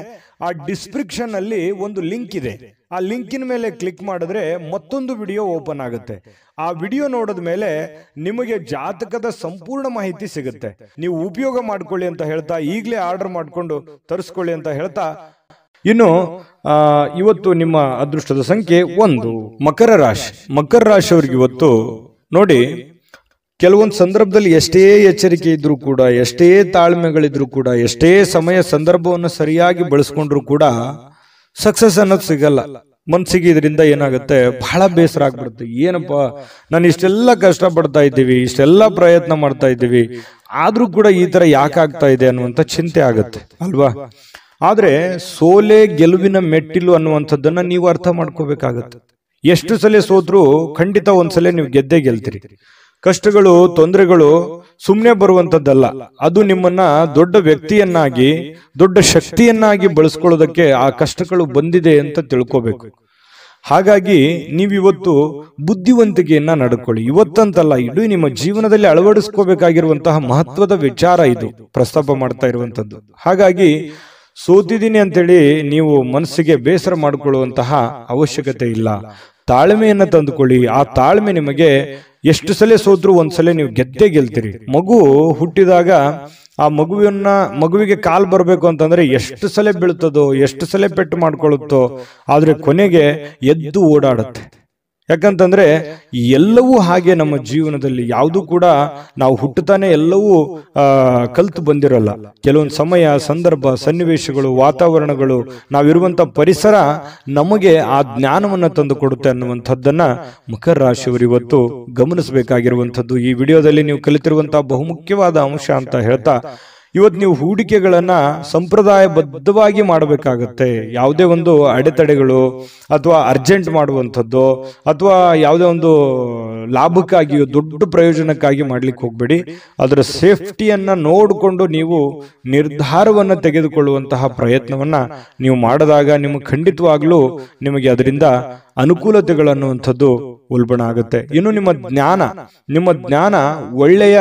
ಆ ಡಿಸ್ಕ್ರಿಪ್ಷನ್ ಅಲ್ಲಿ ಒಂದು ಲಿಂಕ್ ಇದೆ. ಆ ಲಿಂಕಿನ ಮೇಲೆ ಕ್ಲಿಕ್ ಮಾಡಿದ್ರೆ ಮತ್ತೊಂದು ವಿಡಿಯೋ ಓಪನ್ ಆಗುತ್ತೆ. ಆ ವಿಡಿಯೋ ನೋಡಿದ ಮೇಲೆ ನಿಮಗೆ ಜಾತಕದ ಸಂಪೂರ್ಣ ಮಾಹಿತಿ ಸಿಗುತ್ತೆ. ನೀವು ಉಪಯೋಗ ಮಾಡ್ಕೊಳ್ಳಿ ಅಂತ ಹೇಳ್ತಾ, ಈಗಲೇ ಆರ್ಡರ್ ಮಾಡ್ಕೊಂಡು ತರಿಸ್ಕೊಳ್ಳಿ ಅಂತ ಹೇಳ್ತಾ, ಇನ್ನು ಇವತ್ತು ನಿಮ್ಮ ಅದೃಷ್ಟದ ಸಂಖ್ಯೆ 1 ಮಕರ ರಾಶಿ. ಮಕರ ರಾಶಿಯವರಿಗೆ ಇವತ್ತು ನೋಡಿ, ಕೆಲವೊಂದು ಸಂದರ್ಭದಲ್ಲಿ ಎಷ್ಟೇ ಎಚ್ಚರಿಕೆ ಇದ್ರೂ ಕೂಡ, ಎಷ್ಟೇ ತಾಳ್ಮೆಗಳಿದ್ರು ಕೂಡ, ಎಷ್ಟೇ ಸಮಯ ಸಂದರ್ಭವನ್ನು ಸರಿಯಾಗಿ ಬಳಸ್ಕೊಂಡ್ರು ಕೂಡ ಸಕ್ಸಸ್ ಅನ್ನೋದು ಸಿಗಲ್ಲ. ಮನ್ಸಿಗೆ ಇದರಿಂದ ಏನಾಗುತ್ತೆ, ಬಹಳ ಬೇಸರ ಆಗ್ಬಿಡುತ್ತೆ. ಏನಪ್ಪಾ, ನಾನು ಇಷ್ಟೆಲ್ಲ ಕಷ್ಟ ಪಡ್ತಾ ಇದ್ದೀವಿ, ಇಷ್ಟೆಲ್ಲ ಪ್ರಯತ್ನ ಮಾಡ್ತಾ ಇದ್ದೀವಿ, ಆದ್ರೂ ಕೂಡ ಈ ತರ ಯಾಕಾಗ್ತಾ ಇದೆ ಅನ್ನುವಂಥ ಚಿಂತೆ ಆಗುತ್ತೆ ಅಲ್ವಾ? ಆದ್ರೆ ಸೋಲೆ ಗೆಲುವಿನ ಮೆಟ್ಟಿಲು ಅನ್ನುವಂಥದ್ದನ್ನ ನೀವು ಅರ್ಥ ಮಾಡ್ಕೋಬೇಕಾಗತ್ತೆ. ಎಷ್ಟು ಸಲ ಸೋತ್ರು ಖಂಡಿತ ಒಂದ್ಸಲ ನೀವು ಗೆದ್ದೇ ಗೆಲ್ತೀರಿ. ಕಷ್ಟಗಳು, ತೊಂದರೆಗಳು ಸುಮ್ಮನೆ ಬರುವಂತದ್ದಲ್ಲ. ಅದು ನಿಮ್ಮನ್ನ ದೊಡ್ಡ ವ್ಯಕ್ತಿಯನ್ನಾಗಿ, ದೊಡ್ಡ ಶಕ್ತಿಯನ್ನಾಗಿ ಬಳಸ್ಕೊಳ್ಳೋದಕ್ಕೆ ಆ ಕಷ್ಟಗಳು ಬಂದಿದೆ ಅಂತ ತಿಳ್ಕೋಬೇಕು. ಹಾಗಾಗಿ ನೀವಿವತ್ತು ಬುದ್ಧಿವಂತಿಕೆಯನ್ನ ನಡ್ಕೊಳ್ಳಿ. ಇವತ್ತಂತಲ್ಲ, ಇಡೀ ನಿಮ್ಮ ಜೀವನದಲ್ಲಿ ಅಳವಡಿಸ್ಕೋಬೇಕಾಗಿರುವಂತಹ ಮಹತ್ವದ ವಿಚಾರ ಇದು ಪ್ರಸ್ತಾಪ ಮಾಡ್ತಾ ಇರುವಂತದ್ದು. ಹಾಗಾಗಿ ಸೋತಿದ್ದೀನಿ ಅಂತೇಳಿ ನೀವು ಮನಸ್ಸಿಗೆ ಬೇಸರ ಮಾಡಿಕೊಳ್ಳುವಂತಹ ಅವಶ್ಯಕತೆ ಇಲ್ಲ. ತಾಳ್ಮೆಯನ್ನ ತಂದುಕೊಳ್ಳಿ. ಆ ತಾಳ್ಮೆ ನಿಮಗೆ ಎಷ್ಟು ಸಲ ಸೋತ್ರು ಒಂದ್ಸಲ ನೀವು ಗೆದ್ದೇ ಗೆಲ್ತೀರಿ. ಮಗು ಹುಟ್ಟಿದಾಗ ಆ ಮಗುವಿಗೆ ಕಾಲ್ ಬರಬೇಕು ಅಂತಂದ್ರೆ ಎಷ್ಟು ಸಲ ಬೀಳ್ತದೋ, ಎಷ್ಟು ಸಲ ಪೆಟ್ಟು ಮಾಡ್ಕೊಳ್ಳುತ್ತೋ, ಆದ್ರೆ ಕೊನೆಗೆ ಎದ್ದು ಓಡಾಡುತ್ತೆ. ಯಾಕಂತಂದ್ರೆ ಎಲ್ಲವೂ ಹಾಗೆ ನಮ್ಮ ಜೀವನದಲ್ಲಿ ಯಾವುದು ಕೂಡ ನಾವು ಹುಟ್ಟುತ್ತಾನೆ ಎಲ್ಲವೂ ಕಲ್ತು ಬಂದಿರಲ್ಲ. ಕೆಲವೊಂದು ಸಮಯ, ಸಂದರ್ಭ, ಸನ್ನಿವೇಶಗಳು, ವಾತಾವರಣಗಳು, ನಾವಿರುವಂತ ಪರಿಸರ ನಮಗೆ ಆ ಜ್ಞಾನವನ್ನ ತಂದು ಕೊಡುತ್ತೆ ಅನ್ನುವಂಥದ್ದನ್ನ ಮಕರ ರಾಶಿಯವರು ಇವತ್ತು ಗಮನಿಸಬೇಕಾಗಿರುವಂಥದ್ದು. ಈ ವಿಡಿಯೋದಲ್ಲಿ ನೀವು ಕಲಿತಿರುವಂತಹ ಬಹುಮುಖ್ಯವಾದ ಅಂಶ ಅಂತ ಹೇಳ್ತಾ, ಇವತ್ತು ನೀವು ಹೂಡಿಕೆಗಳನ್ನ ಸಂಪ್ರದಾಯಬದ್ಧವಾಗಿ ಮಾಡಬೇಕಾಗತ್ತೆ. ಯಾವುದೇ ಒಂದು ಅಡೆತಡೆಗಳು ಅಥವಾ ಅರ್ಜೆಂಟ್ ಮಾಡುವಂಥದ್ದು ಅಥವಾ ಯಾವುದೇ ಒಂದು ಲಾಭಕ್ಕಾಗಿ, ದೊಡ್ಡ ಪ್ರಯೋಜನಕ್ಕಾಗಿ ಮಾಡ್ಲಿಕ್ಕೆ ಹೋಗ್ಬೇಡಿ. ಅದರ ಸೇಫ್ಟಿಯನ್ನ ನೋಡಿಕೊಂಡು ನೀವು ನಿರ್ಧಾರವನ್ನ ತೆಗೆದುಕೊಳ್ಳುವಂತಹ ಪ್ರಯತ್ನವನ್ನ ನೀವು ಮಾಡಿದಾಗ ನಿಮಗೆ ಖಂಡಿತವಾಗ್ಲೂ ನಿಮಗೆ ಅದರಿಂದ ಅನುಕೂಲತೆಗಳನ್ನುವಂಥದ್ದು ಉಲ್ಬಣ ಆಗುತ್ತೆ. ಇನ್ನು ನಿಮ್ಮ ಜ್ಞಾನ ಒಳ್ಳೆಯ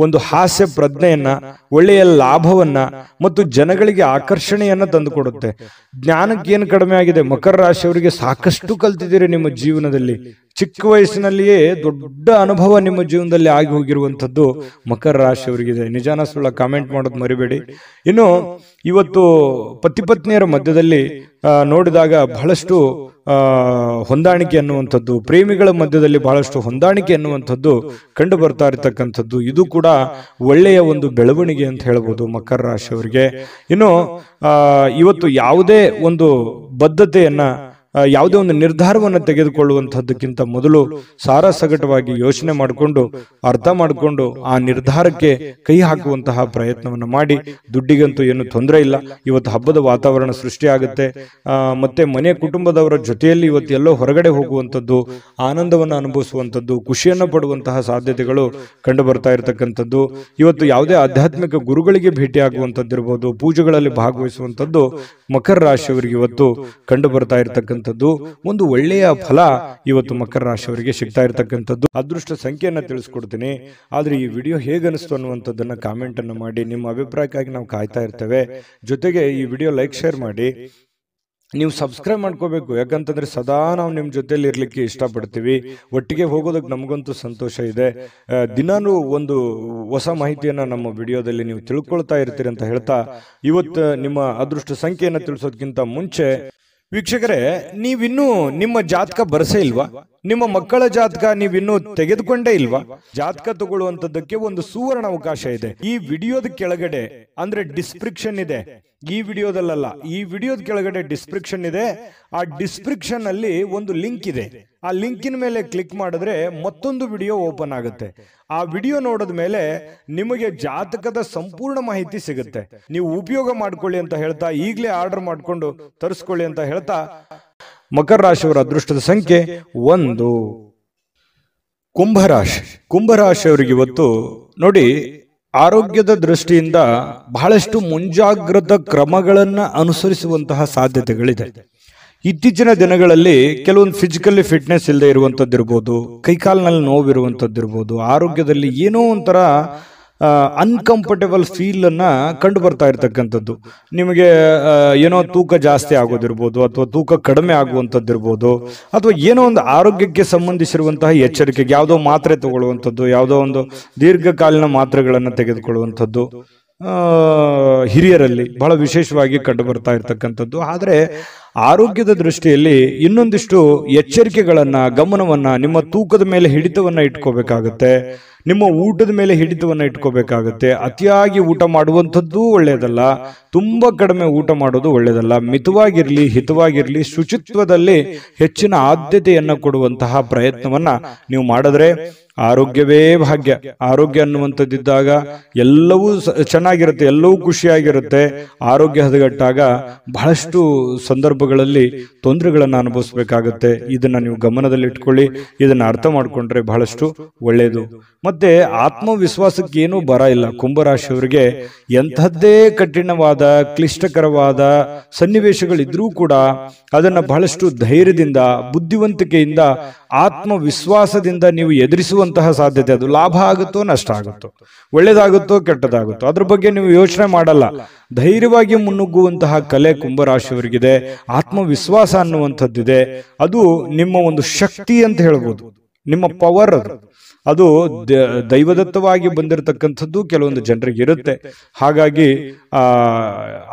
ಒಂದು ಹಾಸ್ಯ ಪ್ರಜ್ಞೆಯನ್ನ, ಒಳ್ಳೆಯ ಲಾಭವನ್ನ ಮತ್ತು ಜನಗಳಿಗೆ ಆಕರ್ಷಣೆಯನ್ನ ತಂದುಕೊಡುತ್ತೆ. ಜ್ಞಾನಕ್ಕೆ ಏನು ಕಡಿಮೆ ಆಗಿದೆ? ಮಕರ ರಾಶಿಯವರಿಗೆ ಸಾಕಷ್ಟು ಕಲ್ತಿದ್ದೀರಿ ನಿಮ್ಮ ಜೀವನದಲ್ಲಿ. ಚಿಕ್ಕ ವಯಸ್ಸಿನಲ್ಲಿಯೇ ದೊಡ್ಡ ಅನುಭವ ನಿಮ್ಮ ಜೀವನದಲ್ಲಿ ಆಗಿ ಹೋಗಿರುವಂಥದ್ದು ಮಕರ ರಾಶಿಯವರಿಗಿದೆ. ನಿಜಾನ ಸುಳ್ಳ ಕಾಮೆಂಟ್ ಮಾಡೋದು ಮರಿಬೇಡಿ. ಇನ್ನು ಇವತ್ತು ಪತಿ ಪತ್ನಿಯರ ಮಧ್ಯದಲ್ಲಿ ನೋಡಿದಾಗ ಬಹಳಷ್ಟು ಹೊಂದಾಣಿಕೆ ಅನ್ನುವಂಥದ್ದು, ಪ್ರೇಮಿಗಳ ಮಧ್ಯದಲ್ಲಿ ಬಹಳಷ್ಟು ಹೊಂದಾಣಿಕೆ ಅನ್ನುವಂಥದ್ದು ಕಂಡು ಬರ್ತಾ ಇರತಕ್ಕಂಥದ್ದು, ಇದು ಕೂಡ ಒಳ್ಳೆಯ ಒಂದು ಬೆಳವಣಿಗೆ ಅಂತ ಹೇಳ್ಬೋದು ಮಕರ ರಾಶಿಯವರಿಗೆ. ಇನ್ನು ಇವತ್ತು ಯಾವುದೇ ಒಂದು ಬದ್ಧತೆಯನ್ನ, ಯಾವುದೇ ಒಂದು ನಿರ್ಧಾರವನ್ನು ತೆಗೆದುಕೊಳ್ಳುವಂಥದ್ದಕ್ಕಿಂತ ಮೊದಲು ಸಾರಾಸಗಟವಾಗಿ ಯೋಚನೆ ಮಾಡಿಕೊಂಡು, ಅರ್ಥ ಮಾಡಿಕೊಂಡು ಆ ನಿರ್ಧಾರಕ್ಕೆ ಕೈ ಹಾಕುವಂತಹ ಪ್ರಯತ್ನವನ್ನು ಮಾಡಿ. ದುಡ್ಡಿಗಂತೂ ಏನು ತೊಂದರೆ ಇಲ್ಲ. ಇವತ್ತು ಹಬ್ಬದ ವಾತಾವರಣ ಸೃಷ್ಟಿಯಾಗುತ್ತೆ. ಮತ್ತೆ ಮನೆ ಕುಟುಂಬದವರ ಜೊತೆಯಲ್ಲಿ ಇವತ್ತು ಎಲ್ಲೋ ಹೊರಗಡೆ ಹೋಗುವಂಥದ್ದು, ಆನಂದವನ್ನು ಅನುಭವಿಸುವಂಥದ್ದು, ಖುಷಿಯನ್ನು ಪಡುವಂತಹ ಸಾಧ್ಯತೆಗಳು ಕಂಡು ಬರ್ತಾ ಇರತಕ್ಕಂಥದ್ದು. ಇವತ್ತು ಯಾವುದೇ ಆಧ್ಯಾತ್ಮಿಕ ಗುರುಗಳಿಗೆ ಭೇಟಿಯಾಗುವಂಥದ್ದಿರ್ಬೋದು, ಪೂಜೆಗಳಲ್ಲಿ ಭಾಗವಹಿಸುವಂಥದ್ದು ಮಕರ ರಾಶಿಯವರಿಗೆ ಇವತ್ತು ಕಂಡು ಬರ್ತಾ ಇರತಕ್ಕಂಥ ಒಂದು ಒಳ್ಳೆಯ ಫಲ ಇವತ್ತು ಮಕರ ರಾಶಿಯವರಿಗೆ ಸಿಗ್ತಾ ಇರತಕ್ಕಂಥದ್ದು. ಅದೃಷ್ಟ ಸಂಖ್ಯೆಯನ್ನ ತಿಳಿಸ್ಕೊಡ್ತೀನಿ. ಆದ್ರೆ ಈ ವಿಡಿಯೋ ಹೇಗನಿಸ್ತು ಅನ್ನುವಂಥದ್ದನ್ನ ಕಾಮೆಂಟ್ ಅನ್ನು ಮಾಡಿ. ನಿಮ್ಮ ಅಭಿಪ್ರಾಯಕ್ಕಾಗಿ ನಾವು ಕಾಯ್ತಾ ಇರ್ತೇವೆ. ಜೊತೆಗೆ ಈ ವಿಡಿಯೋ ಲೈಕ್, ಶೇರ್ ಮಾಡಿ. ನೀವು ಸಬ್ಸ್ಕ್ರೈಬ್ ಮಾಡ್ಕೋಬೇಕು. ಯಾಕಂತಂದ್ರೆ ಸದಾ ನಾವು ನಿಮ್ಮ ಜೊತೆಲಿ ಇರ್ಲಿಕ್ಕೆ ಇಷ್ಟಪಡ್ತೀವಿ. ಒಟ್ಟಿಗೆ ಹೋಗೋದಕ್ಕೆ ನಮಗಂತೂ ಸಂತೋಷ ಇದೆ. ದಿನಾನು ಒಂದು ಹೊಸ ಮಾಹಿತಿಯನ್ನ ನಮ್ಮ ವಿಡಿಯೋದಲ್ಲಿ ನೀವು ತಿಳ್ಕೊಳ್ತಾ ಇರ್ತೀರಿ ಅಂತ ಹೇಳ್ತಾ, ಇವತ್ತು ನಿಮ್ಮ ಅದೃಷ್ಟ ಸಂಖ್ಯೆಯನ್ನು ತಿಳಿಸೋದಕ್ಕಿಂತ ಮುಂಚೆ ವೀಕ್ಷಕರೇ, ನೀವಿನ್ನೂ ನಿಮ್ಮ ಜಾತಕ ಬರಸೇ ಇಲ್ವಾ? ನಿಮ್ಮ ಮಕ್ಕಳ ಜಾತಕ ನೀವಿನ್ನೂ ತೆಗೆದುಕೊಂಡೇ ಇಲ್ವಾ? ಜಾತಕ ತಗೊಳ್ಳುವಂತದ್ದಕ್ಕೆ ಒಂದು ಸುವರ್ಣ ಅವಕಾಶ ಇದೆ. ಈ ವಿಡಿಯೋದ ಕೆಳಗಡೆ, ಅಂದ್ರೆ ಡಿಸ್ಕ್ರಿಪ್ಷನ್ ಇದೆ, ಈ ವಿಡಿಯೋದಲ್ಲ, ಈ ವಿಡಿಯೋದ ಕೆಳಗಡೆ ಡಿಸ್ಕ್ರಿಪ್ಷನ್ ಇದೆ. ಆ ಡಿಸ್ಕ್ರಿಪ್ಷನ್ ಅಲ್ಲಿ ಒಂದು ಲಿಂಕ್ ಇದೆ. ಆ ಲಿಂಕಿನ ಮೇಲೆ ಕ್ಲಿಕ್ ಮಾಡಿದ್ರೆ ಮತ್ತೊಂದು ವಿಡಿಯೋ ಓಪನ್ ಆಗುತ್ತೆ. ಆ ವಿಡಿಯೋ ನೋಡಿದ ಮೇಲೆ ನಿಮಗೆ ಜಾತಕದ ಸಂಪೂರ್ಣ ಮಾಹಿತಿ ಸಿಗುತ್ತೆ. ನೀವು ಉಪಯೋಗ ಮಾಡ್ಕೊಳ್ಳಿ ಅಂತ ಹೇಳ್ತಾ, ಈಗಲೇ ಆರ್ಡರ್ ಮಾಡ್ಕೊಂಡು ತರಿಸ್ಕೊಳ್ಳಿ ಅಂತ ಹೇಳ್ತಾ, ಮಕರ ರಾಶಿಯವರ ಅದೃಷ್ಟದ ಸಂಖ್ಯೆ 1. ಕುಂಭರಾಶಿಯವರಿಗೆ ಇವತ್ತು ನೋಡಿ, ಆರೋಗ್ಯದ ದೃಷ್ಟಿಯಿಂದ ಬಹಳಷ್ಟು ಮುಂಜಾಗ್ರತಾ ಕ್ರಮಗಳನ್ನ ಅನುಸರಿಸುವಂತಹ ಸಾಧ್ಯತೆಗಳಿದೆ. ಇತ್ತೀಚಿನ ದಿನಗಳಲ್ಲಿ ಕೆಲವೊಂದು ಫಿಸಿಕಲಿ ಫಿಟ್ನೆಸ್ ಇಲ್ಲದೆ ಇರುವಂತದ್ದಿರ್ಬೋದು, ಕೈಕಾಲಿನಲ್ಲಿ ನೋವಿರುವಂತದ್ದಿರ್ಬೋದು, ಆರೋಗ್ಯದಲ್ಲಿ ಏನೋ ಒಂಥರ ಅನ್ಕಂಫರ್ಟೇಬಲ್ ಫೀಲ್ ಅನ್ನ ಕಂಡು ಬರ್ತಾ ಇರ್ತಕ್ಕಂಥದ್ದು. ನಿಮಗೆ ಏನೋ ತೂಕ ಜಾಸ್ತಿ ಆಗೋದಿರ್ಬೋದು, ಅಥವಾ ತೂಕ ಕಡಿಮೆ ಆಗುವಂಥದ್ದಿರ್ಬೋದು, ಅಥವಾ ಏನೋ ಒಂದು ಆರೋಗ್ಯಕ್ಕೆ ಸಂಬಂಧಿಸಿರುವಂತಹ ಎಚ್ಚರಿಕೆಗೆ ಯಾವುದೋ ಮಾತ್ರೆ ತಗೊಳ್ಳುವಂಥದ್ದು, ಯಾವುದೋ ಒಂದು ದೀರ್ಘಕಾಲೀನ ಮಾತ್ರೆಗಳನ್ನು ತೆಗೆದುಕೊಳ್ಳುವಂಥದ್ದು ಹಿರಿಯರಲ್ಲಿ ಬಹಳ ವಿಶೇಷವಾಗಿ ಕಂಡು ಬರ್ತಾ ಇರ್ತಕ್ಕಂಥದ್ದು. ಆದರೆ ಆರೋಗ್ಯದ ದೃಷ್ಟಿಯಲ್ಲಿ ಇನ್ನೊಂದಿಷ್ಟು ಎಚ್ಚರಿಕೆಗಳನ್ನ, ಗಮನವನ್ನ, ನಿಮ್ಮ ತೂಕದ ಮೇಲೆ ಹಿಡಿತವನ್ನ ಇಟ್ಕೋಬೇಕಾಗತ್ತೆ. ನಿಮ್ಮ ಊಟದ ಮೇಲೆ ಹಿಡಿತವನ್ನ ಇಟ್ಕೋಬೇಕಾಗತ್ತೆ. ಅತಿಯಾಗಿ ಊಟ ಮಾಡುವಂಥದ್ದು ಒಳ್ಳೆಯದಲ್ಲ, ತುಂಬಾ ಕಡಿಮೆ ಊಟ ಮಾಡೋದು ಒಳ್ಳೆಯದಲ್ಲ. ಮಿತವಾಗಿರ್ಲಿ, ಹಿತವಾಗಿರ್ಲಿ, ಶುಚಿತ್ವದಲ್ಲಿ ಹೆಚ್ಚಿನ ಆದ್ಯತೆಯನ್ನ ಕೊಡುವಂತಹ ಪ್ರಯತ್ನವನ್ನ ನೀವು ಮಾಡಿದ್ರೆ ಆರೋಗ್ಯವೇ ಭಾಗ್ಯ. ಆರೋಗ್ಯ ಅನ್ನುವಂಥದ್ದಿದ್ದಾಗ ಎಲ್ಲವೂ ಚೆನ್ನಾಗಿರುತ್ತೆ, ಎಲ್ಲವೂ ಖುಷಿಯಾಗಿರುತ್ತೆ. ಆರೋಗ್ಯ ಹದಗೆಟ್ಟಾಗ ಬಹಳಷ್ಟು ಸಂದರ್ಭಗಳಲ್ಲಿ ತೊಂದರೆಗಳನ್ನು ಅನುಭವಿಸಬೇಕಾಗತ್ತೆ. ಇದನ್ನ ನೀವು ಗಮನದಲ್ಲಿ ಇಟ್ಕೊಳ್ಳಿ. ಇದನ್ನ ಅರ್ಥ ಮಾಡ್ಕೊಂಡ್ರೆ ಬಹಳಷ್ಟು ಒಳ್ಳೆಯದು. ಮತ್ತೆ ಆತ್ಮವಿಶ್ವಾಸಕ್ಕೆ ಏನೂ ಬರ ಇಲ್ಲ. ಕುಂಭರಾಶಿಯವರಿಗೆ ಎಂಥದ್ದೇ ಕಠಿಣವಾದ, ಕ್ಲಿಷ್ಟಕರವಾದ ಸನ್ನಿವೇಶಗಳಿದ್ರೂ ಕೂಡ ಅದನ್ನ ಬಹಳಷ್ಟು ಧೈರ್ಯದಿಂದ, ಬುದ್ಧಿವಂತಿಕೆಯಿಂದ, ಆತ್ಮವಿಶ್ವಾಸದಿಂದ ನೀವು ಎದುರಿಸುವಂತಹ ಸಾಧ್ಯತೆ. ಅದು ಲಾಭ ಆಗುತ್ತೋ ನಷ್ಟ ಆಗುತ್ತೋ, ಒಳ್ಳೇದಾಗುತ್ತೋ ಕೆಟ್ಟದಾಗುತ್ತೋ, ಅದ್ರ ಬಗ್ಗೆ ನೀವು ಯೋಚನೆ ಮಾಡಲ್ಲ. ಧೈರ್ಯವಾಗಿ ಮುನ್ನುಗ್ಗುವಂತಹ ಕಲೆ ಕುಂಭರಾಶಿಯವರಿಗಿದೆ. ಆತ್ಮವಿಶ್ವಾಸ ಅನ್ನುವಂಥದ್ದಿದೆ. ಅದು ನಿಮ್ಮ ಒಂದು ಶಕ್ತಿ ಅಂತ ಹೇಳ್ಬೋದು. ನಿಮ್ಮ ಪವರ್ ಅದು ದೈವದತ್ತವಾಗಿ ಬಂದಿರತಕ್ಕಂಥದ್ದು ಕೆಲವೊಂದು ಜನರಿಗೆ ಇರುತ್ತೆ. ಹಾಗಾಗಿ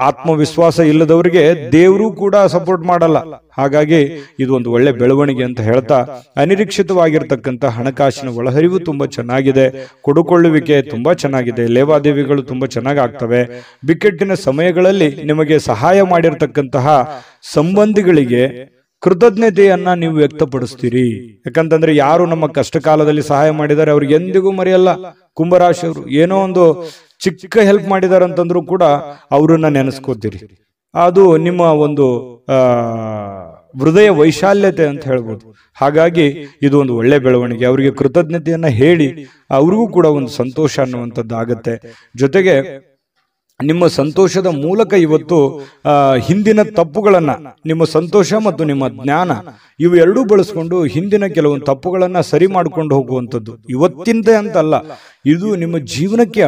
ಆತ್ಮವಿಶ್ವಾಸ ಇಲ್ಲದವರಿಗೆ ದೇವರು ಕೂಡ ಸಪೋರ್ಟ್ ಮಾಡಲ್ಲ. ಹಾಗಾಗಿ ಇದು ಒಂದು ಒಳ್ಳೆ ಬೆಳವಣಿಗೆ ಅಂತ ಹೇಳ್ತಾ, ಅನಿರೀಕ್ಷಿತವಾಗಿರ್ತಕ್ಕಂಥ ಹಣಕಾಸಿನ ಒಳಹರಿವು ತುಂಬಾ ಚೆನ್ನಾಗಿದೆ, ಕೊಡುಕೊಳ್ಳುವಿಕೆ ತುಂಬಾ ಚೆನ್ನಾಗಿದೆ, ಲೇವಾದೇವಿಗಳು ತುಂಬಾ ಚೆನ್ನಾಗಿ ಆಗ್ತವೆ. ಬಿಕ್ಕಟ್ಟಿನ ಸಮಯಗಳಲ್ಲಿ ನಿಮಗೆ ಸಹಾಯ ಮಾಡಿರ್ತಕ್ಕಂತಹ ಸಂಬಂಧಿಗಳಿಗೆ ಕೃತಜ್ಞತೆಯನ್ನ ನೀವು ವ್ಯಕ್ತಪಡಿಸ್ತೀರಿ. ಯಾಕಂತಂದ್ರೆ ಯಾರು ನಮ್ಮ ಕಷ್ಟ ಕಾಲದಲ್ಲಿ ಸಹಾಯ ಮಾಡಿದ್ದಾರೆ ಅವ್ರಿಗೆ ಎಂದಿಗೂ ಮರೆಯಲ್ಲ. ಕುಂಭರಾಶಿಯವರು ಏನೋ ಒಂದು ಚಿಕ್ಕ ಹೆಲ್ಪ್ ಮಾಡಿದಾರೆ ಅಂತಂದ್ರೂ ಕೂಡ ಅವ್ರನ್ನ ನೆನೆಸ್ಕೋತೀರಿ. ಅದು ನಿಮ್ಮ ಒಂದು ಹೃದಯ ವೈಶಾಲ್ಯತೆ ಅಂತ ಹೇಳ್ಬೋದು. ಹಾಗಾಗಿ ಇದು ಒಂದು ಒಳ್ಳೆ ಬೆಳವಣಿಗೆ. ಅವರಿಗೆ ಕೃತಜ್ಞತೆಯನ್ನ ಹೇಳಿ ಅವ್ರಿಗೂ ಕೂಡ ಒಂದು ಸಂತೋಷ ಅನ್ನುವಂಥದ್ದು ಆಗತ್ತೆ. ಜೊತೆಗೆ ನಿಮ್ಮ ಸಂತೋಷದ ಮೂಲಕ ಇವತ್ತು ಹಿಂದಿನ ತಪ್ಪುಗಳನ್ನ, ನಿಮ್ಮ ಸಂತೋಷ ಮತ್ತು ನಿಮ್ಮ ಜ್ಞಾನ ಇವು ಎರಡೂ ಬಳಸ್ಕೊಂಡು ಹಿಂದಿನ ಕೆಲವೊಂದು ತಪ್ಪುಗಳನ್ನ ಸರಿ ಮಾಡ್ಕೊಂಡು ಹೋಗುವಂಥದ್ದು. ಇವತ್ತಿಂದ ಅಂತಲ್ಲ, ಇದು ನಿಮ್ಮ ಜೀವನಕ್ಕೆ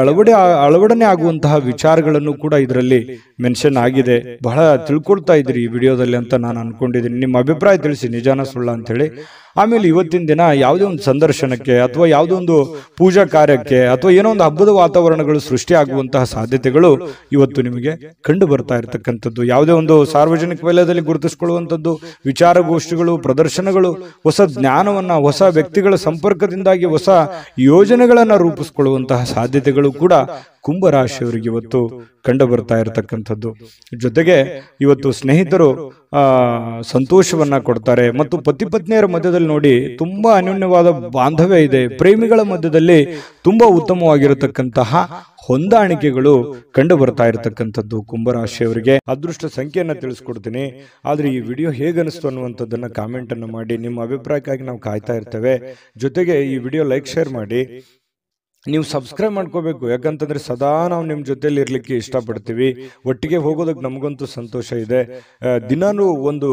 ಅಳವಡನೆ ಆಗುವಂತಹ ವಿಚಾರಗಳನ್ನು ಕೂಡ ಇದರಲ್ಲಿ ಮೆನ್ಷನ್ ಆಗಿದೆ. ಬಹಳ ತಿಳ್ಕೊಳ್ತಾ ಇದ್ರಿ ಈ ವಿಡಿಯೋದಲ್ಲಿ ಅಂತ ನಾನು ಅನ್ಕೊಂಡಿದ್ದೀನಿ. ನಿಮ್ಮ ಅಭಿಪ್ರಾಯ ತಿಳಿಸಿ, ನಿಜಾನ ಸುಳ್ಳ ಅಂತ ಹೇಳಿ. ಆಮೇಲೆ ಇವತ್ತಿನ ದಿನ ಯಾವುದೇ ಒಂದು ಸಂದರ್ಶನಕ್ಕೆ ಅಥವಾ ಯಾವುದೋ ಒಂದು ಪೂಜಾ ಕಾರ್ಯಕ್ಕೆ ಅಥವಾ ಏನೋ ಒಂದು ಹಬ್ಬದ ವಾತಾವರಣಗಳು ಸೃಷ್ಟಿ ಆಗುವಂತಹ ಸಾಧ್ಯತೆಗಳು ಇವತ್ತು ನಿಮಗೆ ಕಂಡು ಬರ್ತಾ ಇರತಕ್ಕಂಥದ್ದು. ಯಾವುದೇ ಒಂದು ಸಾರ್ವಜನಿಕ ವಲಯದಲ್ಲಿ ಗುರುತಿಸಿಕೊಳ್ಳುವಂಥದ್ದು, ವಿಚಾರಗೋಷ್ಠಿಗಳು, ಪ್ರದರ್ಶನಗಳು, ಹೊಸ ಜ್ಞಾನವನ್ನ, ಹೊಸ ವ್ಯಕ್ತಿಗಳ ಸಂಪರ್ಕದಿಂದಾಗಿ ಹೊಸ ಯೋಜನೆಗಳನ್ನ ರೂಪಿಸಿಕೊಳ್ಳುವಂತಹ ಸಾಧ್ಯತೆಗಳು ಕೂಡ ಕುಂಭರಾಶಿಯವರಿಗೆ ಇವತ್ತು ಕಂಡು ಬರ್ತಾ ಇರತಕ್ಕಂಥದ್ದು. ಜೊತೆಗೆ ಇವತ್ತು ಸ್ನೇಹಿತರು ಸಂತೋಷವನ್ನ ಕೊಡ್ತಾರೆ ಮತ್ತು ಪತಿ ಪತ್ನಿಯರ ಮಧ್ಯದಲ್ಲಿ ನೋಡಿ ತುಂಬಾ ಅನ್ಯೋನ್ಯವಾದ ಬಾಂಧವ್ಯ ಇದೆ. ಪ್ರೇಮಿಗಳ ಮಧ್ಯದಲ್ಲಿ ತುಂಬಾ ಉತ್ತಮವಾಗಿರತಕ್ಕಂತಹ ಹೊಂದಾಣಿಕೆಗಳು ಕಂಡು ಬರ್ತಾ ಇರತಕ್ಕಂಥದ್ದು ಕುಂಭರಾಶಿಯವರಿಗೆ. ಅದೃಷ್ಟ ಸಂಖ್ಯೆಯನ್ನ ತಿಳಿಸ್ಕೊಡ್ತೀನಿ. ಆದ್ರೆ ಈ ವಿಡಿಯೋ ಹೇಗನಿಸ್ತು ಅನ್ನುವಂಥದ್ದನ್ನ ಕಾಮೆಂಟ್ ಅನ್ನು ಮಾಡಿ. ನಿಮ್ಮ ಅಭಿಪ್ರಾಯಕ್ಕಾಗಿ ನಾವು ಕಾಯ್ತಾ ಇರ್ತೇವೆ. ಜೊತೆಗೆ ಈ ವಿಡಿಯೋ ಲೈಕ್, ಶೇರ್ ಮಾಡಿ. ನೀವು ಸಬ್ಸ್ಕ್ರೈಬ್ ಮಾಡ್ಕೋಬೇಕು. ಯಾಕಂತಂದ್ರೆ ಸದಾ ನಾವು ನಿಮ್ಮ ಜೊತೆಲಿ ಇರ್ಲಿಕ್ಕೆ ಇಷ್ಟಪಡ್ತೀವಿ. ಒಟ್ಟಿಗೆ ಹೋಗೋದಕ್ಕೆ ನಮಗಂತೂ ಸಂತೋಷ ಇದೆ. ದಿನಾನು ಒಂದು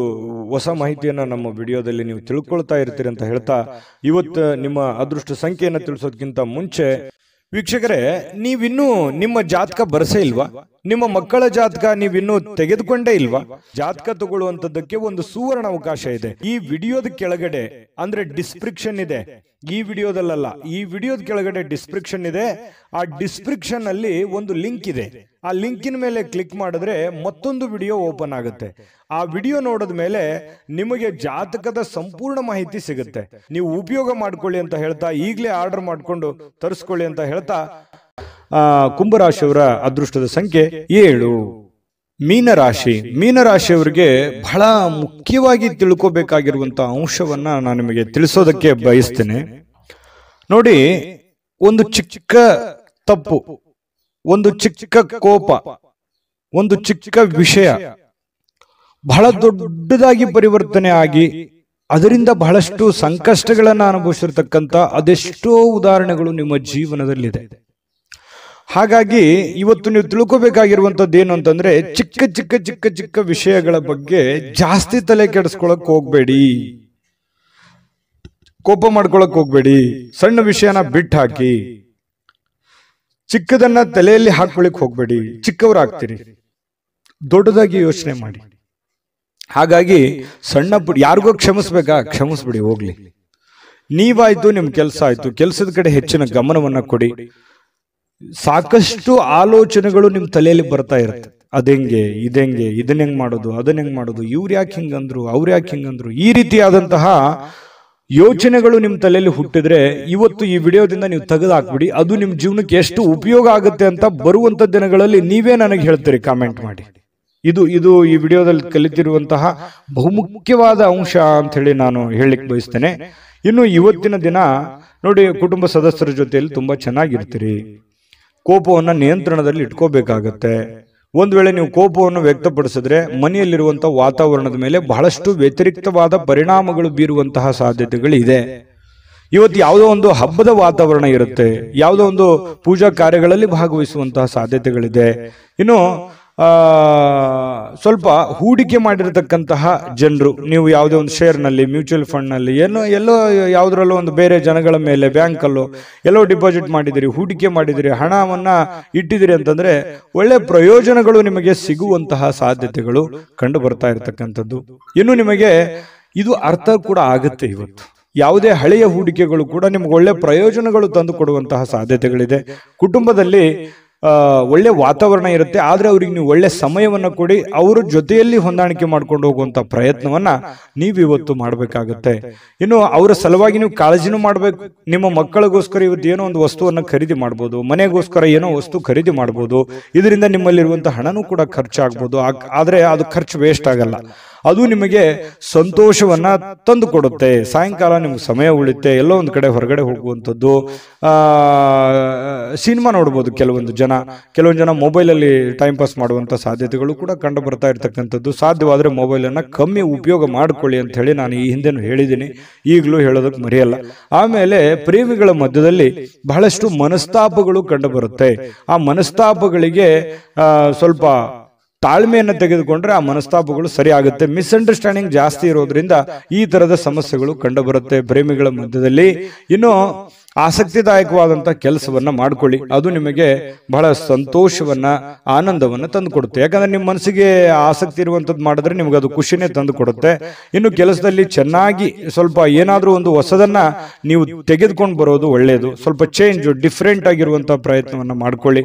ಹೊಸ ಮಾಹಿತಿಯನ್ನ ನಮ್ಮ ವಿಡಿಯೋದಲ್ಲಿ ನೀವು ತಿಳ್ಕೊಳ್ತಾ ಇರ್ತೀರಿ ಅಂತ ಹೇಳ್ತಾ, ಇವತ್ತು ನಿಮ್ಮ ಅದೃಷ್ಟ ಸಂಖ್ಯೆಯನ್ನ ತಿಳಿಸೋದಕ್ಕಿಂತ ಮುಂಚೆ ವೀಕ್ಷಕರೇ, ನೀವಿನ್ನೂ ನಿಮ್ಮ ಜಾತಕ ಬರಸೇ ಇಲ್ವಾ? ನಿಮ್ಮ ಮಕ್ಕಳ ಜಾತಕ ನೀವಿನ್ನೂ ತೆಗೆದುಕೊಂಡೇ ಇಲ್ವಾ? ಜಾತಕ ತಗೊಳ್ಳುವಂತದ್ದಕ್ಕೆ ಒಂದು ಸುವರ್ಣ ಅವಕಾಶ ಇದೆ. ಈ ವಿಡಿಯೋದ ಕೆಳಗಡೆ ಅಂದ್ರೆ ಡಿಸ್ಕ್ರಿಪ್ಷನ್ ಇದೆ. ಈ ವಿಡಿಯೋದಲ್ಲ, ಈ ವಿಡಿಯೋದ ಕೆಳಗಡೆ ಡಿಸ್ಕ್ರಿಪ್ಷನ್ ಇದೆ. ಆ ಡಿಸ್ಕ್ರಿಪ್ಷನ್ ಅಲ್ಲಿ ಒಂದು ಲಿಂಕ್ ಇದೆ. ಆ ಲಿಂಕಿನ ಮೇಲೆ ಕ್ಲಿಕ್ ಮಾಡಿದ್ರೆ ಮತ್ತೊಂದು ವಿಡಿಯೋ ಓಪನ್ ಆಗುತ್ತೆ. ಆ ವಿಡಿಯೋ ನೋಡಿದ ಮೇಲೆ ನಿಮಗೆ ಜಾತಕದ ಸಂಪೂರ್ಣ ಮಾಹಿತಿ ಸಿಗುತ್ತೆ. ನೀವು ಉಪಯೋಗ ಮಾಡ್ಕೊಳ್ಳಿ ಅಂತ ಹೇಳ್ತಾ, ಈಗಲೇ ಆರ್ಡರ್ ಮಾಡ್ಕೊಂಡು ತರಿಸ್ಕೊಳ್ಳಿ ಅಂತ ಹೇಳ್ತಾ, ಕುಂಭರಾಶಿಯವರ ಅದೃಷ್ಟದ ಸಂಖ್ಯೆ 7. ಮೀನರಾಶಿ. ಮೀನರಾಶಿಯವರಿಗೆ ಬಹಳ ಮುಖ್ಯವಾಗಿ ತಿಳ್ಕೋಬೇಕಾಗಿರುವಂತಹ ಅಂಶವನ್ನ ನಾನು ನಿಮಗೆ ತಿಳಿಸೋದಕ್ಕೆ ಬಯಸ್ತೇನೆ. ನೋಡಿ, ಒಂದು ಚಿಕ್ಕ ತಪ್ಪು, ಒಂದು ಚಿಕ್ಕ ಕೋಪ, ಒಂದು ಚಿಕ್ಕ ವಿಷಯ ಬಹಳ ದೊಡ್ಡದಾಗಿ ಪರಿವರ್ತನೆ ಆಗಿ ಅದರಿಂದ ಬಹಳಷ್ಟು ಸಂಕಷ್ಟಗಳನ್ನು ಅನುಭವಿಸಿರ್ತಕ್ಕಂಥ ಅದೆಷ್ಟೋ ಉದಾಹರಣೆಗಳು ನಿಮ್ಮ ಜೀವನದಲ್ಲಿದೆ. ಹಾಗಾಗಿ ಇವತ್ತು ನೀವು ತಿಳ್ಕೋಬೇಕಾಗಿರುವಂತದ್ದು ಏನು ಅಂತಂದ್ರೆ, ಚಿಕ್ಕ ಚಿಕ್ಕ ಚಿಕ್ಕ ಚಿಕ್ಕ ವಿಷಯಗಳ ಬಗ್ಗೆ ಜಾಸ್ತಿ ತಲೆ ಕೆಡಿಸ್ಕೊಳಕ್ ಹೋಗ್ಬೇಡಿ, ಕೋಪ ಮಾಡ್ಕೊಳಕ್ ಹೋಗ್ಬೇಡಿ. ಸಣ್ಣ ವಿಷಯನ ಬಿಟ್ಟು ಹಾಕಿ, ಚಿಕ್ಕದನ್ನ ತಲೆಯಲ್ಲಿ ಹಾಕೊಳ್ಳಿಕ್ ಹೋಗ್ಬೇಡಿ. ಚಿಕ್ಕವರಾಗ್ತೀರಿ, ದೊಡ್ಡದಾಗಿ ಯೋಚನೆ ಮಾಡಿ. ಹಾಗಾಗಿ ಸಣ್ಣ ಪುಟ್ಟ ಯಾರಿಗೋ ಕ್ಷಮಿಸ್ಬೇಕಾ, ಕ್ಷಮಿಸ್ಬಿಡಿ, ಹೋಗ್ಲಿ. ನೀವಾಯ್ತು, ನಿಮ್ ಕೆಲಸ ಆಯ್ತು, ಕೆಲಸದ ಕಡೆ ಹೆಚ್ಚಿನ ಗಮನವನ್ನ ಕೊಡಿ. ಸಾಕಷ್ಟು ಆಲೋಚನೆಗಳು ನಿಮ್ ತಲೆಯಲ್ಲಿ ಬರ್ತಾ ಇರುತ್ತೆ. ಅದೆಂಗೆ, ಇದೆಂಗೆ, ಇದನ್ನ ಹೆಂಗ್ ಮಾಡೋದು, ಅದನ್ನ ಹೆಂಗ್ ಮಾಡೋದು, ಇವ್ರು ಯಾಕೆ ಹಿಂಗಂದ್ರು, ಅವ್ರು ಯಾಕೆ ಹಿಂಗಂದ್ರು, ಈ ರೀತಿಯಾದಂತಹ ಯೋಚನೆಗಳು ನಿಮ್ ತಲೆಯಲ್ಲಿ ಹುಟ್ಟಿದ್ರೆ ಇವತ್ತು ಈ ವಿಡಿಯೋದಿಂದ ನೀವು ತೆಗೆದು ಹಾಕ್ಬಿಡಿ. ಅದು ನಿಮ್ ಜೀವನಕ್ಕೆ ಎಷ್ಟು ಉಪಯೋಗ ಆಗುತ್ತೆ ಅಂತ ಬರುವಂತ ದಿನಗಳಲ್ಲಿ ನೀವೇ ನನಗೆ ಹೇಳ್ತೀರಿ, ಕಾಮೆಂಟ್ ಮಾಡಿ. ಇದು ಈ ವಿಡಿಯೋದಲ್ಲಿ ಕಲಿತಿರುವಂತಹ ಬಹುಮುಖ್ಯವಾದ ಅಂಶ ಅಂತ ಹೇಳಿ ನಾನು ಹೇಳಲಿಕ್ಕೆ ಬಯಸ್ತೇನೆ. ಇನ್ನು ಇವತ್ತಿನ ದಿನ ನೋಡಿ, ಕುಟುಂಬ ಸದಸ್ಯರ ಜೊತೆಯಲ್ಲಿ ತುಂಬಾ ಚೆನ್ನಾಗಿರ್ತೀರಿ. ಕೋಪವನ್ನ ನಿಯಂತ್ರಣದಲ್ಲಿ ಇಟ್ಕೋಬೇಕಾಗತ್ತೆ. ಒಂದ್ ವೇಳೆ ನೀವು ಕೋಪವನ್ನು ವ್ಯಕ್ತಪಡಿಸಿದ್ರೆ ಮನೆಯಲ್ಲಿರುವಂತಹ ವಾತಾವರಣದ ಮೇಲೆ ಬಹಳಷ್ಟು ವ್ಯತಿರಿಕ್ತವಾದ ಪರಿಣಾಮಗಳು ಬೀರುವಂತಹ ಸಾಧ್ಯತೆಗಳಿದೆ. ಇವತ್ತು ಯಾವುದೋ ಒಂದು ಹಬ್ಬದ ವಾತಾವರಣ ಇರುತ್ತೆ, ಯಾವುದೋ ಒಂದು ಪೂಜಾ ಕಾರ್ಯಗಳಲ್ಲಿ ಭಾಗವಹಿಸುವಂತಹ ಸಾಧ್ಯತೆಗಳಿದೆ. ಇನ್ನು ಸ್ವಲ್ಪ ಹೂಡಿಕೆ ಮಾಡಿರತಕ್ಕಂತಹ ಜನರು, ನೀವು ಯಾವುದೇ ಒಂದು ಶೇರ್ ನಲ್ಲಿ, ಮ್ಯೂಚುವಲ್ ಫಂಡ್ ನಲ್ಲಿ, ಎಲ್ಲೋ ಯಾವುದ್ರಲ್ಲೋ ಒಂದು ಬೇರೆ ಜನಗಳ ಮೇಲೆ, ಬ್ಯಾಂಕ್ ಅಲ್ಲೋ ಎಲ್ಲೋ ಡಿಪಾಸಿಟ್ ಮಾಡಿದಿರಿ, ಹೂಡಿಕೆ ಮಾಡಿದಿರಿ, ಹಣವನ್ನ ಇಟ್ಟಿದಿರಿ ಅಂತಂದ್ರೆ ಒಳ್ಳೆ ಪ್ರಯೋಜನಗಳು ನಿಮಗೆ ಸಿಗುವಂತಹ ಸಾಧ್ಯತೆಗಳು ಕಂಡು ಬರ್ತಾ ಇರತಕ್ಕಂಥದ್ದು. ಇನ್ನು ನಿಮಗೆ ಇದು ಅರ್ಥ ಕೂಡ ಆಗುತ್ತೆ. ಇವತ್ತು ಯಾವುದೇ ಹಳೆಯ ಹೂಡಿಕೆಗಳು ಕೂಡ ನಿಮ್ಗೆ ಒಳ್ಳೆ ಪ್ರಯೋಜನಗಳು ತಂದು ಕೊಡುವಂತಹ ಸಾಧ್ಯತೆಗಳಿದೆ. ಕುಟುಂಬದಲ್ಲಿ ಒಳ್ಳೆ ವಾತಾವರಣ ಇರುತ್ತೆ, ಆದ್ರೆ ಅವ್ರಿಗೆ ನೀವು ಒಳ್ಳೆ ಸಮಯವನ್ನ ಕೊಡಿ, ಅವರ ಜೊತೆಯಲ್ಲಿ ಹೊಂದಾಣಿಕೆ ಮಾಡ್ಕೊಂಡು ಹೋಗುವಂತ ಪ್ರಯತ್ನವನ್ನ ನೀವಿವತ್ತು ಮಾಡಬೇಕಾಗುತ್ತೆ. ಇನ್ನು ಅವರ ಸಲುವಾಗಿ ನೀವು ಕಾಳಜಿನೂ ಮಾಡ್ಬೇಕು. ನಿಮ್ಮ ಮಕ್ಕಳಿಗೋಸ್ಕರ ಇವತ್ತು ಏನೋ ಒಂದು ವಸ್ತುವನ್ನ ಖರೀದಿ ಮಾಡ್ಬೋದು, ಮನೆಗೋಸ್ಕರ ಏನೋ ವಸ್ತು ಖರೀದಿ ಮಾಡ್ಬೋದು. ಇದರಿಂದ ನಿಮ್ಮಲ್ಲಿರುವಂತಹ ಹಣನೂ ಕೂಡ ಖರ್ಚಾಗ್ಬೋದು. ಆದ್ರೆ ಅದು ಖರ್ಚು ವೇಸ್ಟ್ ಆಗಲ್ಲ, ಅದು ನಿಮಗೆ ಸಂತೋಷವನ್ನ ತಂದು ಕೊಡುತ್ತೆ. ಸಾಯಂಕಾಲ ನಿಮ್ಗೆ ಸಮಯ ಉಳಿತೆ, ಎಲ್ಲೋ ಒಂದು ಕಡೆ ಹೊರಗಡೆ ಹೋಗುವಂಥದ್ದು, ಸಿನಿಮಾ ನೋಡ್ಬೋದು. ಕೆಲವೊಂದು ಜನ ಮೊಬೈಲಲ್ಲಿ ಟೈಮ್ ಪಾಸ್ ಮಾಡುವಂಥ ಸಾಧ್ಯತೆಗಳು ಕೂಡ ಕಂಡು ಬರ್ತಾ ಇರ್ತಕ್ಕಂಥದ್ದು. ಸಾಧ್ಯವಾದರೆ ಮೊಬೈಲನ್ನು ಕಮ್ಮಿ ಉಪಯೋಗ ಮಾಡ್ಕೊಳ್ಳಿ ಅಂತ ಹೇಳಿ ನಾನು ಈ ಹಿಂದೆನೂ ಹೇಳಿದ್ದೀನಿ, ಈಗಲೂ ಹೇಳೋದಕ್ಕೆ ಮರೆಯಲ್ಲ. ಆಮೇಲೆ ಪ್ರೇಮಿಗಳ ಮಧ್ಯದಲ್ಲಿ ಬಹಳಷ್ಟು ಮನಸ್ತಾಪಗಳು ಕಂಡು ಬರುತ್ತೆ. ಆ ಮನಸ್ತಾಪಗಳಿಗೆ ಸ್ವಲ್ಪ ತಾಳ್ಮೆಯನ್ನು ತೆಗೆದುಕೊಂಡ್ರೆ ಆ ಮನಸ್ತಾಪಗಳು ಸರಿ ಆಗುತ್ತೆ. ಮಿಸ್ಅಂಡರ್ಸ್ಟ್ಯಾಂಡಿಂಗ್ ಜಾಸ್ತಿ ಇರೋದ್ರಿಂದ ಈ ತರದ ಸಮಸ್ಯೆಗಳು ಕಂಡು ಬರುತ್ತೆ ಪ್ರೇಮಿಗಳ ಮಧ್ಯದಲ್ಲಿ. ಇನ್ನು ಆಸಕ್ತಿದಾಯಕವಾದಂತ ಕೆಲಸವನ್ನ ಮಾಡ್ಕೊಳ್ಳಿ, ಅದು ನಿಮಗೆ ಬಹಳ ಸಂತೋಷವನ್ನ ಆನಂದವನ್ನ ತಂದು ಕೊಡುತ್ತೆ. ಯಾಕಂದ್ರೆ ನಿಮ್ಮ ಮನಸ್ಸಿಗೆ ಆಸಕ್ತಿ ಇರುವಂತದ್ದು ಮಾಡಿದ್ರೆ ನಿಮ್ಗೆ ಅದು ಖುಷಿನೇ ತಂದು ಕೊಡುತ್ತೆ. ಇನ್ನು ಕೆಲಸದಲ್ಲಿ ಚೆನ್ನಾಗಿ ಸ್ವಲ್ಪ ಏನಾದ್ರೂ ಒಂದು ಹೊಸದನ್ನ ನೀವು ತೆಗೆದುಕೊಂಡು ಬರೋದು ಒಳ್ಳೆಯದು. ಸ್ವಲ್ಪ ಚೇಂಜ್, ಡಿಫ್ರೆಂಟ್ ಆಗಿರುವಂತಹ ಪ್ರಯತ್ನವನ್ನ ಮಾಡ್ಕೊಳ್ಳಿ.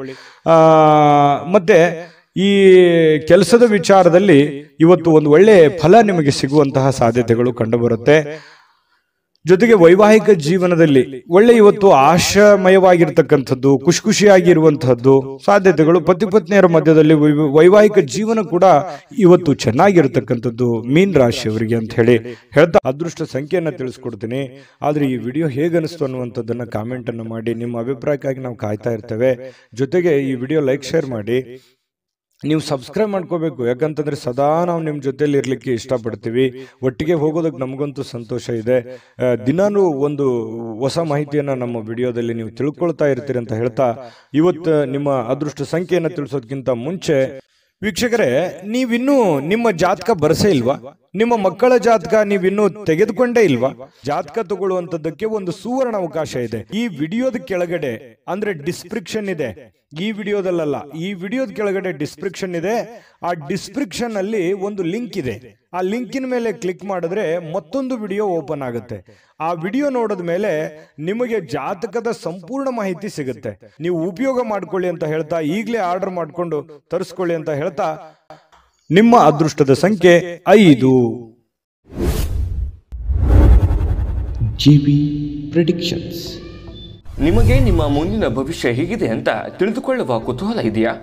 ಮತ್ತೆ ಈ ಕೆಲಸದ ವಿಚಾರದಲ್ಲಿ ಇವತ್ತು ಒಂದು ಒಳ್ಳೆ ಫಲ ನಿಮಗೆ ಸಿಗುವಂತಹ ಸಾಧ್ಯತೆಗಳು ಕಂಡುಬರುತ್ತೆ. ಜೊತೆಗೆ ವೈವಾಹಿಕ ಜೀವನದಲ್ಲಿ ಒಳ್ಳೆ ಇವತ್ತು ಆಶಾಮಯವಾಗಿರ್ತಕ್ಕಂಥದ್ದು, ಖುಷಿಯಾಗಿರುವಂತಹದ್ದು ಸಾಧ್ಯತೆಗಳು. ಪತಿ ಪತ್ನಿಯರ ಮಧ್ಯದಲ್ಲಿ ವೈವಾಹಿಕ ಜೀವನ ಕೂಡ ಇವತ್ತು ಚೆನ್ನಾಗಿರ್ತಕ್ಕಂಥದ್ದು ಮೀನ್ ರಾಶಿಯವರಿಗೆ ಅಂತ ಹೇಳಿ ಹೇಳ್ತಾ ಅದೃಷ್ಟ ಸಂಖ್ಯೆಯನ್ನ ತಿಳಿಸ್ಕೊಡ್ತೀನಿ. ಆದ್ರೆ ಈ ವಿಡಿಯೋ ಹೇಗನಿಸ್ತು ಅನ್ನುವಂಥದ್ದನ್ನ ಕಾಮೆಂಟ್ ಅನ್ನು ಮಾಡಿ. ನಿಮ್ಮ ಅಭಿಪ್ರಾಯಕ್ಕಾಗಿ ನಾವು ಕಾಯ್ತಾ ಇರ್ತೇವೆ. ಜೊತೆಗೆ ಈ ವಿಡಿಯೋ ಲೈಕ್, ಶೇರ್ ಮಾಡಿ. ನೀವು ಸಬ್ಸ್ಕ್ರೈಬ್ ಮಾಡ್ಕೋಬೇಕು, ಯಾಕಂತಂದ್ರೆ ಸದಾ ನಾವು ನಿಮ್ಮ ಜೊತೆಲಿ ಇರ್ಲಿಕ್ಕೆ ಇಷ್ಟಪಡ್ತೀವಿ. ಒಟ್ಟಿಗೆ ಹೋಗೋದಕ್ಕೆ ನಮಗಂತೂ ಸಂತೋಷ ಇದೆ. ದಿನಾನು ಒಂದು ಹೊಸ ಮಾಹಿತಿಯನ್ನ ನಮ್ಮ ವಿಡಿಯೋದಲ್ಲಿ ನೀವು ತಿಳ್ಕೊಳ್ತಾ ಇರ್ತೀರಿ ಅಂತ ಹೇಳ್ತಾ, ಇವತ್ತು ನಿಮ್ಮ ಅದೃಷ್ಟ ಸಂಖ್ಯೆಯನ್ನು ತಿಳಿಸೋದಕ್ಕಿಂತ ಮುಂಚೆ ವೀಕ್ಷಕರೇ, ನೀವಿನ್ನೂ ನಿಮ್ಮ ಜಾತಕ ಬರಸೇ ಇಲ್ವಾ? ನಿಮ್ಮ ಮಕ್ಕಳ ಜಾತಕ ನೀವಿನ್ನೂ ತೆಗೆದುಕೊಂಡೇ ಇಲ್ವಾ? ಜಾತಕ ತಗೊಳ್ಳುವಂತದ್ದಕ್ಕೆ ಒಂದು ಸುವರ್ಣ ಅವಕಾಶ ಇದೆ. ಈ ವಿಡಿಯೋದ ಕೆಳಗಡೆ ಅಂದ್ರೆ ಡಿಸ್ಕ್ರಿಪ್ಷನ್ ಇದೆ, ಈ ವಿಡಿಯೋದಲ್ಲ, ಈ ವಿಡಿಯೋದ ಕೆಳಗಡೆ ಡಿಸ್ಕ್ರಿಪ್ಷನ್ ಇದೆ. ಆ ಡಿಸ್ಕ್ರಿಪ್ಷನ್ ಅಲ್ಲಿ ಒಂದು ಲಿಂಕ್ ಇದೆ. ಆ ಲಿಂಕಿನ ಮೇಲೆ ಕ್ಲಿಕ್ ಮಾಡಿದ್ರೆ ಮತ್ತೊಂದು ವಿಡಿಯೋ ಓಪನ್ ಆಗುತ್ತೆ. ಆ ವಿಡಿಯೋ ನೋಡಿದ ಮೇಲೆ ನಿಮಗೆ ಜಾತಕದ ಸಂಪೂರ್ಣ ಮಾಹಿತಿ ಸಿಗುತ್ತೆ. ನೀವು ಉಪಯೋಗ ಮಾಡ್ಕೊಳ್ಳಿ ಅಂತ ಹೇಳ್ತಾ, ಈಗಲೇ ಆರ್ಡರ್ ಮಾಡ್ಕೊಂಡು ತರಿಸ್ಕೊಳ್ಳಿ ಅಂತ ಹೇಳ್ತಾ, ನಿಮ್ಮ ಅದೃಷ್ಟದ ಸಂಖ್ಯೆ 5. JB predictions. ನಿಮಗೆ ನಿಮ್ಮ ಮುಂದಿನ ಭವಿಷ್ಯ ಹೇಗಿದೆ ಅಂತ ತಿಳಿದುಕೊಳ್ಳುವ ಕುತೂಹಲ ಇದೆಯಾ?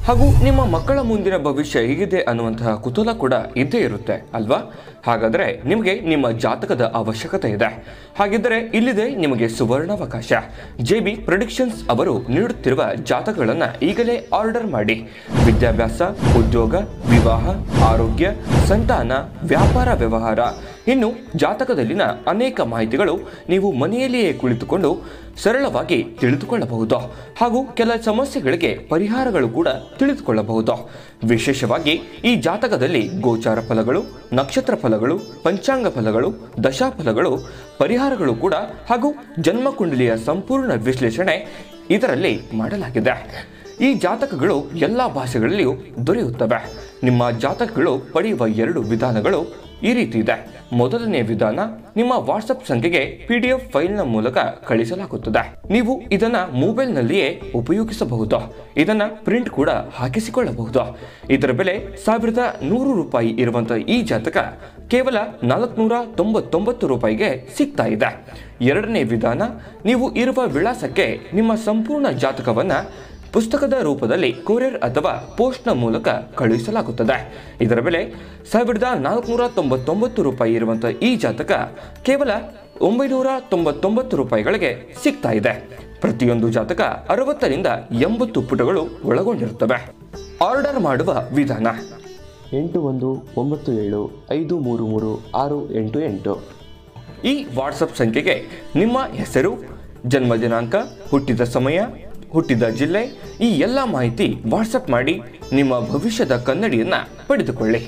ಹಾಗೂ ನಿಮ್ಮ ಮಕ್ಕಳ ಮುಂದಿನ ಭವಿಷ್ಯ ಹೇಗಿದೆ ಅನ್ನುವಂತಹ ಕುತೂಹಲ ಕೂಡ ಇದ್ದೇ ಇರುತ್ತೆ ಅಲ್ವಾ? ಹಾಗಾದರೆ ನಿಮಗೆ ನಿಮ್ಮ ಜಾತಕದ ಅವಶ್ಯಕತೆ ಇದೆ. ಹಾಗಿದ್ದರೆ ಇಲ್ಲಿದೆ ನಿಮಗೆ ಸುವರ್ಣಾವಕಾಶ. JB ಪ್ರೆಡಿಕ್ಷನ್ಸ್ ಅವರು ನೀಡುತ್ತಿರುವ ಜಾತಕಗಳನ್ನು ಈಗಲೇ ಆರ್ಡರ್ ಮಾಡಿ. ವಿದ್ಯಾಭ್ಯಾಸ, ಉದ್ಯೋಗ, ವಿವಾಹ, ಆರೋಗ್ಯ, ಸಂತಾನ, ವ್ಯಾಪಾರ ವ್ಯವಹಾರ, ಇನ್ನು ಜಾತಕದಲ್ಲಿನ ಅನೇಕ ಮಾಹಿತಿಗಳು ನೀವು ಮನೆಯಲ್ಲಿಯೇ ಕುಳಿತುಕೊಂಡು ಸರಳವಾಗಿ ತಿಳಿದುಕೊಳ್ಳಬಹುದು. ಹಾಗೂ ಕೆಲ ಸಮಸ್ಯೆಗಳಿಗೆ ಪರಿಹಾರಗಳು ಕೂಡ ತಿಳಿದುಕೊಳ್ಳಬಹುದು. ವಿಶೇಷವಾಗಿ ಈ ಜಾತಕದಲ್ಲಿ ಗೋಚಾರ ಫಲಗಳು, ನಕ್ಷತ್ರ ಫಲಗಳು, ಪಂಚಾಂಗ ಫಲಗಳು, ದಶಾಫಲಗಳು, ಪರಿಹಾರಗಳು ಕೂಡ ಹಾಗೂ ಜನ್ಮಕುಂಡಲಿಯ ಸಂಪೂರ್ಣ ವಿಶ್ಲೇಷಣೆ ಇದರಲ್ಲಿ ಮಾಡಲಾಗಿದೆ. ಈ ಜಾತಕಗಳು ಎಲ್ಲ ಭಾಷೆಗಳಲ್ಲಿಯೂ ದೊರೆಯುತ್ತವೆ. ನಿಮ್ಮ ಜಾತಕಗಳು ಪಡೆಯುವ 2 ವಿಧಾನಗಳು ಈ ರೀತಿ ಇದೆ. ಮೊದಲನೇ ವಿಧಾನ, ನಿಮ್ಮ ವಾಟ್ಸಪ್ ಸಂಖ್ಯೆಗೆ PDF ಫೈಲ್ನ ಮೂಲಕ ಕಳಿಸಲಾಗುತ್ತದೆ. ನೀವು ಇದನ್ನ ಮೊಬೈಲ್ನಲ್ಲಿಯೇ ಉಪಯೋಗಿಸಬಹುದು. ಇದನ್ನ ಪ್ರಿಂಟ್ ಕೂಡ ಹಾಕಿಸಿಕೊಳ್ಳಬಹುದು. ಇದರ ಬೆಲೆ 1100 ರೂಪಾಯಿ ಇರುವಂತಹ ಈ ಜಾತಕ ಕೇವಲ 499 ರೂಪಾಯಿಗೆ ಸಿಗ್ತಾ ಇದೆ. ಎರಡನೇ ವಿಧಾನ, ನೀವು ಇರುವ ವಿಳಾಸಕ್ಕೆ ನಿಮ್ಮ ಸಂಪೂರ್ಣ ಜಾತಕವನ್ನ ಪುಸ್ತಕದ ರೂಪದಲ್ಲಿ ಕೊರಿಯರ್ ಅಥವಾ ಪೋಸ್ಟ್ನ ಮೂಲಕ ಕಳುಹಿಸಲಾಗುತ್ತದೆ. ಇದರ ಬೆಲೆ 1499 ರೂಪಾಯಿ ಇರುವಂತಹ ಈ ಜಾತಕ ಕೇವಲ 999 ರೂಪಾಯಿಗಳಿಗೆ ಸಿಗ್ತಾ ಇದೆ. ಪ್ರತಿಯೊಂದು ಜಾತಕ 60 ರಿಂದ 80 ಪುಟಗಳು ಒಳಗೊಂಡಿರುತ್ತವೆ. ಆರ್ಡರ್ ಮಾಡುವ ವಿಧಾನ: 8197533688. ಈ ವಾಟ್ಸಪ್ ಸಂಖ್ಯೆಗೆ ನಿಮ್ಮ ಹೆಸರು, ಜನ್ಮ ದಿನಾಂಕ, ಹುಟ್ಟಿದ ಸಮಯ, ಹುಟ್ಟಿದ ಜಿಲ್ಲೆ, ಈ ಎಲ್ಲ ಮಾಹಿತಿ ವಾಟ್ಸಪ್ ಮಾಡಿ ನಿಮ್ಮ ಭವಿಷ್ಯದ ಕನ್ನಡಿಯನ್ನ ಪಡೆದುಕೊಳ್ಳಿ.